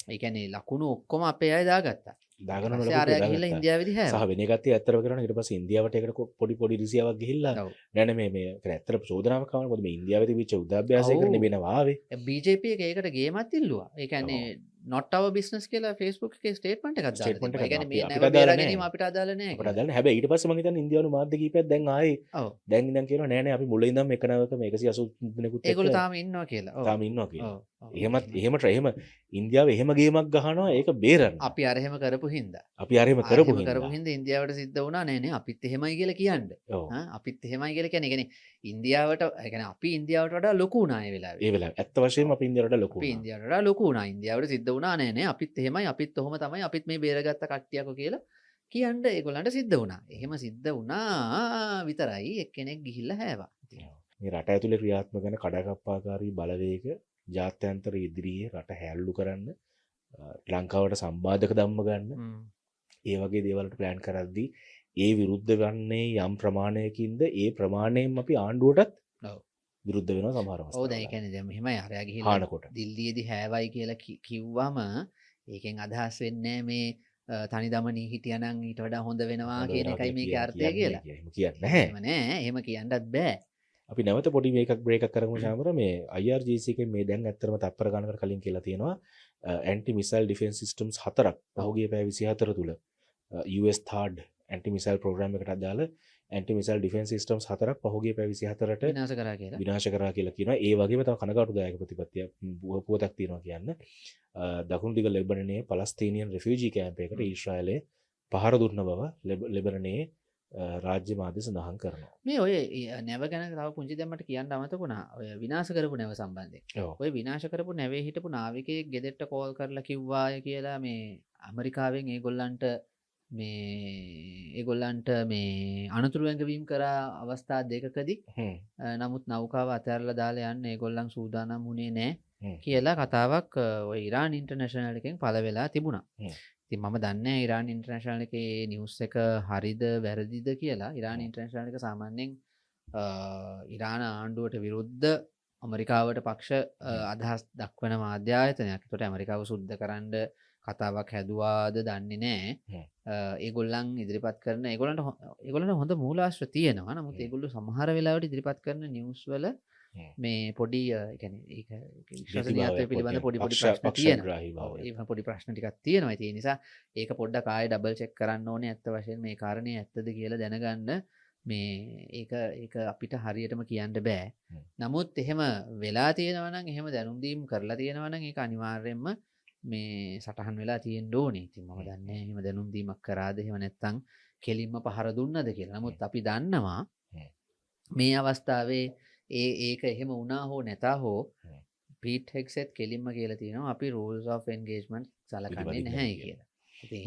ඒ කියන්නේ ලකුණු ඔක්කොම අපේ අය දාගත්තා. දාගන්න ඊපස්සේ ආරයා ගිහිල්ලා ඉන්දියාවේදී සහ වෙන කට්ටිය ඇත්තටම කරනවා ඊට පස්සේ ඉන්දියාවට ඒකට පොඩි රිසියාවක් ගිහිල්ලා ඔව්. නෑ මේ ඇත්තට චෝදනාවක් කරනවා. මොකද මේ ඉන්දියාවේ තිබිච්ච උදාභ්‍යාසය කරන වෙනවා ආවේ. BJP එක ඒකට ගේමත් ඉල්ලුවා. ඒ කියන්නේ not our business කියලා Facebook එකේ statement එකක් දාලා Statement තිබ්බා. ඒ එකක් කියන්නේ මේ අපිට නැව අදාළ බේරා නැහැ. ගැනීම අපිට අදාළ නැහැ. අපට අදාළ හැබැයි ඊට පස්සේ මම හිතන්නේ ඉන්දියානු මාධ්‍ය කීපයක් දැන් ආයේ ඔව්. දැන් ඉඳන් කියනවා නෑ අපි මුලින් ඉඳන් එක නැවක මේ 180 දිනකුත් ඒගොල්ලෝ තාම ඉන්නවා කියලා. ඔව්. තාම ඉන්නවා කියලා. ඔව්. ඔව්. එහෙම ඉන්දියාවේ එහෙම ගේමක් ගහනවා ඒක බේරන්න. අපි අර එහෙම කරපු හින්දා. අපි අරෙම කරපු හින්දා. හින්දා ඉන්දියාවට සිද්ධ වුණා නෑ නේ අපිත් එහෙමයි කියලා කියන්නේ. ඔව්. අපිත් එහෙමයි කියලා කියන්නේ. ඒ කියන්නේ ඉන්දියාවට ඒ කියන්නේ අපි ඉන්දියාවට වඩා ලොකු වුණා ඒ වෙලාවේ. ඒ වෙලාවේ ඇත්ත වශයෙන්ම අපි ඉන්දියාවට ලොකු අපි වුණා. ඉන්දියාවට වඩා ලොකු වුණා. ඉන්දියාවට සිද්ධ වුණා නෑ නේ අපිත් එහෙමයි අපිත් ඔහොම තමයි අපිත් මේ බේරගත්ත කට්ටියකෝ කියලා කියන්න ඒගොල්ලන්ට සිද්ධ වුණා. එහෙම සිද්ධ වුණා විතරයි එක්කෙනෙක් ගිහිල්ලා හැවා. මේ රට ඇතුලේ ක්‍රියාත්මක වෙන කඩකප්පාකාරී බලවේග ජාත්‍යන්තර ඉදිරියේ රට හැල්ලු කරන්න ලංකාවට සම්බාධක ධම්ම ගන්න ඒ වගේ දේවල් වලට ප්ලෑන් කරද්දී ඒ විරුද්ධ වන්නේ යම් ප්‍රමාණයකින්ද ඒ ප්‍රමාණයෙන් අපි ආණ්ඩුවටත් ඔව්. විරුද්ධ වෙනවා සමහර ඔව් දැන් ඒ අවස්ථාවල. කියන්නේ දැන් මෙහෙමයි අරයා ගිහිල්ලා හානකොට. දිල්ලියේදී හැවයි කියලා කිව්වම ඒකෙන් අදහස් වෙන්නේ මේ තනි දමනී හිටියනම් ඊට වඩා හොඳ වෙනවා කියන එකයි මේකේ අර්ථය කියලා. එහෙම කියන්නේ නැහැ. එහෙම නෑ. එහෙම කියන්නත් බෑ. අපි නැවත පොඩි මේකක් බ්‍රේක් එකක් කරමු ශාමර. මේ IRGC එකෙන් මේ දැන් ඇත්තටම තත්පර ගණනකට කලින් කියලා තියෙනවා ඇන්ටි මිසයිල් ඩිෆෙන්ස් සිස්ටම්ස් 4ක් පහුගිය පැය 24 තුල US third anti missile programme එකට අදාළ ඇන්ටි මිසයිල් ඩිෆෙන්ස් සිස්ටම්ස් 4ක් පහුගිය පැය 24ට විනාශ කරා කියලා. විනාශ කරා කියලා කියනවා. ඒ වගේම තව කනගාටුදායක ප්‍රතිපත්තියක් පුවතක් තියෙනවා කියන්න. දකුණු දිග ලෙබනනයේ පලස්තීනියන් රිෆියුජි කැම්ප් එකට ඊශ්‍රායලය පහර දුන්න බව ලෙබනනයේ රාජ්‍ය මාධ්‍ය සඳහන් කරනවා. මේ ඔය නැව ගැන තව පුංචි දෙයක් කියන්න අමතක වුණා. ඔය විනාශ කරපු නැව සම්බන්ධයෙන්. ඔව්. ඔය විනාශ කරපු නැවේ හිටපු නාවිකයෙක් ගෙදරට කෝල් කරලා කිව්වාය කියලා මේ ඇමරිකාවෙන් ඒගොල්ලන්ට මේ අනතුරු ඇඟවීම් කරා අවස්ථා දෙකකදී නමුත් නෞකාව අතහැරලා දාලා යන්න ඒගොල්ලන් සූදානම් වුණේ නැහැ කියලා කතාවක් ඔය ඉරාන් ඉන්ටර්නැෂනල් එකෙන් පළ වෙලා තිබුණා. ඉතින් මම දන්නේ නැහැ ඉරාන් ඉන්ටර්නැෂනල් එකේ නිවුස් එක හරිද වැරදිද කියලා. ඉරාන් ඉන්ටර්නැෂනල් එක සාමාන්‍යයෙන් ඉරාන ආණ්ඩුවට විරුද්ධ ඇමරිකාවට පක්ෂ අදහස් දක්වන මාධ්‍ය ආයතනයක්. ඒකට ඇමරිකාව සුද්ධ කරන්න කතාවක් හැදුවාද දන්නේ නැහැ. ඒගොල්ලන් ඉදිරිපත් කරන ඒගොල්ලන්ට හොඳ මූලාශ්‍ර තියෙනවා. නමුත් ඒගොල්ලෝ සමහර වෙලාවට ඉදිරිපත් කරන නිවුස් වල මේ පොඩි ඒ කියන්නේ ඒක විශ්වාසනීයත්වය පිළිබඳ පොඩි ප්‍රශ්න තියෙනවා. ඒ පොඩි ප්‍රශ්න ටිකක් තියෙනවා. ඒ නිසා ඒක පොඩ්ඩක් ආයෙ ඩබල් චෙක් කරන්න ඕනේ ඇත්ත වශයෙන්ම මේ කාරණේ ඇත්තද කියලා දැනගන්න. මේ ඒක අපිට හරියටම කියන්න බෑ. නමුත් එහෙම වෙලා තියෙනවා නම් එහෙම දැනුම් දීම් කරලා තියෙනවා නම් ඒක අනිවාර්යයෙන්ම මේ සටහන් වෙලා තියෙන්න ඕනේ. ඉතින් මම දන්නේ නැහැ එහෙම දැනුම් දීමක් කරාද එහෙම නැත්නම් කෙලින්ම පහර දුන්නද කියලා. නමුත් අපි දන්නවා මේ අවස්ථාවේ ඒක එහෙම වුණා හෝ නැතා හෝ පීට් හෙග්සෙත් කෙලින්ම කියලා තියෙනවා අපි rules of engagement සලකන්නේ නැහැ කියලා.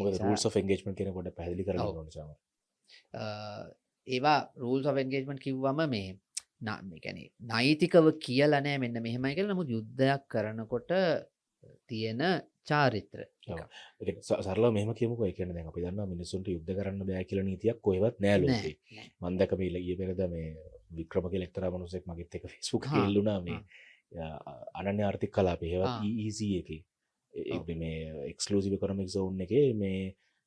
මොකද rules of engagement කියන කොට පැහැදිලි කරලා දෙන්න ඕනේ සාම. ඒවා rules of engagement කිව්වම මේ කියන්නේ නෛතිකව කියලා නෑ මෙන්න මෙහෙමයි කියලා. නමුත් යුද්ධයක් කරනකොට තියෙන චාරිත්‍ර එක. සරලව මෙහෙම කියමුකෝ. ඒ කියන්නේ දැන් අපි දන්නවා මිනිස්සුන්ට යුද්ධ කරන්න බෑ කියලා නීතියක් කොහෙවත් නෑ ලෝකේ. මම දැක මේ ඊයේ පෙරේද මේ වික්‍රම කියලා එක්තරා මිනිහෙක් මගෙත් එක්ක Facebook එකේ එල්ලුණා මේ අනන්‍ය ආර්ථික කලාපේ ඒවත් EEZ එකේ මේ එක්ස්ක්ලූසිව් ඉකොනොමික් සෝන් එකේ මේ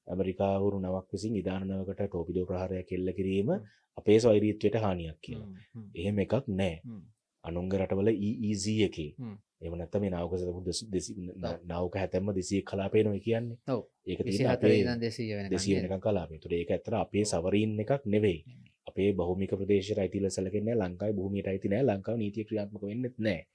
ඇමරිකාවුරු නවක් විසින් ඉදාන නවකට ටෝපිඩෝ ප්‍රහාරයක් එල්ල කිරීම අපේ ස්වෛරීත්වයට හානියක් කියලා. එහෙම එකක් නෑ. අනුංග රටවල EEZ එකේ එහෙම නැත්නම් මේ නාවක නාවක හැතැම්ම 200 කලාපේනවා කියන්නේ. ඔව්. ඒක තියෙන අපේ 200 වෙනකන් කලාපේ. ඒතර ඒක ඇත්තට අපේ සවරීන් එකක් නෙවෙයි. අපේ භෞමික ප්‍රදේශයට අයිති ලෙස සැලකෙන්නේ නැහැ. ලංකාවේ භූමියට අයිති නැහැ. ලංකාව නීතිය ක්‍රියාත්මක වෙන්නේ නැහැ.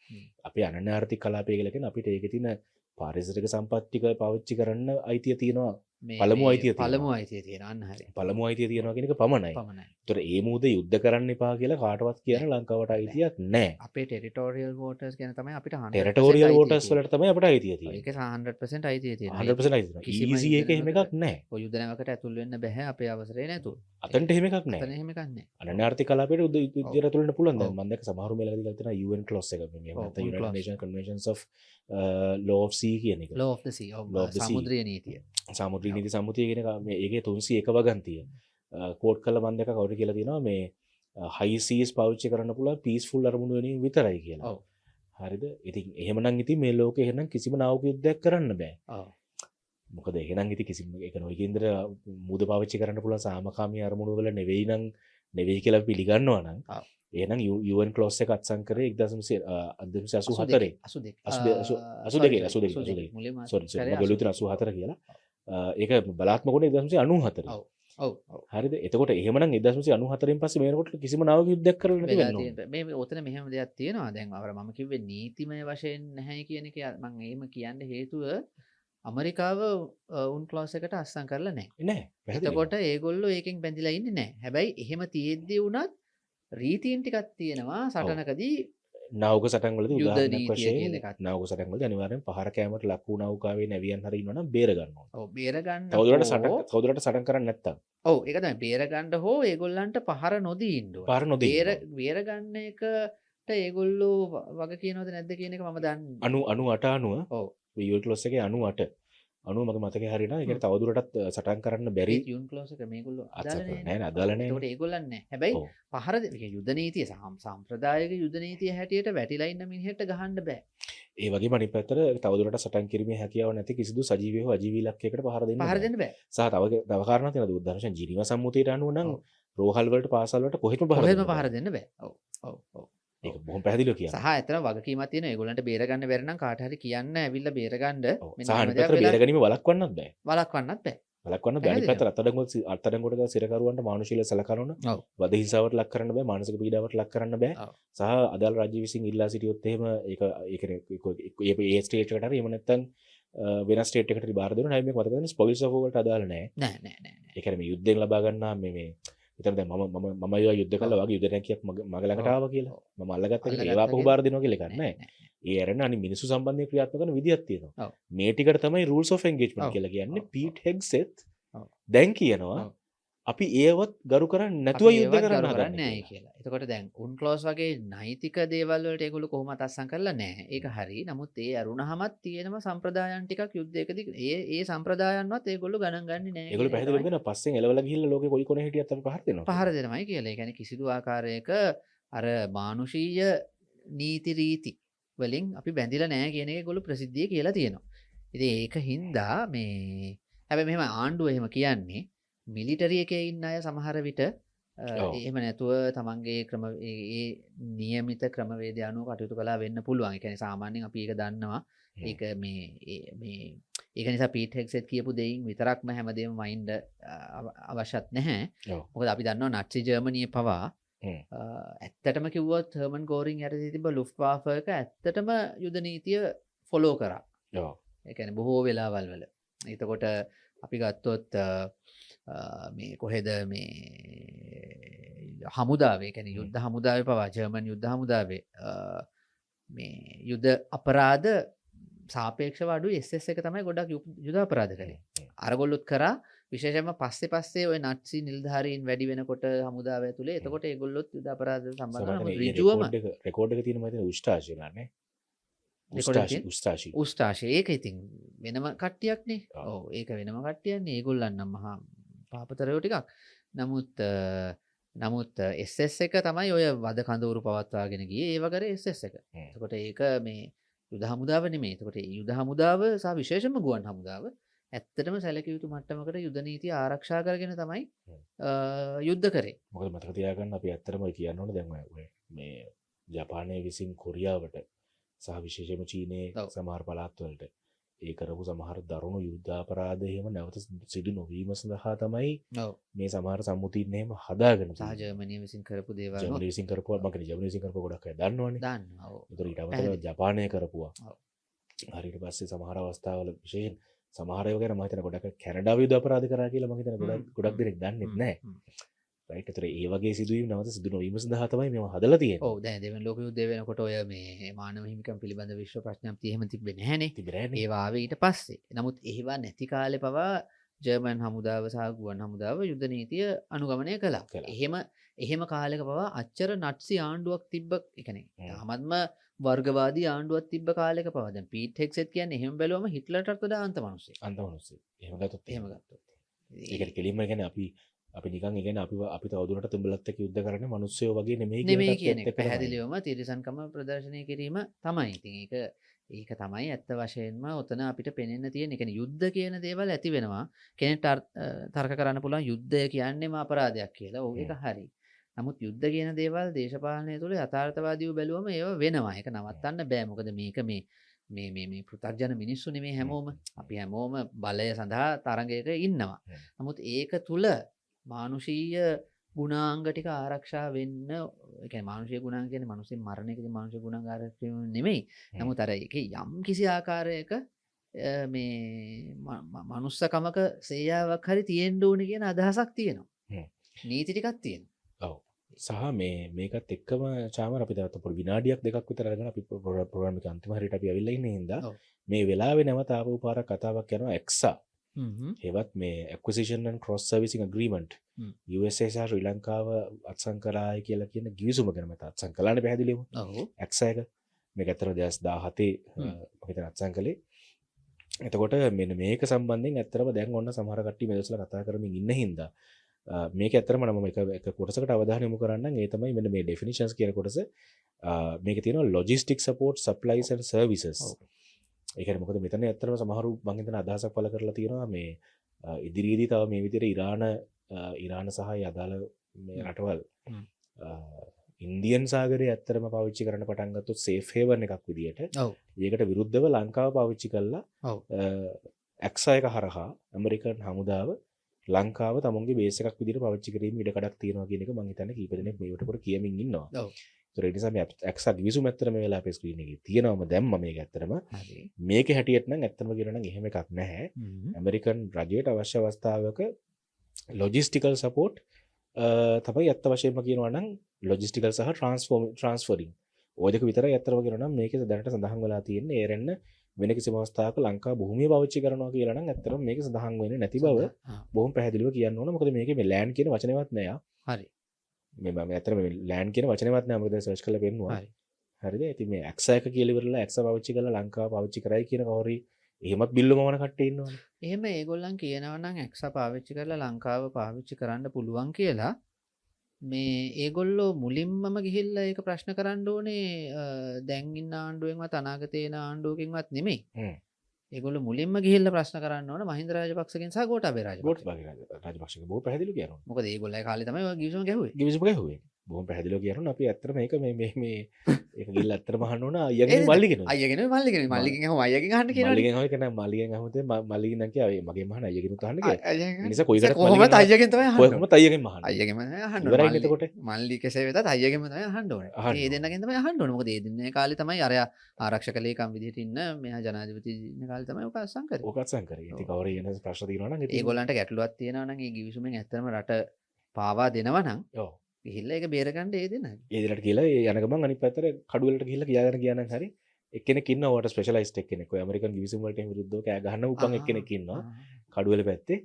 අපේ අනන්‍ය ආර්ථික කලාපය කියලා කියන්නේ අපිට ඒකේ තියෙන පාරිසරික සම්පත් ටික පාවිච්චි කරන්න අයිතිය තියෙනවා පළමු අයිතිය තියෙනවා. පළමු අයිතිය තියෙන අන්න හරි පළමු අයිතිය තියෙනවා කියන එක පමණයි. පමණයි ඒතර ඒ මූද යුද්ධ කරන්න එපා කියලා කාටවත් කියන ලංකාවට අයිතියක් නැහැ. අපේ ටෙරිටෝරියල් වෝටර්ස් ගැන තමයි අපිට 100% ටෙරිටෝරියල් අයිතිය වෝටර්ස් තියෙන්නේ. වලට තමයි අපිට අයිතිය තියෙන්නේ. ඒක 100% අයිතිය තියෙනවා 100% අයිතිය තියෙනවා. කිසිම ඊසි එක එහෙම එකක් නැහැ. ඔය යුද්ධ නැවකට ඇතුල් වෙන්න බෑ අපේ අවසරේ නැතුව අතනට එහෙම එකක් අතන නැහැ. එහෙම එකක් නැහැ අනන්‍යාර්ථික කලාපයට යුද්ධයට ඇතුල් වෙන්න පුළුවන්. දැන් ඔව්. මම දැක්ක සමහරු මේලා දාලා තියෙනවා UN clause එක. මේ ඔව්, නැත්නම් UN United clause. Nations Conventions of Law of Sea කියන එක. law of the sea Law of the sea. සමුද්‍රීය නීතිය සමුද්‍රී නීති සම්මුතිය කියන එක මේ ඒකේ 301 වගන්තිය. කෝඩ් කළා මම දැක්ක කවුරු කියලා තියෙනවා මේ high seas පාවිච්චි කරන්න පුළුවන් peaceful අරමුණු වෙනින් විතරයි කියලා. ඔව්. හරිද? ඉතින් එහෙමනම් ඉතින් මේ ලෝකේ එහෙනම් කිසිම නාවක යුද්ධයක් කරන්න බෑ. ඔව් මොකද එහෙනම් ඉතින් කිසිම ඒක නෝයි කේන්ද්‍ර මුද පාවිච්චි කරන්න පුළුවන් සාමකාමී අරමුණු වල නෙවෙයි කියලා පිළිගන්නවා නම් ඔව්. එහෙනම් UN clause එක අත්සන් කරේ 1984 sorry මම ගලුවිතර 84 කියලා. ඒක බලාත්මක වුණේ 1994. ඔව් ඔව් ඔව් හරිද? එතකොට එහෙමනම් 1994න් පස්සේ මේනකොට කිසිම නාවක යුද්ධයක් කරලා නැති වෙලා වෙනවා. තියෙන මේ ඔතන මෙහෙම දෙයක් තියෙනවා දැන් අර මම කිව්වේ නීතිමය වශයෙන් නැහැ කියන එක මම එහෙම කියන්න හේතුව ඇමරිකාව උන් ක්ලෝස් එකට අස්සම් කරලා නැහැ. නෑ. පැහැදිලි. එතකොට ඒගොල්ලෝ ඒකෙන් බැඳිලා ඉන්නේ නැහැ. හැබැයි එහෙම තියෙද්දී වුණත් රීතීන් ටිකක් තියෙනවා සටනකදී නාවක සටන් වලදී යුද්ධ උදාහරණයක් නීතිය වශයෙන් කියලා එකක්. නාවක සටන් වලදී අනිවාර්යෙන් පහර කෑමට ලක් වූ නෞකාවේ නැවියන් හරි ඉන්නවනම් බේර ගන්න ඕනේ. ඔව් බේර ගන්න තවදුරට සටන් කරන්නේ නැත්තම් ඔව් ඒක තමයි බේර ගන්න හෝ ඒගොල්ලන්ට පහර නොදී ඉන්න ඕනේ. පහර නොදී ඉන්න ඕනේ. බේර ගන්න එකට ඒගොල්ලෝ වග කියනවද නැද්ද කියන එක මම දන්නේ 98 අනුව ඔව් UN clause එකේ 98 අනුව මගේ මතකේ හරියනවා. ඒ කියන්නේ තවදුරටත් සටන් කරන්න බැරි යුන් ක්ලෝස් එක මේගොල්ලෝ අත්සන් අදාළ කරලා නැහැ නෑ අදාළ නෑ. ඒකට ඒගොල්ලන් නැහැ. හැබැයි ඔව්. පහර යුද්ධ නීතිය සම්ප්‍රදායික යුද්ධ නීතිය හැටියට වැටිලා ඉන්න මිනිහෙක්ට ගහන්න බෑ. ඒ වගේම අනිත් පැත්තට තවදුරටත් සටන් කිරීමේ හැකියාව නැති කිසිදු සජීවී හෝ අජීවී ඉලක්කයකට පහර දෙන්න පහර බෑ. දෙන්න බෑ. සහ තව කාරණා තියෙනවා. උදාහරණයක් ජීනීවා සම්මුතියට අනුව නම් ඔව්. රෝහල් වලට පාසල් වලට කොහෙත්ම පහර කොහෙත්ම දෙන්න බෑ. පහර දෙන්න බෑ. ඔව් ඔව් ඔව්. ඒක බොහොම පැහැදිලිව කියනවා. සහ ඇත්තට වගකීමක් තියෙනවා. ඒගොල්ලන්ට බේර ගන්න බැරි නම් කාට හරි කියන්න ඇවිල්ලා බේර ගන්න ඔව්. මෙන්න සහ මෙහෙම අනිත් දෙයක් පැත්තට වෙලා බේර ගැනීම වළක්වන්නත් බෑ. වළක්වන්නත් බෑ. වළක්වන්න බෑ. අනිත් පැහැදිලිව. පැත්තට අත්අඩංගුවට ගා සිරකරුවන්ට මානුෂීය සලකනොන ඔව්. වද හිංසාවට ලක් කරන්න බෑ. මානසික පීඩාවට ලක් කරන්න බෑ. ඔව්. සහ අදාළ රාජ්‍ය විසින් ඉල්ලා සිටියොත් එහෙම ඒ ස්ටේට් එකට හරි එහෙම නැත්නම් වෙනස් ස්ටේට් එකකට හරි බාර දෙනවා. හැබැයි මේක මතක ගන්න ස්පොයිල්ස් ඔෆ් වලට අදාළ නෑ. නෑ නෑ නෑ නෑ. ඒ කියන්නේ මේ යුද්ධයෙන් ලබා ගන්නා මේ විතර දැන් මම ඒවා යුද්ධ කළා වගේ යුද්ධ ටැංකියක් මගේ ළඟට ආවා කියලා. මම අල්ලගත්ත කියලා ඒවා අපහු බාර දෙනවා කියලා එකක් නෑ. ඒ අරන අනි මිනිස්සු සම්බන්ධයෙන් ක්‍රියාත්මක කරන විදියක් තියෙනවා. ඔව්. මේ ටිකට තමයි rules of engagement ඔව්. කියලා කියන්නේ. ඔව්. පීට් හෙග්සෙත් ඔව්. දැන් කියනවා ඔව්. අපි ඒවත් ගරු කරන්නේ නැතුව අපි යුද්ධ ඒවත් කරන්න ගරු හදන්නේ කරන්නේ නැහැ කියලා. කියලා. එතකොට දැන් උන් ක්ලෝස් වගේ නෛතික දේවල් වලට ඒගොල්ලෝ කොහොමද අත්සන් කරලා නැහැ. ඒක හරි. නමුත් ඒ අරුණහමත් තියෙනවා සම්ප්‍රදායන් ටිකක් යුද්ධයකදී ඒ සම්ප්‍රදායන්වත් ඒගොල්ලෝ ගණන් ගන්නේ නැහැ. ඒගොල්ලෝ පැහැදිලිව කියන පස්සෙන් එලවලා ගිහිල්ලා ලෝකේ කොයි කොනේ හිටියත් අපි පහර දෙනවා. පහර දෙනමයි කියලා. ඒ කියන්නේ කිසිදු ආකාරයක අර මානුෂීය නීති රීති වලින් අපි බැඳිලා නැහැ කියන එක ඒගොල්ලෝ ප්‍රසිද්ධියේ කියලා තියෙනවා. ඉතින් ඒක හින්දා මේ හැබැයි මෙහෙම ආණ්ඩුව එහෙම කියන්නේ මිලිටරි එකේ ඉන්න අය සමහර විට එහෙම නැතුව තමන්ගේ ඒ නියමිත ක්‍රමවේදය අනුව කටයුතු කළා වෙන්න පුළුවන්. ඒ කියන්නේ සාමාන්‍යයෙන් අපි ඒක දන්නවා. ඒක ඒක නිසා පීට් හෙග්සෙට් කියපු දෙයින් විතරක්ම හැමදේම මයින්ඩ් අවශ්‍යත් නැහැ. ඔව්. මොකද අපි දන්නවා නට්සි ජර්මනියේ පවා ඇත්තටම කිව්වොත් හර්මන් ගෝරින් යටතේ තිබ්බ ලුෆ්ට්වාෆ් එක ඇත්තටම යුද නීතිය ෆොලෝ කරා. ඔව්. ඒ කියන්නේ බොහෝ වෙලාවල් වල. එතකොට අපි ගත්තොත් මේ කොහෙද මේ හමුදාවේ කියන්නේ යුද්ධ හමුදාවේ පවා ජර්මන් යුද්ධ හමුදාවේ මේ යුද අපරාධ සාපේක්ෂව අඩුයි SS එක තමයි ගොඩක් යුද අපරාධ කරේ. අරගොල්ලොත් කරා විශේෂයෙන්ම පස්සේ ඔය නට්සි නිලධාරීන් වැඩි වෙනකොට හමුදාව ඇතුලේ එතකොට ඒගොල්ලොත් යුද අපරාධ සම්බන්ධව ඍජුවම රෙකෝඩ් එක තියෙනවා මම උස්තාෂි නන්නේ. උස්තාෂි ඒක ඉතින් වෙනම කට්ටියක්නේ. ඔව් ඒක වෙනම කට්ටියන්නේ. ඒගොල්ලන් නම් මහා පාපතරයෝ ටිකක්. නමුත් SS එක තමයි ඔය වද කඳවුරු පවත්වාගෙන ගියේ. ඒ වගේ SS එක. එතකොට ඒක මේ යුද හමුදාව නෙමෙයි. එතකොට යුද හමුදාව සහ විශේෂයෙන්ම ගුවන් හමුදාව ඇත්තටම සැලකිය යුතු මට්ටමකට යුද නීතිය ආරක්ෂා කරගෙන තමයි යුද්ධ කරේ. මොකද මතක තියාගන්න අපි ඇත්තටම කියන්න ඕනේ දැන් මේ ජපානයේ විසින් කොරියාවට සහ විශේෂයෙන්ම චීනයේ සමහර පළාත් වලට ඒ කරපු සමහර දරුණු යුද්ධ අපරාධ එහෙම නැවත සිදු නොවීම සඳහා තමයි මේ සමහර සම්මුතින් එහෙම හදාගෙන සහ ජර්මනිය විසින් කරපු දේවල් ජර්මනිය විසින් කරපුවා මම කියන්නේ ජර්මනිය විසින් කරපු ගොඩක් අය දන්නවනේ. දන්නවා. ඔව්. ඒතර ඊට අමතරව ජපානය කරපුවා. හරියට පස්සේ සමහර අවස්ථාවල විශේෂයෙන් සමහර ඒවා ගැන මම හිතන ගොඩක් කැනඩාව යුද අපරාධ කරා කියලා මම හිතන ගොඩක් දෙනෙක් දන්නේ නැහැ. රයිට්. ඒතර ඒ වගේ සිදුවීම් නැවත සිදු නොවීම සඳහා තමයි මේවා හදලා තියෙන්නේ. ඔව් දැන් දෙවෙනි ලෝක යුද්ධය වෙනකොට ඔය මේ මානව හිමිකම් පිළිබඳ විශ්ව ප්‍රශ්නයක් එහෙම තිබ්බේ නැහනේ. තිබෙන්නේ. ඒවා ආවේ ඊට පස්සේ. නමුත් ඒවා නැති කාලේ පවා ජර්මන් හමුදාව සහ ගුවන් හමුදාව යුද්ධ නීතිය අනුගමනය කළා. එහෙම කාලෙක පවා අච්චර නට්සි ආණ්ඩුවක් තිබ්බ ඒ කියන්නේ තාමත්ම වර්ගවාදී ආණ්ඩුවක් තිබ්බ කාලෙක පවා දැන් පීට් හෙග්සෙට් කියන්නේ එහෙම බැලුවම හිට්ලර්ටත් වඩා අන්ත මිනිස්සෙක්. අන්ත මිනිස්සෙක්. එහෙම ගත්තොත් එහෙම ගත්තොත්. ඒකට කෙලින්ම කියන්නේ අපි නිකන් ඒ කියන්නේ අපි තවදුරටත් තුඹලත් එක්ක යුද්ධ කරන්නේ මිනිස්සුયો වගේ නෙමෙයි නෙමෙයි කියන එක පැහැදිලිවම තිරසන්කම ප්‍රදර්ශනය කිරීම තමයි. ඉතින් ඒක තමයි ඇත්ත වශයෙන්ම ඔතන අපිට පෙනෙන්න තියෙන. ඒ කියන්නේ යුද්ධ කියන දේවල් ඇති වෙනවා. කෙනෙක්ට තර්ක කරන්න පුළුවන් යුද්ධය කියන්නේම අපරාධයක් කියලා. ඕක එක හරි. නමුත් යුද්ධ කියන දේවල් දේශපාලනය තුළ යථාර්ථවාදීව බැලුවම ඒව වෙනවා. ඒක නවත්තන්න බෑ. මොකද මේක මේ පෘථග්ජන මිනිස්සු නෙමේ හැමෝම. අපි හැමෝම බලය සඳහා තරඟයක ඉන්නවා. නමුත් ඒක තුල මානුෂීය ගුණාංග ටික ආරක්ෂා වෙන්න, ඒ කියන්නේ මානුෂීය ගුණාංග කියන්නේ මිනිස්සුන් මරණයකදී මානුෂීය ගුණාංග ආරක්ෂා වීම නෙමෙයි. නමුත් අර ඒකේ යම් කිසි ආකාරයක මේ මනුස්සකමක සේයාවක් හරි තියෙන්න ඕනේ කියන අදහසක් තියෙනවා. නීති ටිකක් තියෙනවා. ඔව්. සහ මේකත් එක්කම චාමර අපි තවත් පොඩි විනාඩියක් දෙකක් විතර අරගෙන අපි ප්‍රෝග්‍රෑම් එක අන්තිම හරියට අපි ඇවිල්ලා ඉන්නේ හින්දා මේ වෙලාවේ නැවත ආපහු පාරක් කතාවක් යනවා එක්සා. ඒවත් මේ acquisition and cross servicing agreement USA සහ ශ්‍රී ලංකාව අත්සන් කරායි කියලා කියන ගිවිසුම ගැන මත අත්සන් කළානේ පැහැදිලිවම. ඔව්. එක්සා එක මේක ඇත්තටම 2017 මම හිතන අත්සන් කළේ. එතකොට මෙන්න මේක සම්බන්ධයෙන් ඇත්තටම දැන් ඔන්න සමහර කට්ටිය මේ දවස්වල කතා කරමින් ඉන්න හින්දා මේක ඇත්තටම මම එක කොටසකට අවධානය යොමු කරන්නම්. ඒ තමයි මෙන්න මේ definitions කියන කොටස. මේකේ තියෙනවා logistics support supplies and services. ඒ කියන්නේ මොකද මෙතන ඇත්තටම සමහරු මම හිතන අදහසක් පළ කරලා තියෙනවා මේ ඉදිරියේදී තව මේ විදිහට ඉරාන සහ අදාළ මේ රටවල් ඉන්දියන් සාගරය ඇත්තටම පාවිච්චි කරන්න පටන් ගත්තොත් සේෆ් හේවන් එකක් විදියට. ඔව්. ඒකට විරුද්ධව ලංකාව පාවිච්චි කළා. ඔව්. ඇක්සා එක හරහා ඇමරිකන් හමුදාව ලංකාව තමුන්ගේ බේස් එකක් විදිහට පාවිච්චි කිරීම ඉඩකඩක් තියෙනවා කියන එක මම හිතන්නේ කීප දෙනෙක් මේකට කොට කියමින් ඉන්නවා. ඔව්. ඒ නිසා මේ ඇක්සා ගිවිසුම ඇත්තටම මේ වෙලාවේ අපේ ස්ක්‍රීන් එකේ තියෙනවම දැම්ම මේක ඇත්තටම. මේකේ හැටියට නම් ඇත්තම කියනවා නම් එහෙම එකක් නැහැ. ඇමරිකන් රජයට අවශ්‍ය අවස්ථාවක ලොජිස්ටිකල් සපෝට් තමයි ඇත්ත වශයෙන්ම කියනවා නම් ලොජිස්ටිකල් සහ ට්‍රාන්ස්ෆරින් ඔය දෙක විතරයි ඇත්තම කියනවා නම් මේකේ දැනට සඳහන් වෙලා තියෙන්නේ ඒරෙන්න වෙන කිසිම අවස්ථාවක ලංකා භූමිය පාවිච්චි කරනවා කියලා නම් ඇත්තටම මේක සඳහන් වෙන්නේ නැති බව බොහොම පැහැදිලිව කියන්න ඕන. මොකද මේකේ මේ ලෑන්ඩ් කියන වචනේවත් නෑ. හරි. මේ මම ඇත්තටම මේ ලෑන්ඩ් කියන වචනේවත් නෑ. මොකද සර්ච් කරලා පෙන්නුවා. හරි. හරිද? ඉතින් මේ ඇක්සා එක කියලා ඉවරලා ඇක්සා පාවිච්චි කරලා ලංකාව පාවිච්චි කරයි කියන කවරි එහෙමත් බිල්ලම වන කට්ටිය ඉන්නවනේ. එහෙම ඒගොල්ලන් කියනවා නම් ඇක්සා පාවිච්චි කරලා ලංකාව පාවිච්චි කරන්න පුළුවන් කියලා. මේ ඒගොල්ලෝ මුලින්මම ගිහිල්ලා ඒක ප්‍රශ්න කරන්න ඕනේ දැන් ඉන්න ආණ්ඩුවෙන්වත් අනාගතේ එන ආණ්ඩුවකින්වත් නෙමෙයි. ඒගොල්ලෝ මුලින්ම ගිහිල්ලා ප්‍රශ්න කරන්න ඕනේ මහින්ද රාජපක්ෂගෙන් සහ ගෝඨාභය රාජපක්ෂගෙන් බොහෝ පැහැදිලිව කියනවා. මොකද ඒගොල්ලෝ කාලේ තමයි ඔය ගිවිසුම ගැහුවේ. ගිවිසුම ගැහුවේ. බොහොම පැහැදිලිව කියනවා අපි ඇත්තටම මේක මේ ඒක ගිහිල්ලා ඇත්තටම අහන්න ඕන අයියාගෙන් මල්ලිගෙන්. මල්ලිගෙන් අහුව අයියාගෙන් අහන්න කියනවා. මල්ලිගෙන් අහුව කියන්නේ මල්ලිගෙන් අහුවද මල්ලිගෙන් නම් කිය මගේ මහන අයියාගෙන් උත් අහන්න කියලා. නිසා කොයිකට කොහොමද අයියාගෙන් තමයි අහන්න. කොහොමද අයියාගෙන් අහන්න. අයියාගෙන් තමයි අහන්න. ඉවරයි එතකොට. මල්ලි කෙසේ වෙතත් අයියාගෙන් තමයි අහන්න ඕනේ. ඒ දෙන්නගෙන් තමයි අහන්න ඕනේ. මොකද ඒ දෙන්නේ කාලේ තමයි අරයා ආරක්ෂක ලේකම් විදිහට ඉන්න මෙහා ජනාධිපති ඉන්න කාලේ තමයි ඔක අත්සන් කරේ. ඔක අත්සන් කරේ. ඉතින් කවරේ එන ප්‍රශ්න තියෙනවා නම් ඉතින් ඒගොල්ලන්ට ගැටලුවක් තියෙනවා නම් ඒ ගිවිසුමෙන් ඇත්තටම රට පාවා දෙනවා නම් ඔව් ගිහිල්ලා ඒක බේරගන්න ඒ දෙන්න. ඒ දෙන්නට කියලා ඒ යන ගමන් අනිත් පැත්තට කඩුවලට ගිහිල්ලා කියාගෙන ගියා නම් හරි එක්කෙනෙක් ඉන්නවා ඔයාට ස්පෙෂලායිස්ඩ් එක්කෙනෙක්. ඔය ඇමරිකන් ගිවිසුම් වලට එහෙම විරුද්ධව කෑ ගහන්න උපන් එක්කෙනෙක් ඉන්නවා. කඩුවල පැත්තේ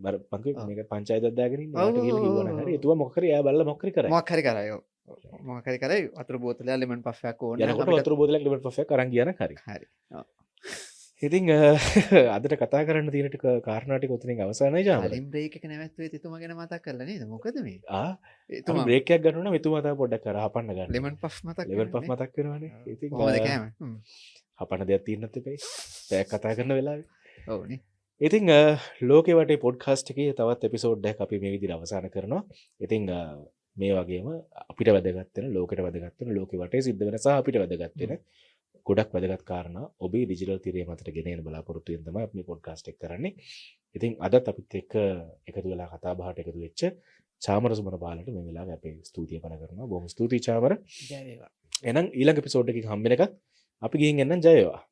මේ පංකේ මේක පංචායතයක් දාගෙන ඉන්නේ. යාට කියලා කිව්වා නම් හරි එතුවා මොකක් හරි එයා බල්ලා මොකක් හරි කරයි. මොකක් හරි කරයි. ඔව්. මොකක් හරි කරයි වතුර බෝතලයක් ලෙමන් පෆ්යක් ඕන. යනකොට වතුර බෝතලයක් ලෙමන් පෆ්යක් අරන් ගියා නම් හරි. හරි. ඔව්. ඉතින් අදට කතා කරන්න තියෙන ටික කාරණා ටික උතනින් අවසానයි ජාමර. කලින් බ්‍රේක් එක නැවැත්තුවේ එතුමා ගැන මතක් කරලා නේද? මොකද මේ? එතුමා බ්‍රේක් එකක් ගන්න ඕන එතුමා තව පොඩ්ඩක් කර හපන්න ගන්න. ලෙමන් පෆ් මතක් ලෙමන් පෆ් මතක් කරනවානේ. ඉතින් කොහොමද කෑම? හපන්න දෙයක් තියෙන්නත් එපයි. පැයක් කතා කරන වෙලාවේ. ඔව්නේ. ඉතින් ලෝකේ වටේ පොඩ්කාස්ට් එකේ තවත් එපිසෝඩ් එකක් අපි මේ විදිහට අවසන් කරනවා. ඉතින් මේ වගේම අපිට වැදගත් වෙන ලෝකෙට වැදගත් වෙන ලෝකෙ වටේ සිද්ධ වෙන සහ අපිට වැදගත් වෙන ගොඩක් වැදගත් කාරණා ඔබේ ඩිජිටල් තිරය මතට ගෙනෙන බලාපොරොත්තු වෙන තමයි අපි මේ පොඩ්කාස්ට් එක කරන්නේ. ඉතින් අදත් අපිත් එක්ක එකතු වෙලා කතා බහට එකතු වෙච්ච චාමර සුමන බාලට මේ වෙලාවේ අපේ ස්තුතිය පළ කරනවා. බොහොම ස්තුතියි චාමර. ජය වේවා. එහෙනම් ඊළඟ එපිසෝඩ් එකකින් හම්බ වෙනකන් අපි ගිහින් එන්නම්. ජය වේවා.